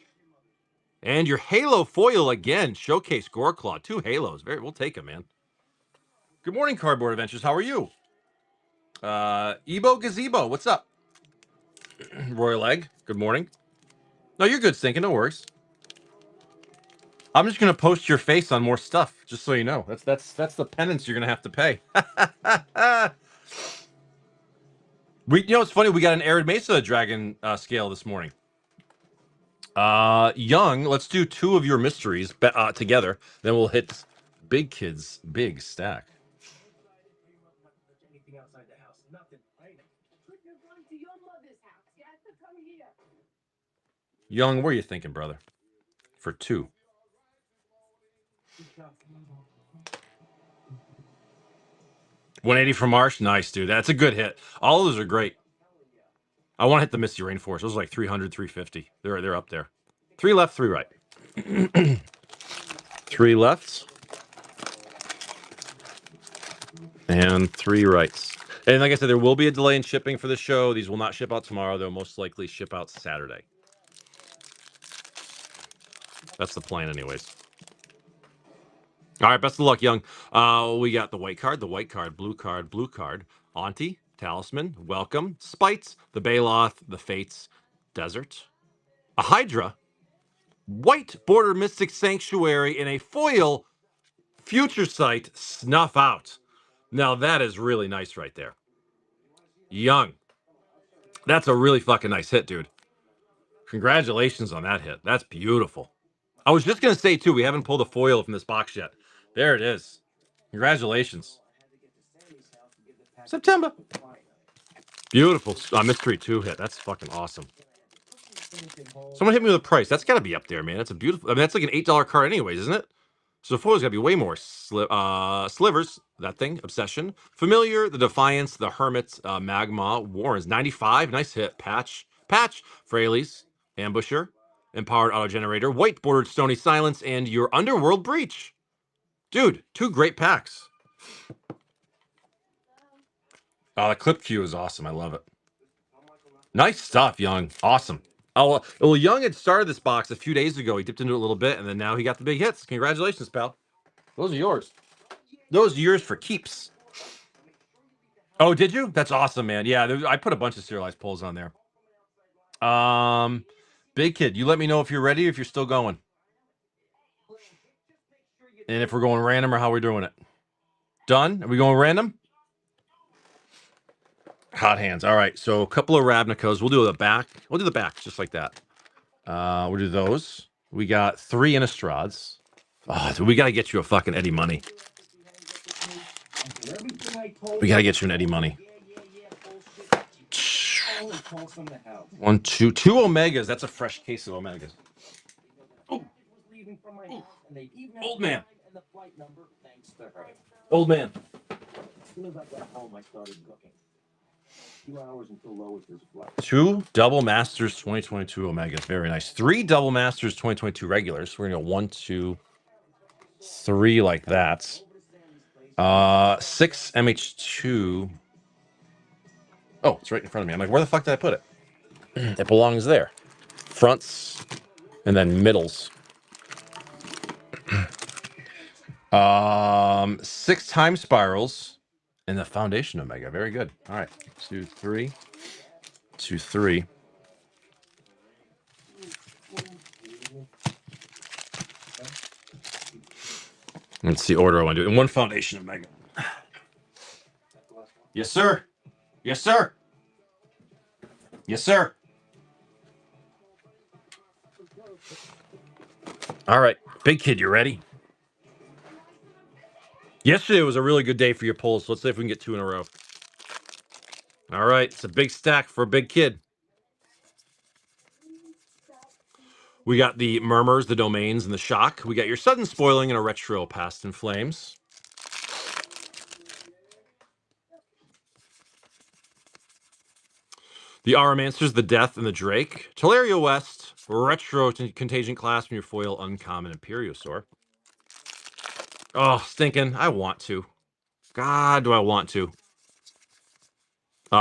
And your Halo Foil again, Showcase Goreclaw. 2 Halos. We'll take them, man. Good morning, Cardboard Adventures. How are you? Ebo Gazebo, what's up? Royal Egg, good morning. No, you're good, Stinking. No worries. I'm just gonna post your face on more stuff, just so you know. That's the penance you're gonna have to pay. It's funny. We got an Arid Mesa Dragon scale this morning. Young, let's do 2 of your mysteries together. Then we'll hit Big Kid's big stack. Young, what are you thinking, brother? For 2. $180 from Marsh, nice, dude. That's a good hit. All of those are great. I want to hit the Misty Rainforest. Those are like 300, 350. They're up there. 3 left, 3 right. 3 lefts and 3 rights. And like I said, there will be a delay in shipping for the show. These will not ship out tomorrow. They'll most likely ship out Saturday. That's the plan, anyways. All right, best of luck, Young. We got the white card, blue card, Auntie, Talisman, Welcome, Spites, the Baloth, the Fates, Desert, a Hydra, White Border Mystic Sanctuary, and a foil Future Sight Snuff Out. Now that is really nice right there. Young. That's a really fucking nice hit, dude. Congratulations on that hit. That's beautiful. I was just going to say, too, we haven't pulled a foil from this box yet. There it is. Congratulations. September. Beautiful. Mystery 2 hit. That's fucking awesome. Someone hit me with a price. That's got to be up there, man. That's a beautiful... I mean, that's like an $8 card anyways, isn't it? So the foil's got to be way more. Slivers, that thing. Obsession. Familiar, the Defiance, the Hermit, Magma, Warrens. 95. Nice hit. Patch. Fraley's. Ambusher. Empowered Auto Generator. White Bordered Stony Silence. And your Underworld Breach. Dude, 2 great packs. The clip queue is awesome. I love it. Nice stuff, Young. Awesome. Oh, well, Young had started this box a few days ago. He dipped into it a little bit, and then now he got the big hits. Congratulations, pal. Those are yours. Those are yours for keeps. Oh, did you? That's awesome, man. Yeah, I put a bunch of serialized pulls on there. Big Kid, you let me know if you're ready, if you're still going. And if we're going random or how we're doing it. Done? Are we going random? Hot hands. All right. So a couple of Ravnicas. We'll do the back. We'll do the back just like that. We'll do those. We got 3 Innistrades. Oh, dude, we got to get you a fucking Eddie Money. We got to get you an Eddie Money. 1, 2 Omegas. That's a fresh case of Omegas. Oh. Old man. Old man. Two Double Masters 2022 Omegas. Very nice. 3 Double Masters 2022 regulars. We're going to go 1, 2, 3 like that. 6 MH2. Oh, it's right in front of me. I'm like, where the fuck did I put it? It belongs there. Fronts and then middles. 6 time spirals and the foundation Omega. Very good. All right. 2, 3. 2, 3. That's the order I want to do. And 1 foundation Omega. Yes, sir. Yes, sir. Yes, sir. All right. Big Kid, you ready? Yesterday was a really good day for your polls. So let's see if we can get 2 in a row. All right. It's a big stack for a Big Kid. We got the Murmurs, the Domains, and the Shock. We got your Sudden Spoiling and a Retro Past in Flames. The Aromancers, the Death, and the Drake. Teleria West, Retro Contagion Class from your foil Uncommon Imperiosaur. Oh, stinking. I want to. God, do I want to.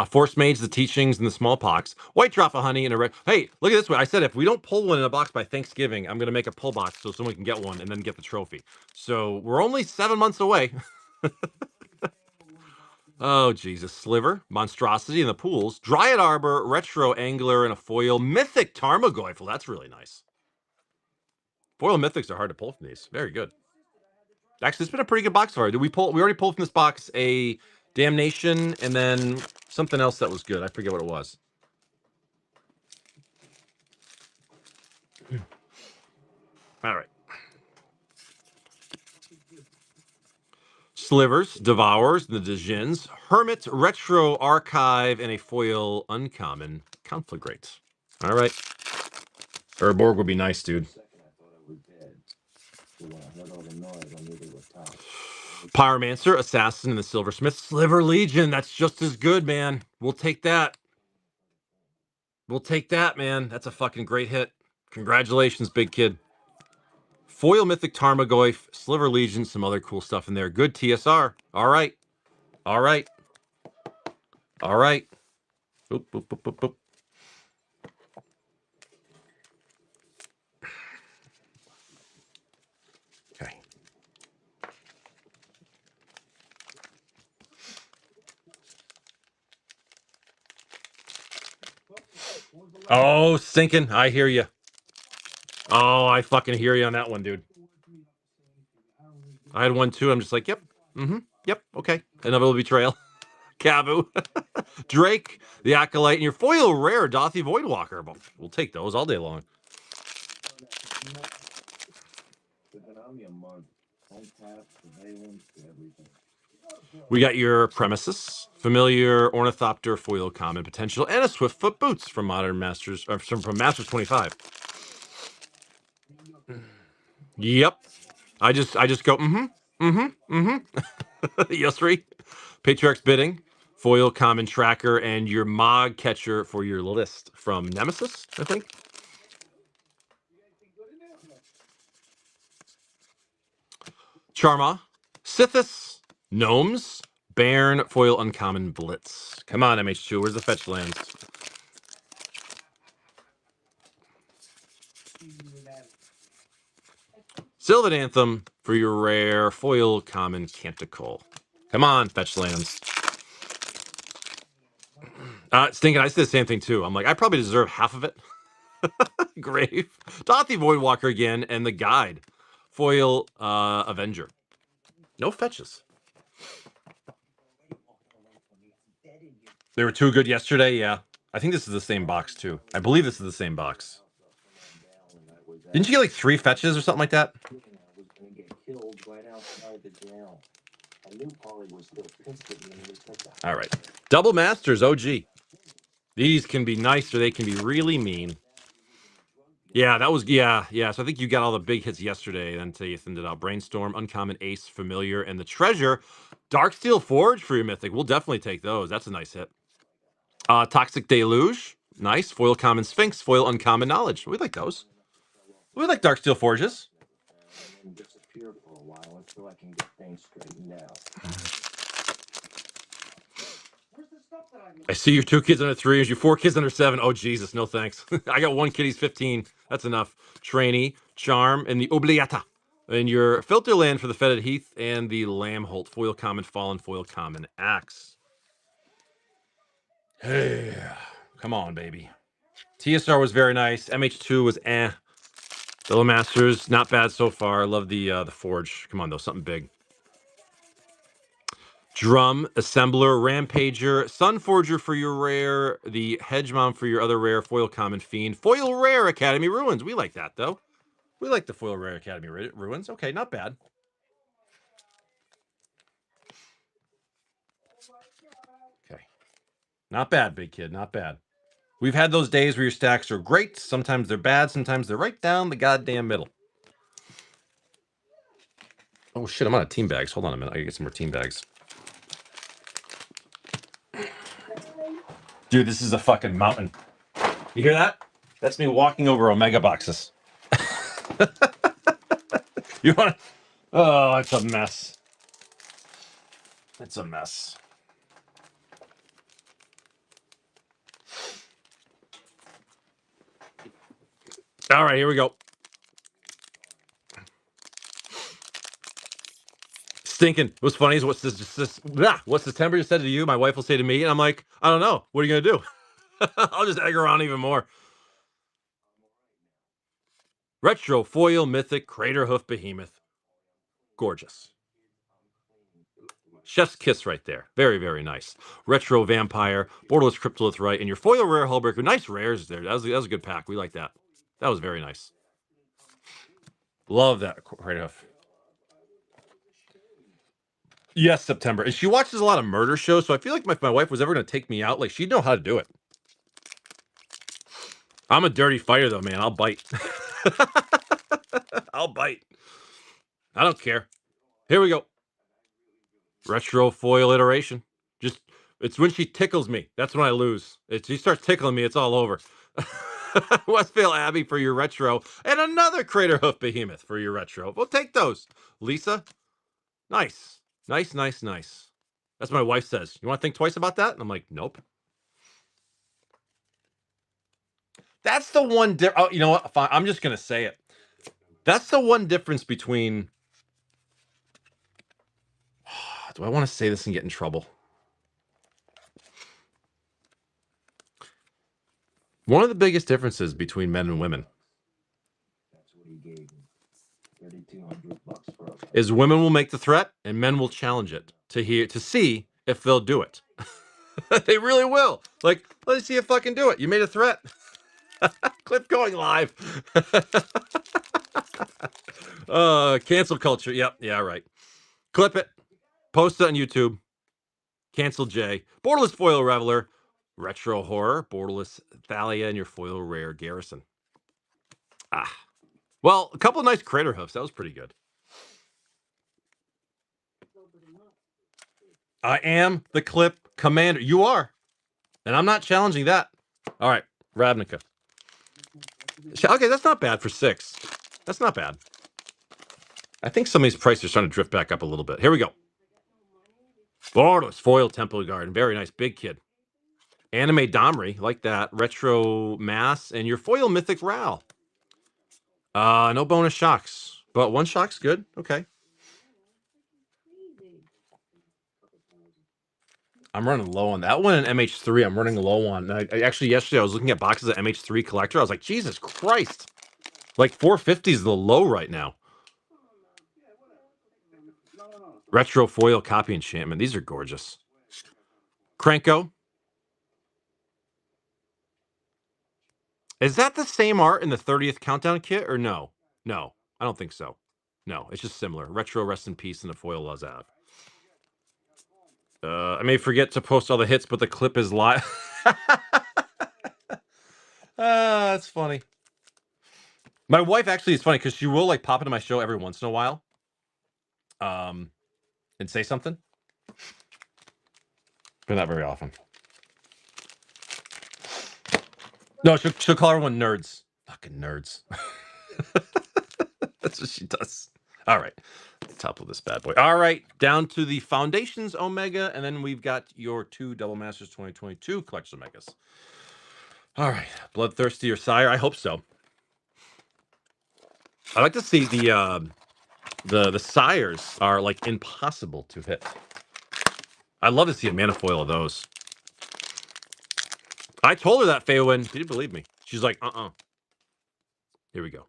Force Mage, the Teachings, and the Smallpox. White Drop of Honey and a red. Hey, look at this way. I said if we don't pull one in a box by Thanksgiving, I'm going to make a pull box so someone can get one and then get the trophy. So we're only 7 months away. Oh, Jesus. Sliver, Monstrosity in the Pools, Dryad Arbor, Retro Angler, and a foil Mythic Tarmogoyf. Well, that's really nice. Foil Mythics are hard to pull from these. Very good. Actually, it's been a pretty good box so far. Did we pull? We already pulled from this box a Damnation and then something else that was good. I forget what it was. All right. Slivers, Devours, the Djinns, Hermit, Retro Archive, and a foil Uncommon Conflagrate. All right. Urborg would be nice, dude. Pyromancer, Assassin, and the Silversmith. Sliver Legion. That's just as good, man. We'll take that. We'll take that, man. That's a fucking great hit. Congratulations, Big Kid. Foil Mythic Tarmogoyf, Sliver Legion, some other cool stuff in there. Good TSR. All right. All right. All right. Boop, boop, boop, boop, boop. Okay. Oh, stinking. I hear you. Oh, I fucking hear you on that one, dude. I had one too. I'm just like, yep. Mm-hmm. Yep. Okay. Inevitable Betrayal. Cabu. Drake, the Acolyte, and your foil rare Dothy Voidwalker. We'll take those all day long. We got your Premises, Familiar, Ornithopter, Foil Common Potential, and a Swiftfoot Boots from Modern Masters, or from Masters 25. Yep. I just go, Yosri. Patriarch's Bidding, Foil Common Tracker, and your Mog Catcher for your list from Nemesis, I think. Charma, Sithis, Gnomes, Bairn, Foil Uncommon Blitz. Come on, MH2, where's the fetch lands? Sylvan Anthem for your rare Foil Common Canticle. Come on, fetch lands. Stinking, I said the same thing too. I'm like, I probably deserve half of it. Grave. Dothy Voidwalker again, and the guide. Foil Avenger. No fetches. They were too good yesterday, yeah. I think this is the same box too. I believe this is the same box. Didn't you get like 3 fetches or something like that? All right. Double Masters OG. These can be nice or they can be really mean. Yeah, that was, yeah. So I think you got all the big hits yesterday, then today you thinned it out. Brainstorm, Uncommon Ace, Familiar, and the Treasure. Darksteel Forge for your Mythic. We'll definitely take those. That's a nice hit. Toxic Deluge. Nice. Foil Common Sphinx, Foil Uncommon Knowledge. We like those. We like Darksteel Forges. Disappear for a while until I can get things straightened out. I see your 2 kids under 3. Is your 4 kids under 7? Oh Jesus, no thanks. I got 1 kid. He's 15. That's enough. Trainee, Charm, and the Obliata. And your Filter Land for the Fetid Heath and the Lambholt. Foil Common Fallen, Foil Common Axe. Hey, come on, baby. TSR was very nice. MH2 was eh. Double Masters, not bad so far. I love the Forge. Come on, though, something big. Drum, Assembler, Rampager, Sunforger for your rare, the Hedgemon for your other rare, Foil Common Fiend, Foil Rare Academy Ruins. We like that, though. We like the Foil Rare Academy Ruins. Okay, not bad. Okay. Not bad, big kid. Not bad. We've had those days where your stacks are great. Sometimes they're bad. Sometimes they're right down the goddamn middle. Oh, shit. I'm out of team bags. Hold on a minute. I gotta get some more team bags. Dude, this is a fucking mountain. You hear that? That's me walking over Omega boxes. You want to... Oh, it's a mess. It's a mess. All right, here we go. Stinking. What's funny is what September said to you, my wife will say to me, and I'm like, I don't know. What are you gonna do? I'll just egg her on even more. Retro Foil Mythic Crater Hoof Behemoth. Gorgeous. Chef's kiss right there. Very, very nice. Retro Vampire, Borderless Cryptolith right, and your Foil Rare Hullbreaker. Nice rares there. That was a good pack. We like that. That was very nice. Love that Crater Hoof. Yes, September. And she watches a lot of murder shows, so I feel like if my wife was ever going to take me out, like, she'd know how to do it. I'm a dirty fighter, though, man. I'll bite. I'll bite. I don't care. Here we go. Retro foil iteration. Just, it's when she tickles me. That's when I lose. She starts tickling me, it's all over. Westvale Abbey for your retro. And another Crater Hoof Behemoth for your retro. We'll take those. Lisa. Nice. Nice, nice, nice. That's what my wife says. You want to think twice about that? And I'm like, nope. That's the one. Oh, you know what? Fine. I'm just going to say it. That's the one difference between. Do I want to say this and get in trouble? One of the biggest differences between men and women is women will make the threat and men will challenge it to see if they'll do it. They really will. Like, let's see if I can do it. You made a threat. Clip going live. Cancel culture. Yep. Yeah, right. Clip it. Post it on YouTube. Cancel J. Borderless Foil Reveler. Retro Horror. Borderless Thalia and your Foil Rare Garrison. Well, a couple of nice Crater Hoofs. That was pretty good. I am the clip commander. You are. And I'm not challenging that. All right. Ravnica. Okay, that's not bad for 6. That's not bad. I think some of these prices are starting to drift back up a little bit. Here we go. Borderless Foil Temple Garden. Very nice. Big kid. Anime Domri. Like that. Retro Mass. And your Foil Mythic Ral. No bonus shocks. But 1 shock's good. Okay. I'm running low on that one. And MH3, I'm running low on. Actually, yesterday I was looking at boxes of MH3 Collector. I was like, Jesus Christ. Like 450 is the low right now. Retro foil copy enchantment. These are gorgeous. Cranko. Is that the same art in the 30th countdown kit or no? No, I don't think so. No, it's just similar. Retro rest in peace and the foil loves out. I may forget to post all the hits, but the clip is live. That's funny. My wife actually is funny because she will like pop into my show every once in a while, and say something, but not very often. No, she'll call everyone nerds. Fucking nerds. That's what she does. All right, top of this bad boy. All right, down to the Foundations Omega, and then we've got your 2 Double Masters 2022 Collection Omegas. All right, Bloodthirsty or Sire? I hope so. I like to see the Sires are like impossible to hit. I'd love to see a mana foil of those. I told her that, Faywin. She didn't believe me. She's like, Here we go.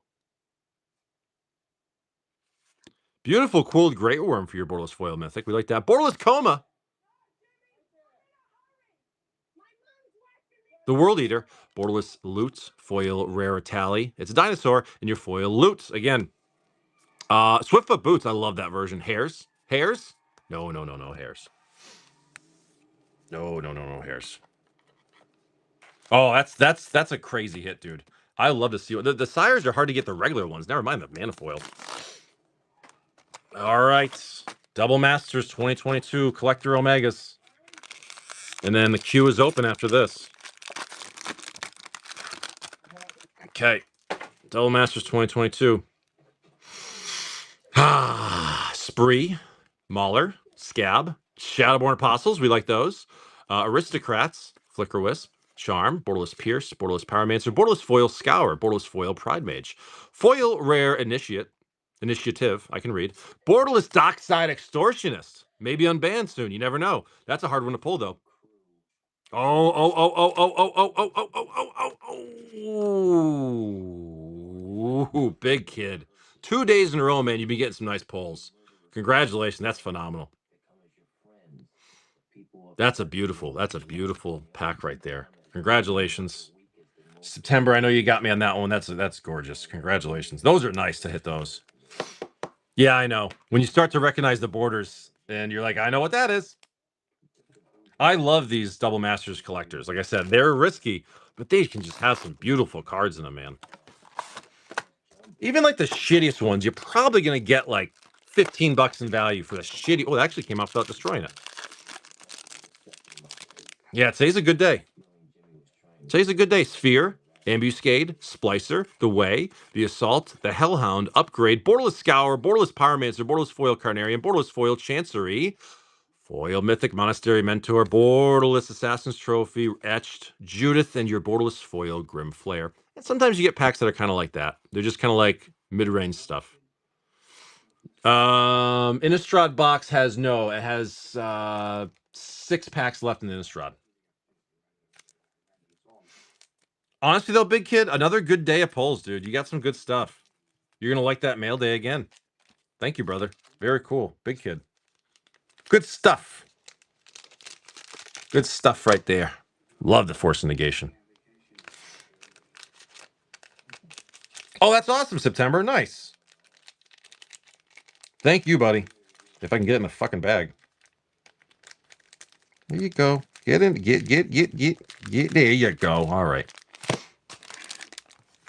Beautiful cooled Great Worm for your Borderless Foil Mythic. We like that. Borderless Coma. The World Eater. Borderless Loot. Foil Rare Tally. It's a dinosaur, and your foil Loot. Again. Swiftfoot Boots. I love that version. Hairs? Hairs? No, hairs. No, hairs. Oh, that's a crazy hit, dude. I love to see the Sires are hard to get the regular ones. Never mind the mana foil. All right. Double Masters 2022 Collector Omegas. And then the queue is open after this. Okay. Double Masters 2022. Spree, Mauler, Scab, Shadowborn Apostles. We like those. Aristocrats, Flicker Wisp, Charm, Borderless Pierce, Borderless Pyromancer, Borderless Foil Scour, Borderless Foil Pride Mage, Foil Rare Initiative, I can read. Borderless Dockside Extortionist. Maybe unbanned soon. You never know. That's a hard one to pull, though. Oh, big kid. 2 days in a row, man. You've been getting some nice pulls. Congratulations. That's phenomenal. That's a beautiful pack right there. Congratulations. September, I know you got me on that one. That's gorgeous. Congratulations. Those are nice to hit those. Yeah, I know. When you start to recognize the borders and you're like, I know what that is. I love these Double Masters collectors. Like I said, they're risky, but they can just have some beautiful cards in them, man. Even like the shittiest ones, you're probably going to get like $15 in value for the shitty. Oh, it actually came out without destroying it. Yeah, today's a good day. Today's a good day. Sphere, Ambuscade, Splicer, The Way, The Assault, The Hellhound, Upgrade, Borderless Scour, Borderless Pyromancer, Borderless Foil Carnarian, Borderless Foil Chancery, Foil Mythic Monastery Mentor, Borderless Assassin's Trophy, Etched, Judith, and your Borderless Foil Grim Flare. And sometimes you get packs that are kind of like that. They're just kind of like mid-range stuff. Innistrad box has it has 6 packs left in the Innistrad. Honestly, though, big kid, another good day of polls, dude. You got some good stuff. You're going to like that mail day again. Thank you, brother. Very cool. Big kid. Good stuff. Good stuff right there. Love the Force of Negation. Oh, that's awesome, September. Nice. Thank you, buddy. If I can get it in the fucking bag. There you go. Get in. Get. There you go. All right.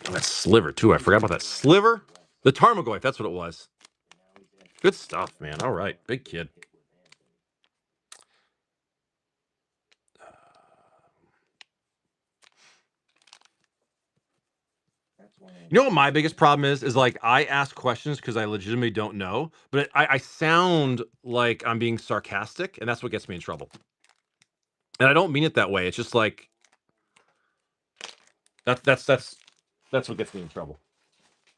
Oh, that sliver, too. I forgot about that sliver. The Tarmogoyf. That's what it was. Good stuff, man. All right. Big kid. You know what my biggest problem is? Is like I ask questions because I legitimately don't know, but I sound like I'm being sarcastic, and that's what gets me in trouble. And I don't mean it that way. It's just like that's what gets me in trouble.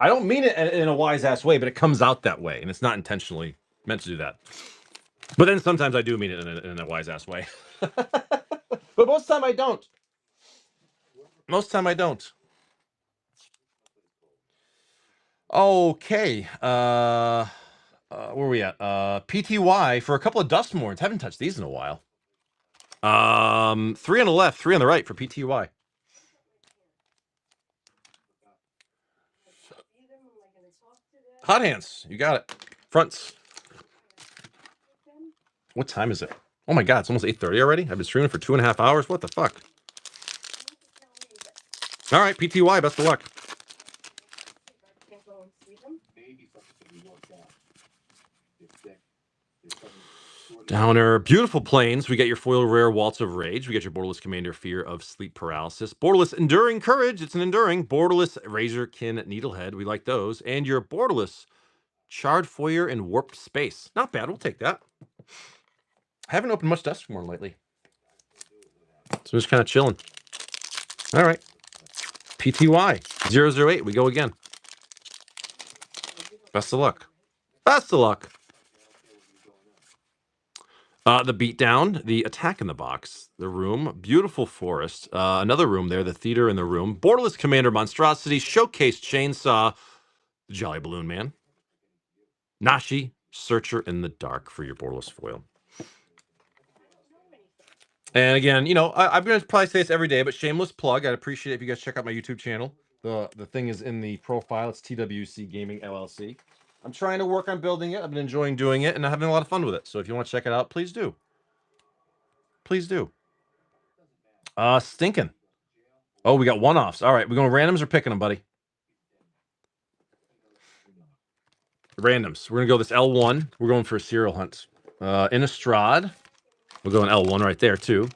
I don't mean it in a wise ass way, but it comes out that way, and it's not intentionally meant to do that. But then sometimes I do mean it in a wise ass way. But most time I don't. Most time I don't. Okay. Where are we at? PTY for a couple of Dustmorns. Haven't touched these in a while. 3 on the left, 3 on the right for PTY. Hot hands. You got it. Fronts. What time is it? Oh my god, it's almost 8:30 already? I've been streaming for 2.5 hours. What the fuck? All right, PTY, best of luck. Downer. Beautiful planes. We get your foil rare Waltz of Rage. We get your Borderless Commander Fear of Sleep Paralysis. Borderless Enduring Courage. It's an enduring. Borderless Razorkin Needlehead. We like those. And your Borderless Charred Foyer and Warped Space. Not bad. We'll take that. I haven't opened much Dustmorn lately. So I'm just kind of chilling. All right. PTY 008. We go again. Best of luck. Best of luck. The beatdown, the attack in the box, the room, beautiful forest, another room there, the theater in the room, Borderless Commander Monstrosity, Showcase Chainsaw, Jolly Balloon Man, Nashi, Searcher in the Dark for your Borderless foil. And again, you know, I'm going to probably say this every day, but shameless plug. I'd appreciate it if you guys check out my YouTube channel. The thing is in the profile. It's TWC Gaming LLC. I'm trying to work on building it. I've been enjoying doing it, and I'm having a lot of fun with it. So if you want to check it out, please do. Please do. Stinking. Oh, we got one-offs. All right, we're going randoms or picking them, buddy? Randoms. We're going to go this L1. We're going for a serial hunt. Innistrad. We'll go an L1 right there, too.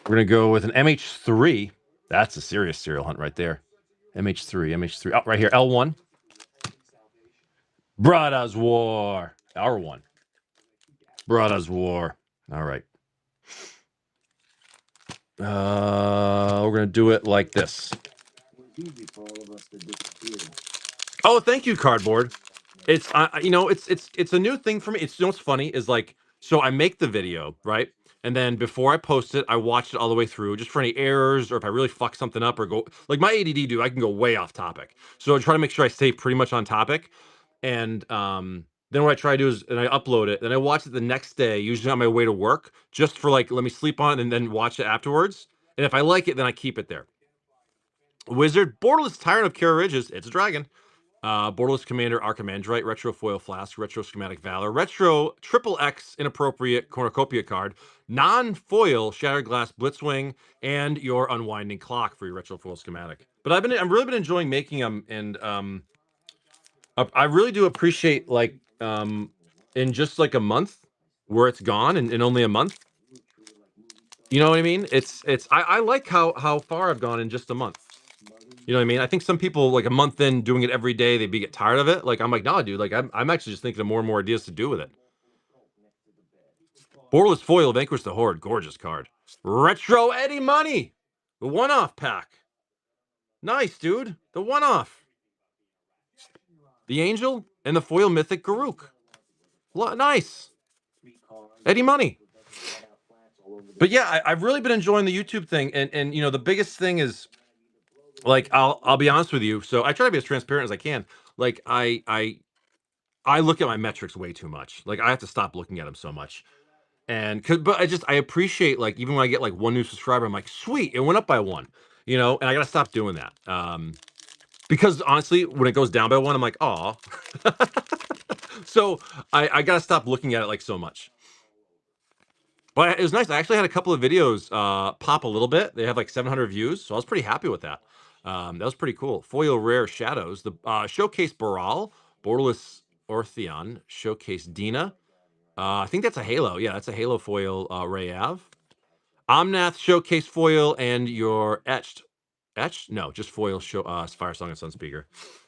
We're going to go with an MH3. That's a serious serial hunt right there. MH3. Oh, right here, L1. Brada's War. R1. Brada's War. All right. We're going to do it like this. Oh, thank you, Cardboard. It's you know, it's a new thing for me. It's, you know what's funny is like, so I make the video, right? And then before I post it, I watch it all the way through just for any errors or if I really fuck something up or go like my ADD dude, I can go way off topic. So I try to make sure I stay pretty much on topic. And then what I try to do is and I upload it, then I watch it the next day, usually on my way to work, just for like let me sleep on it and then watch it afterwards. And if I like it, then I keep it there. Wizard, Borderless Tyrant of Kara Ridges, it's a dragon. Borderless Commander Archimandrite, Retro Foil Flask, Retro Schematic Valor, Retro Triple X Inappropriate Cornucopia card, non-foil Shattered Glass Blitzwing, and your Unwinding Clock for your Retro Foil Schematic. But I've really been enjoying making them, and I really do appreciate like in just like a month where it's gone in only a month. You know what I mean? I like how far I've gone in just a month. You know what I mean? I think some people like a month in doing it every day, they get tired of it. Like I'm like, nah, dude. Like I'm actually just thinking of more and more ideas to do with it. Borderless Foil, Vanquish the Horde, gorgeous card. Retro Eddie Money, the one-off pack. Nice, dude. The one-off. The Angel and the Foil Mythic Garuk. Nice. Eddie Money. But yeah, I've really been enjoying the YouTube thing, and you know the biggest thing is, like I'll be honest with you. So I try to be as transparent as I can. Like I look at my metrics way too much. Like I have to stop looking at them so much. And but I appreciate like even when I get like one new subscriber, I'm like, sweet, it went up by one, you know, and I gotta stop doing that. Because honestly, when it goes down by one, I'm like, oh. So I gotta stop looking at it like so much. But it was nice. I actually had a couple of videos pop a little bit. They have like 700 views, so I was pretty happy with that. That was pretty cool. Foil Rare Shadows, the Showcase Baral, Borderless Ortheon, Showcase Dina. I think that's a Halo. Yeah, that's a Halo foil Ray Av. Omnath Showcase foil and your etched? No, just foil show Fire Song and Sunspeaker.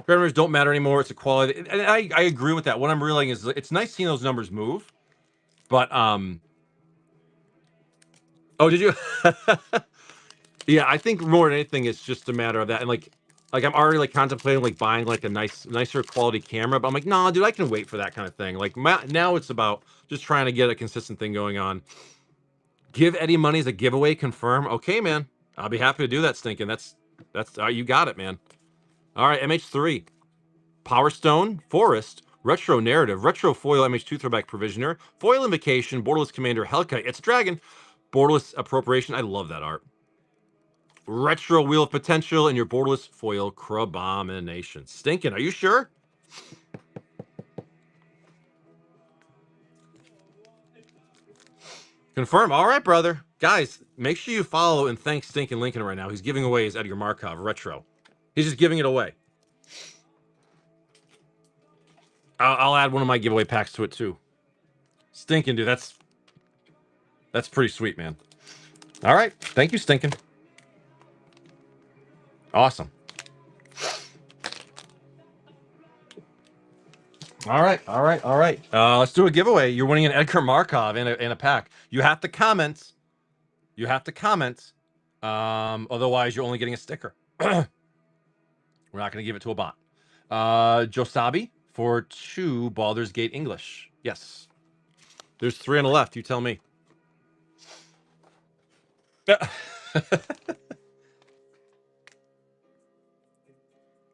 Numbers don't matter anymore. It's a quality. And I agree with that. What I'm realizing is it's nice seeing those numbers move. But oh, did you? Yeah, I think more than anything, it's just a matter of that. And like, Like, I'm already like contemplating like buying like a nicer quality camera, but I'm like, nah, dude, I can wait for that kind of thing. Like, now it's about just trying to get a consistent thing going on. Give Eddie money as a giveaway. Confirm. Okay, man. I'll be happy to do that, Stinking. That's you got it, man. All right, MH3, Power Stone, Forest, Retro Narrative, Retro Foil MH2 Throwback Provisioner, Foil Invocation, Borderless Commander Hellkite. It's Dragon, Borderless Appropriation. I love that art. Retro Wheel of Potential and your Borderless Foil Crabomination. Stinking. Are you sure? Confirm. All right, brother. Guys, make sure you follow and thank Stinking Lincoln right now. He's giving away his Edgar Markov Retro. He's just giving it away. I'll add one of my giveaway packs to it too. Stinking, dude. That's pretty sweet, man. All right. Thank you, Stinking. Awesome. All right. Let's do a giveaway. You're winning an Edgar Markov in a pack. You have to comment. Otherwise, you're only getting a sticker. We're not going to give it to a bot. Josabi for 2 Baldur's Gate English. Yes. There's 3 on the left. You tell me.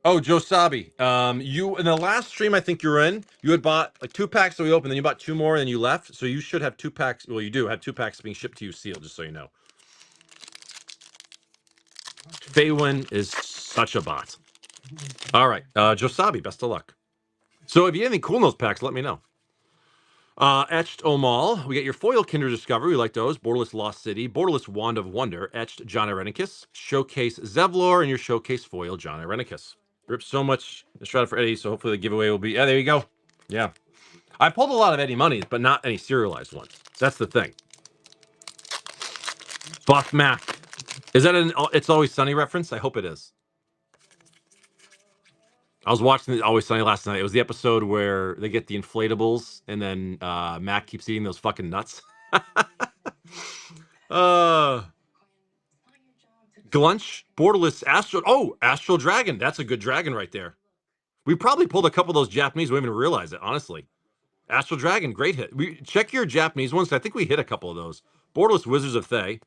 Oh, Josabi. You in the last stream I think you were in, you had bought like 2 packs that we opened, then you bought 2 more, and then you left. So you should have 2 packs. Well, you do have 2 packs being shipped to you sealed, just so you know. Faywin is such a bot. All right, Josabi, best of luck. So if you have any cool in those packs, let me know. Etched Omal, we get your foil Kinder Discovery. We like those. Borderless Lost City, Borderless Wand of Wonder, Etched John Irenicus, Showcase Zevlor, and your Showcase foil John Irenicus. Rip so much Estrada for Eddie, so hopefully the giveaway will be. Yeah, there you go. Yeah, I pulled a lot of Eddie monies, but not any serialized ones. That's the thing. Buff Mac, is that an It's Always Sunny reference? I hope it is. I was watching the Always Sunny last night. It was the episode where they get the inflatables, and then Mac keeps eating those fucking nuts. Glunch, Borderless, Astral Dragon. That's a good dragon right there. We probably pulled a couple of those Japanese. We didn't even realize it, honestly. Astral Dragon, great hit. Check your Japanese ones. I think we hit a couple of those. Borderless Wizards of Thay,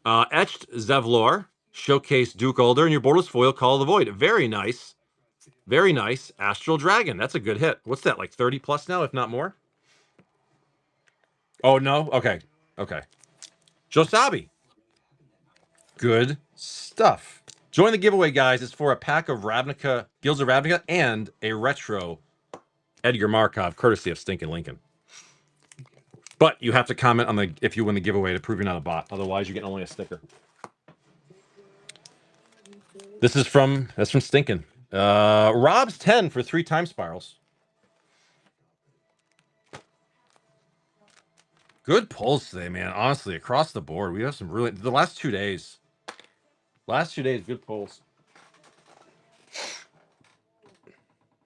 Etched Zevlor, Showcase Duke Alder, and your Borderless Foil Call of the Void. Very nice. Very nice. Astral Dragon. That's a good hit. What's that, like 30 plus now, if not more? Oh, no? Okay. Josabi. Good stuff. Join the giveaway, guys. It's for a pack of Ravnica, Guilds of Ravnica, and a retro Edgar Markov, courtesy of Stinkin' Lincoln. But you have to comment on if you win the giveaway to prove you're not a bot. Otherwise, you're getting only a sticker. That's from Stinkin'. Rob's 10 for 3 time spirals. Good pulls today, man. Honestly, across the board, we have some really the last 2 days. Good pulls.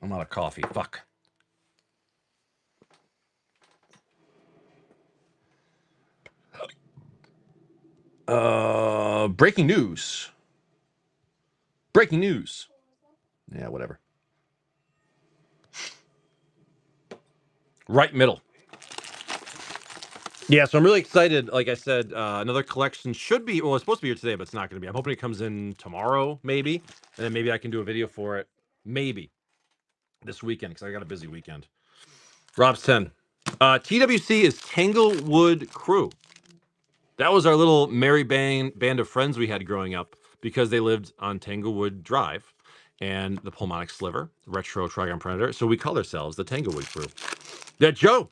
I'm out of coffee. Fuck. Breaking news. Yeah, whatever. Right middle. Yeah, so I'm really excited. Like I said, another collection should be, well, it's supposed to be here today, but it's not going to be. I'm hoping it comes in tomorrow, maybe. And then maybe I can do a video for it. Maybe. This weekend, because I got a busy weekend. Rob's 10. TWC is Tanglewood Crew. That was our little merry band of friends we had growing up because they lived on Tanglewood Drive and the Pulmonic Sliver, Retro Trigon Predator. So we call ourselves the Tanglewood Crew. Yeah, Joe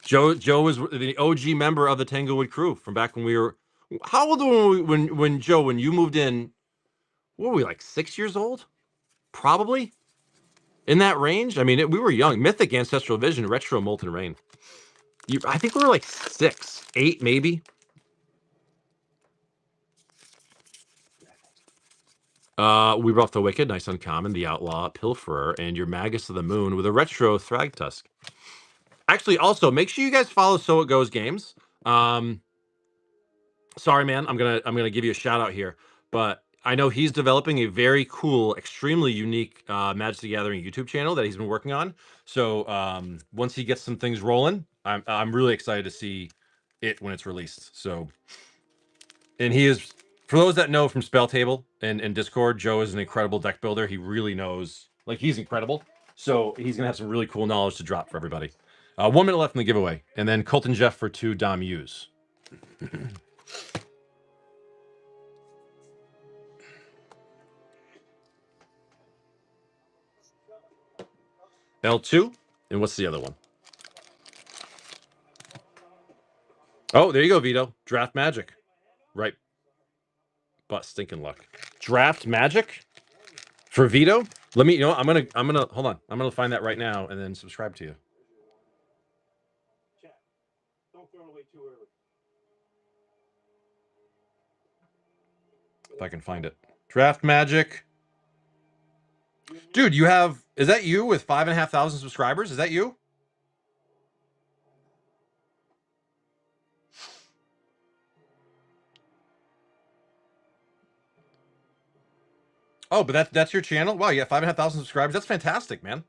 was the OG member of the Tanglewood Crew from back when we were. How old were we when Joe, when you moved in? What were we, like 6 years old? Probably in that range. I mean, we were young. Mythic Ancestral Vision, Retro Molten Rain. I think we were like 6, 8, maybe. We brought the Wicked, nice uncommon, the Outlaw, Pilferer, and your Magus of the Moon with a retro Thragtusk. Actually, also make sure you guys follow So It Goes Games. Sorry, man, I'm gonna give you a shout out here, but I know he's developing a very cool, extremely unique Magic the Gathering YouTube channel that he's been working on. So once he gets some things rolling, I'm really excited to see it when it's released. So, and he is, for those that know from Spell Table and Discord, Joe is an incredible deck builder. He really knows, like, he's incredible. So he's gonna have some really cool knowledge to drop for everybody. 1 minute left in the giveaway, and then Colton Jeff for 2 Dom U's. L2, and what's the other one? Oh, there you go, Vito. Draft Magic. Right. But stinking luck. Draft Magic for Vito. Let me, I'm gonna hold on. I'm gonna find that right now and then subscribe to you. Don't throw it away too early. If I can find it. Draft Magic. Dude, you have, is that you with 5,500 subscribers? Is that you? Oh, but that's your channel? Wow, you got 5,500 subscribers. That's fantastic, man.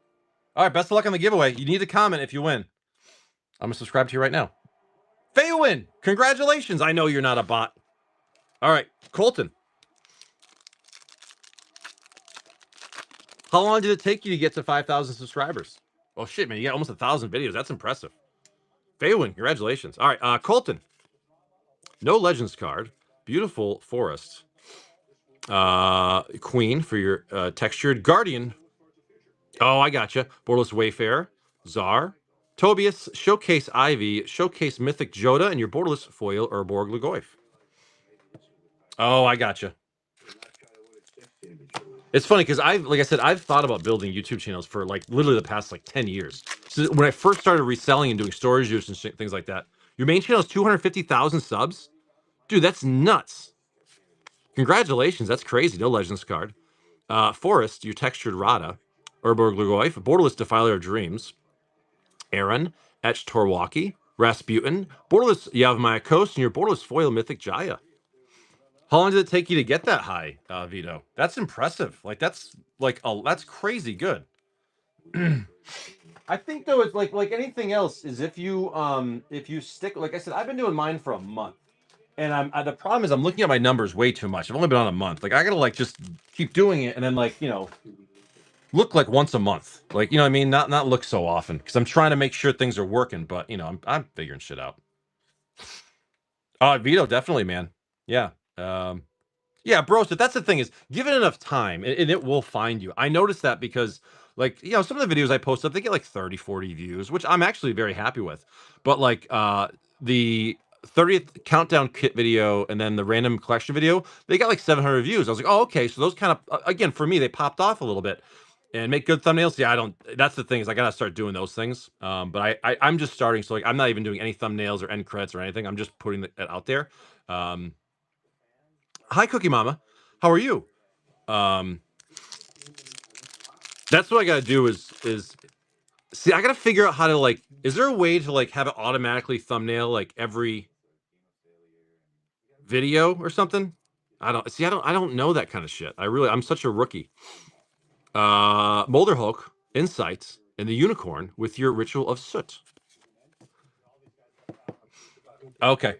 All right, best of luck on the giveaway. You need to comment if you win. I'm gonna subscribe to you right now. Faywin, congratulations. I know you're not a bot. All right, Colton. How long did it take you to get to 5,000 subscribers? Oh shit, man, you got almost 1,000 videos. That's impressive. Faywin, congratulations. All right, Colton. No Legends card. Beautiful Forest. Queen for your textured Guardian. Oh, I gotcha. Borderless Wayfarer. Czar. Tobias. Showcase Ivy. Showcase Mythic Joda. And your Borderless Foil Urborg Lagoif. Oh, I gotcha. It's funny because like I said, I've thought about building YouTube channels for like literally the past like 10 years. So when I first started reselling and doing storage use and things like that, your main channel is 250,000 subs. Dude, that's nuts. Congratulations. That's crazy. No Legends card. Forest, your textured Rada. Urborg Lagoif. Borderless Defiler of Dreams. Aaron. Etched Torwalkie. Rasputin. Borderless Yavimaya Coast. And your Borderless Foil Mythic Jaya. How long did it take you to get that high, Vito? That's impressive. Like that's that's crazy good. I think though it's like anything else is if you stick, like I said, I've been doing mine for a month, and the problem is I'm looking at my numbers way too much. I've only been on a month. Like I gotta like just keep doing it, and then like look like once a month. Like what I mean, not look so often because I'm trying to make sure things are working. But I'm figuring shit out. Vito, definitely, man. Yeah. Yeah, bro. So that's the thing is, give it enough time, and it will find you. I noticed that because, like, some of the videos I post up, they get like 30, 40 views, which I'm actually very happy with. But like, the 30th countdown kit video and then the random collection video, they got like 700 views. I was like, oh, okay. So those kind of, again, for me, they popped off a little bit and make good thumbnails. Yeah, I don't. That's the thing is, I gotta start doing those things. But I'm just starting, so like, I'm not even doing any thumbnails or end credits or anything. I'm just putting it out there. Um, Hi, Cookie Mama. How are you? Um, that's what I gotta do is see. I gotta figure out how to like. Is there a way to like have it automatically thumbnail like every video or something? I don't see. I don't know that kind of shit. I'm such a rookie. Molder Hulk Insights and the Unicorn with your Ritual of Soot. Okay.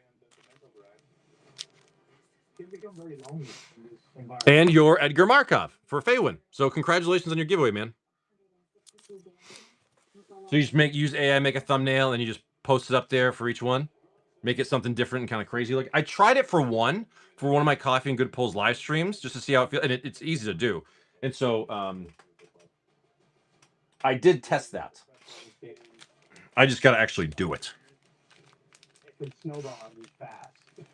And your Edgar Markov for Faywin. So congratulations on your giveaway, man. So you just use AI, make a thumbnail, and you just post it up there for each one. Make it something different and kind of crazy. Like I tried it for one of my Coffee and Good Pulls live streams just to see how it feels, and it's easy to do. And so I did test that. I just got to actually do it.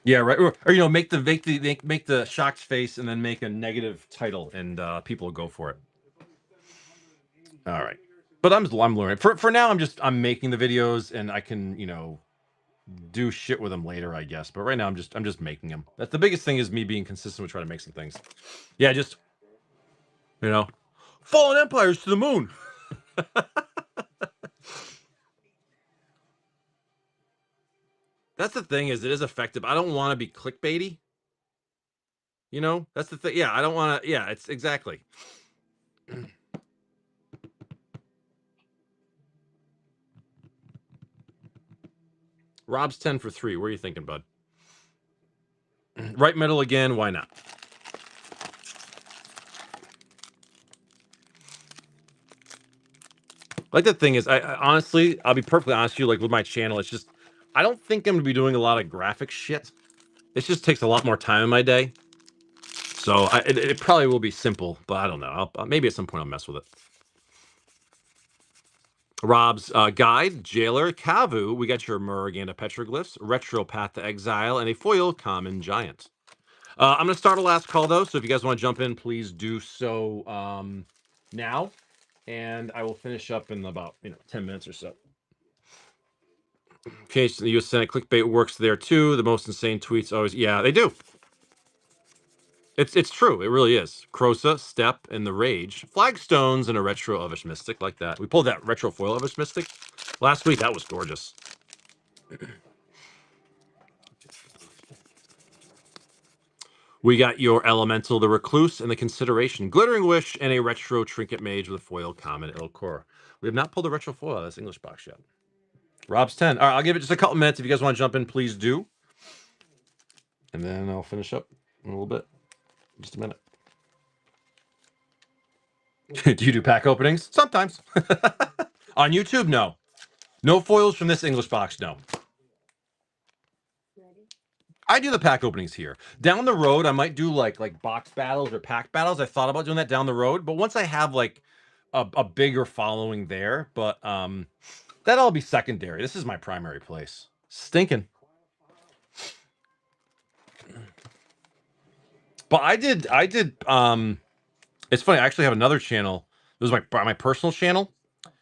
Yeah, right. Or make the shocked face and then make a negative title, and people will go for it. All right, but I'm learning. For now, I'm making the videos, and I can do shit with them later, I guess. But right now, I'm just making them. That's the biggest thing is me being consistent with trying to make some things. Yeah, just fallen empires to the moon. That's the thing is it is effective. I don't want to be clickbaity. You know, that's the thing. Yeah, I don't want to. Yeah, it's exactly. Rob's 10 for 3. What are you thinking, bud? Right middle again. Why not? Like the thing is, I honestly, I'll be perfectly honest with you. Like with my channel, it's just I don't think I'm gonna be doing a lot of graphic shit. It just takes a lot more time in my day. So it probably will be simple, but I don't know. Maybe at some point I'll mess with it. Rob's guide, Jailer, Kavu. We got your Murraganda petroglyphs, Retro Path to Exile, and a foil common giant. I'm going to start a last call though, so if you guys want to jump in, please do so now, and I will finish up in about 10 minutes or so. Okay, so the U.S. Senate clickbait works there too. The most insane tweets always, yeah, they do. It's true. It really is. Krosa, Step, and the Rage. Flagstones and a retro Elvish Mystic like that. We pulled that retro foil Elvish Mystic last week. That was gorgeous. We got your Elemental, the Recluse, and the Consideration. Glittering Wish, and a retro Trinket Mage with a foil common Ilkor. We have not pulled a retro foil out of this English box yet. Rob's 10. All right, I'll give it just a couple minutes. If you guys want to jump in, please do. And then I'll finish up in a little bit. Just a minute. Do you do pack openings? Sometimes. On YouTube, no. No foils from this English box, no. I do the pack openings here. Down the road, I might do like box battles or pack battles. I thought about doing that down the road, but once I have like a bigger following there, but that'll be secondary. This is my primary place. Stinking. But I did it's funny, I actually have another channel. This is my personal channel.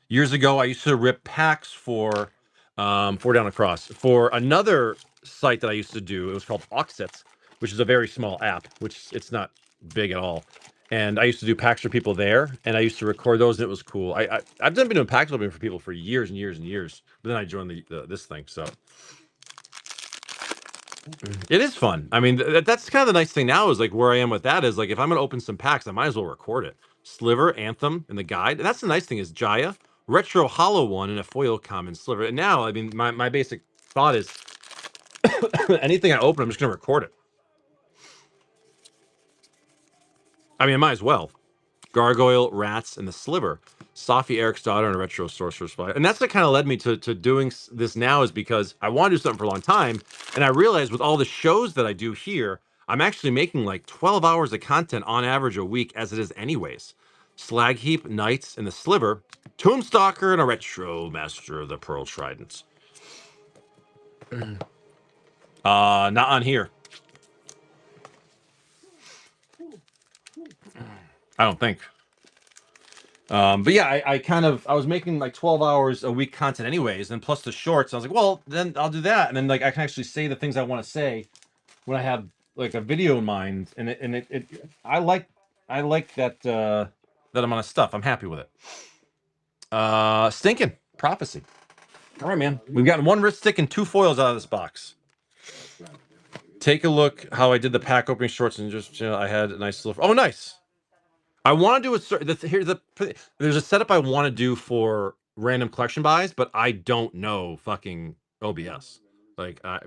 Years ago, I used to rip packs for Four Down Across. For another site that I used to do, it was called Auxits, which is a very small app, which it's not big at all. And I used to do packs for people there, and I used to record those, and it was cool. I've been doing packs opening for people for years and years and years. But then I joined this thing, so it is fun. I mean, that's kind of the nice thing now is like where I am with that is like if I'm going to open some packs, I might as well record it. Sliver, Anthem, and the guide. And that's the nice thing is Jaya, retro hollow one, and a foil common sliver. And now, I mean, my basic thought is anything I open, I'm just going to record it. I mean, I might as well. Gargoyle, Rats, and the Sliver. Safi, Eric's daughter, and a retro sorcerer's fly. And that's what kind of led me to doing this now is because I want to do something for a long time. And I realized with all the shows that I do here, I'm actually making like 12 hours of content on average a week as it is anyways. Slag Heap, Knights, and the Sliver. Tombstalker, and a retro Master of the Pearl Tridents. Not on here. I don't think. But yeah, I was making like 12 hours a week content anyways, and plus the shorts. I was like, well, then I'll do that, and then like I can actually say the things I want to say when I have like a video in mind, and I like that that amount of stuff. I'm happy with it. Stinking prophecy. All right, man. We've gotten one wrist stick and two foils out of this box. Take a look how I did the pack opening shorts and just I had a nice little. Oh, nice. I want to do there's a setup I want to do for random collection buys, but I don't know fucking OBS. Like I.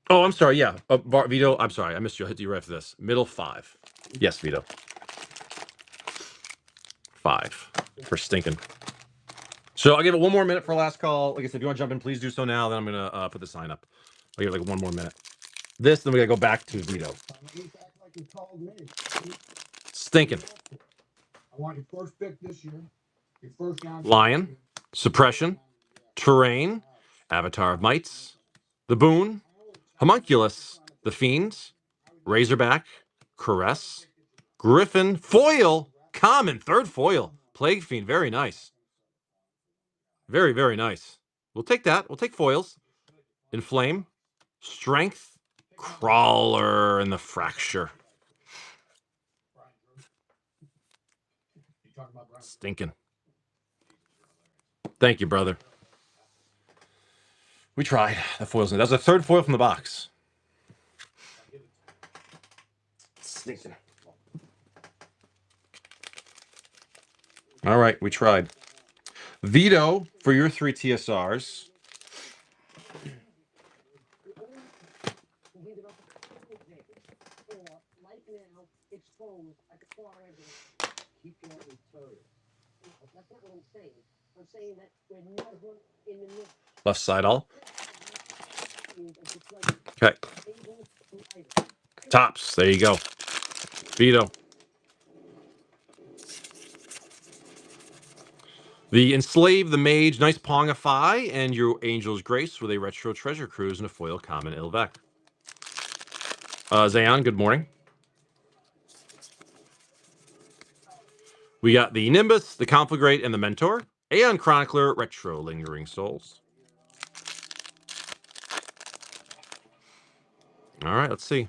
Oh, I'm sorry. Yeah, Vito. I'm sorry. I missed you. I'll hit you right for this. Middle 5. Yes, Vito. 5 for stinking. So I'll give it one more minute for last call. Like I said, if you want to jump in, please do so now. Then I'm gonna put the sign up. I'll give it like one more minute. This, then we gotta go back to Vito. Stinking. I want your first pick this year. Your first round. Lion, Suppression, Terrain, Avatar of Mites, The Boon, Homunculus, The Fiends, Razorback, Caress, Griffin, Foil, Common, third foil, Plague Fiend, very nice. Very, very nice. We'll take that. We'll take foils. Inflame, Strength, Crawler, and the Fracture. Stinking. Thank you, brother. We tried. That foil's in. That was the third foil from the box. Sneaking. All right, we tried. Vito for your 3 TSRs. Left side all. Okay. Tops. There you go. Vito. The Enslave, the Mage, nice Pongify, and your Angel's Grace with a Retro Treasure Cruise and a foil common Ilvec. Zayon, good morning. We got the Nimbus, the Conflagrate, and the Mentor. Aeon Chronicler, Retro Lingering Souls. All right, let's see.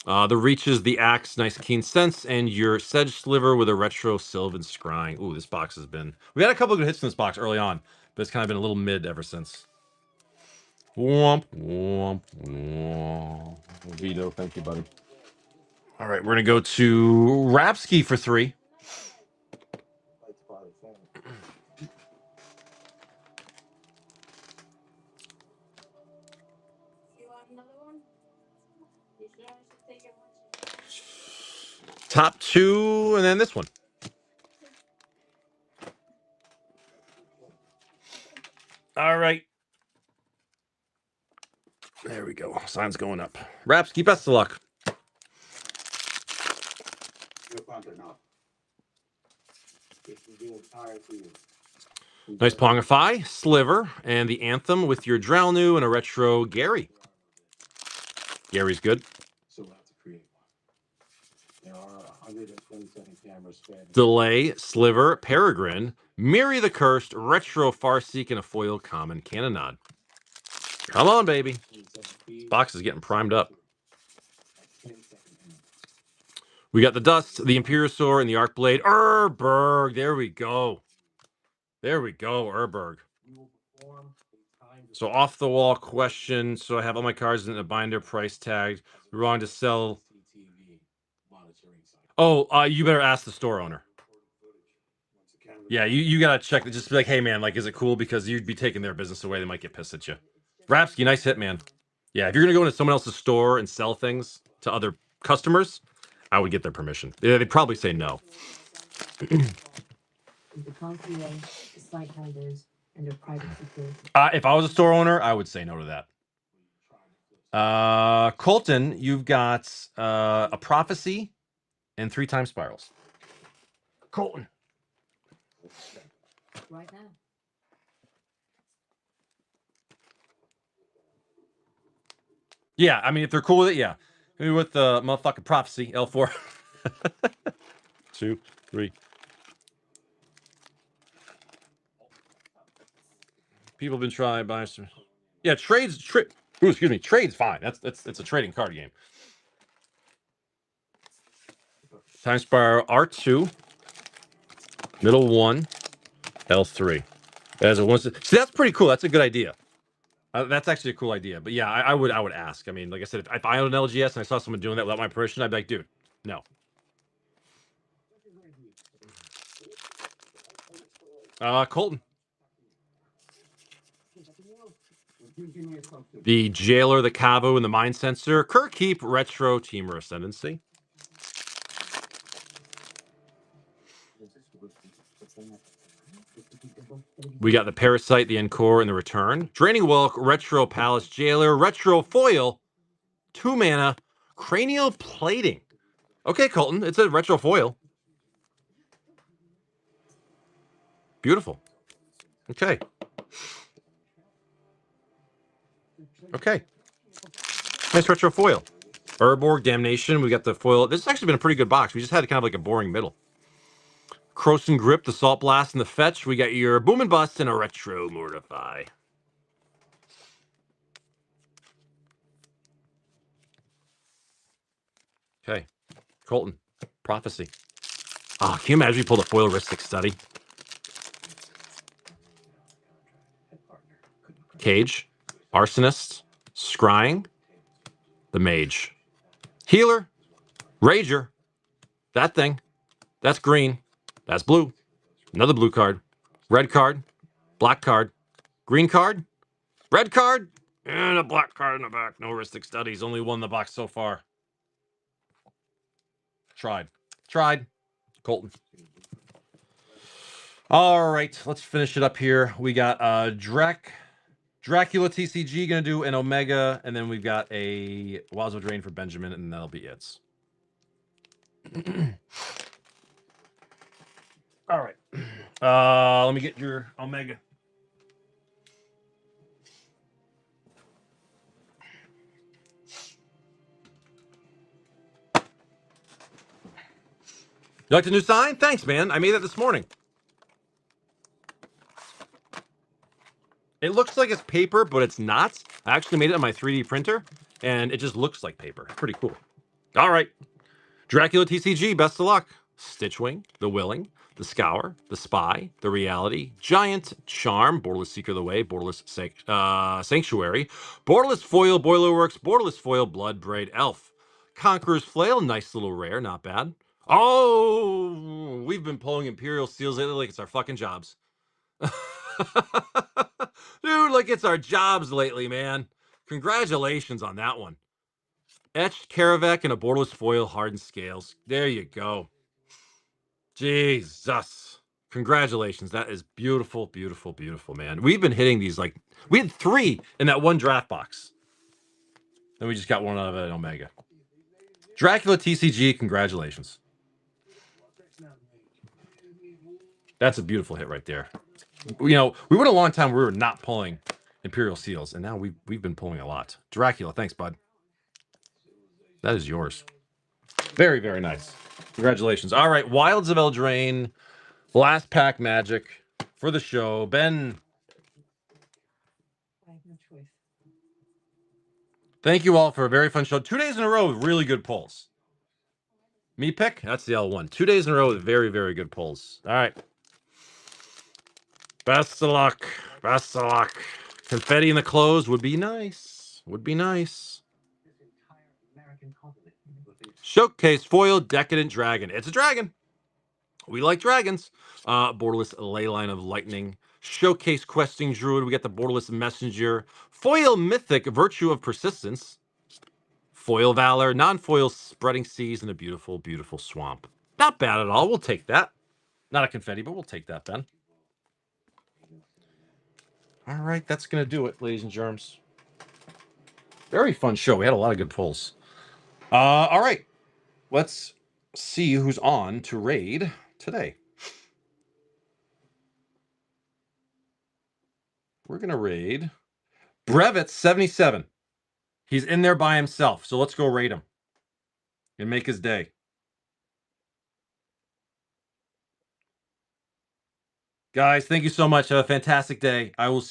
The Reaches, the Axe, nice Keen Sense, and your Sedge Sliver with a Retro Sylvan Scrying. Ooh, this box has been... We had a couple of good hits in this box early on, but it's kind of been a little mid ever since. Womp, womp, womp. Vito, thank you, buddy. All right, we're going to go to Rapsky for 3. Top 2, and then this one. All right. There we go. Sign's going up. Rapsky, best of luck. Nice Pongify, Sliver, and the Anthem with your Drownu and a Retro Gary. Gary's good. Delay, Sliver, Peregrine, Miri the Cursed, Retro Farseek, and a foil common Cannonade. Come on, baby. This box is getting primed up. We got the Dust, the Imperiosaur, and the Arcblade. Urberg. There we go. There we go, Urberg. So off the wall question. So I have all my cards in a binder, price tagged. Wrong to sell. Oh, you better ask the store owner. Yeah, you gotta check. Just be like, hey man, like, is it cool? Because you'd be taking their business away. They might get pissed at you. Rapsky, nice hit, man. Yeah, if you're gonna go into someone else's store and sell things to other customers, I would get their permission. Yeah, they'd probably say no. If I was a store owner, I would say no to that. Colton, you've got a Prophecy and 3 time Spirals. Colton. Right now. Yeah, I mean, if they're cool with it, yeah. Maybe with the motherfucking Prophecy, L4. 2, 3. People have been trying buying some. Yeah, trades. Excuse me. Trade's fine. It's a trading card game. Time Spiral R2. Middle 1. L3. As a one. See, that's pretty cool. That's a good idea. That's actually a cool idea. But yeah, I would ask. I mean, like I said, if I owned an LGS and I saw someone doing that without my permission, I'd be like, dude, no. Colton. The Jailer, the Cavo, and the Mind Sensor. Kirkheap, Retro, Teamer Ascendancy. We got the Parasite, the Encore, and the Return. Draining Welk, Retro Palace Jailer, Retro Foil, 2 mana, Cranial Plating. Okay, Colton, it's a Retro Foil. Beautiful. Okay. Okay. Nice Retro Foil. Urborg, Damnation, we got the foil. This has actually been a pretty good box. We just had kind of like a boring middle. Croson Grip, the Salt Blast, and the Fetch. We got your Boom and Bust and a Retro Mortify. Okay. Colton, Prophecy. Oh, can you imagine we pulled a foil Ristic Study? Cage, Arsonist, Scrying, the Mage, Healer, Rager, that thing, that's green, that's blue, another blue card, red card, black card, green card, red card, and a black card in the back. No Ristic Studies, only one in the box so far. Tried. Colton. All right, let's finish it up here. We got Dracula TCG gonna do an Omega, and then we've got a Wazoo Drain for Benjamin, and that'll be it. All right. Let me get your Omega. You like the new sign? Thanks, man. I made that this morning. It looks like it's paper, but it's not. I actually made it on my 3D printer, and it just looks like paper. Pretty cool. All right. Dracula TCG, best of luck. Stitchwing, The Willing, The Scour, The Spy, The Reality, Giant, Charm, Borderless Seeker of the Way, Borderless Sanctuary, Borderless Foil, Boilerworks, Borderless Foil, Bloodbraid, Elf, Conqueror's Flail, nice little rare, not bad. Oh, we've been pulling Imperial Seals lately like it's our fucking jobs. Dude, like it's our jobs lately, man. Congratulations on that one. Etched Karavek and a Borderless Foil Hardened Scales. There you go. Jesus. Congratulations. That is beautiful, beautiful, beautiful, man. We've been hitting these like... We had 3 in that one draft box. And we just got one out of it at Omega. Dracula TCG, congratulations. That's a beautiful hit right there. You know, we went a long time where we were not pulling Imperial Seals, and now we've been pulling a lot. Dracula, thanks, bud. That is yours. Very, very nice. Congratulations. All right, Wilds of Eldraine, last pack Magic for the show. Ben, I have no choice. thank you all for a very fun show. 2 days in a row with really good pulls. Me pick? That's the L1. 2 days in a row with very, very good pulls. All right. Best of luck. Best of luck. Confetti in the close would be nice. Would be nice. Showcase Foil Decadent Dragon. It's a dragon. We like dragons. Borderless Leyline of Lightning. Showcase Questing Druid. We got the Borderless Messenger. Foil Mythic Virtue of Persistence. Foil Valor. Non-foil Spreading Seas and a beautiful, beautiful Swamp. Not bad at all. We'll take that. Not a confetti, but we'll take that, Ben. All right, that's going to do it, ladies and germs. Very fun show. We had a lot of good pulls. All right. Let's see who's on to raid today. We're going to raid Brevet 77. He's in there by himself, so let's go raid him and make his day. Guys, thank you so much. Have a fantastic day. I will see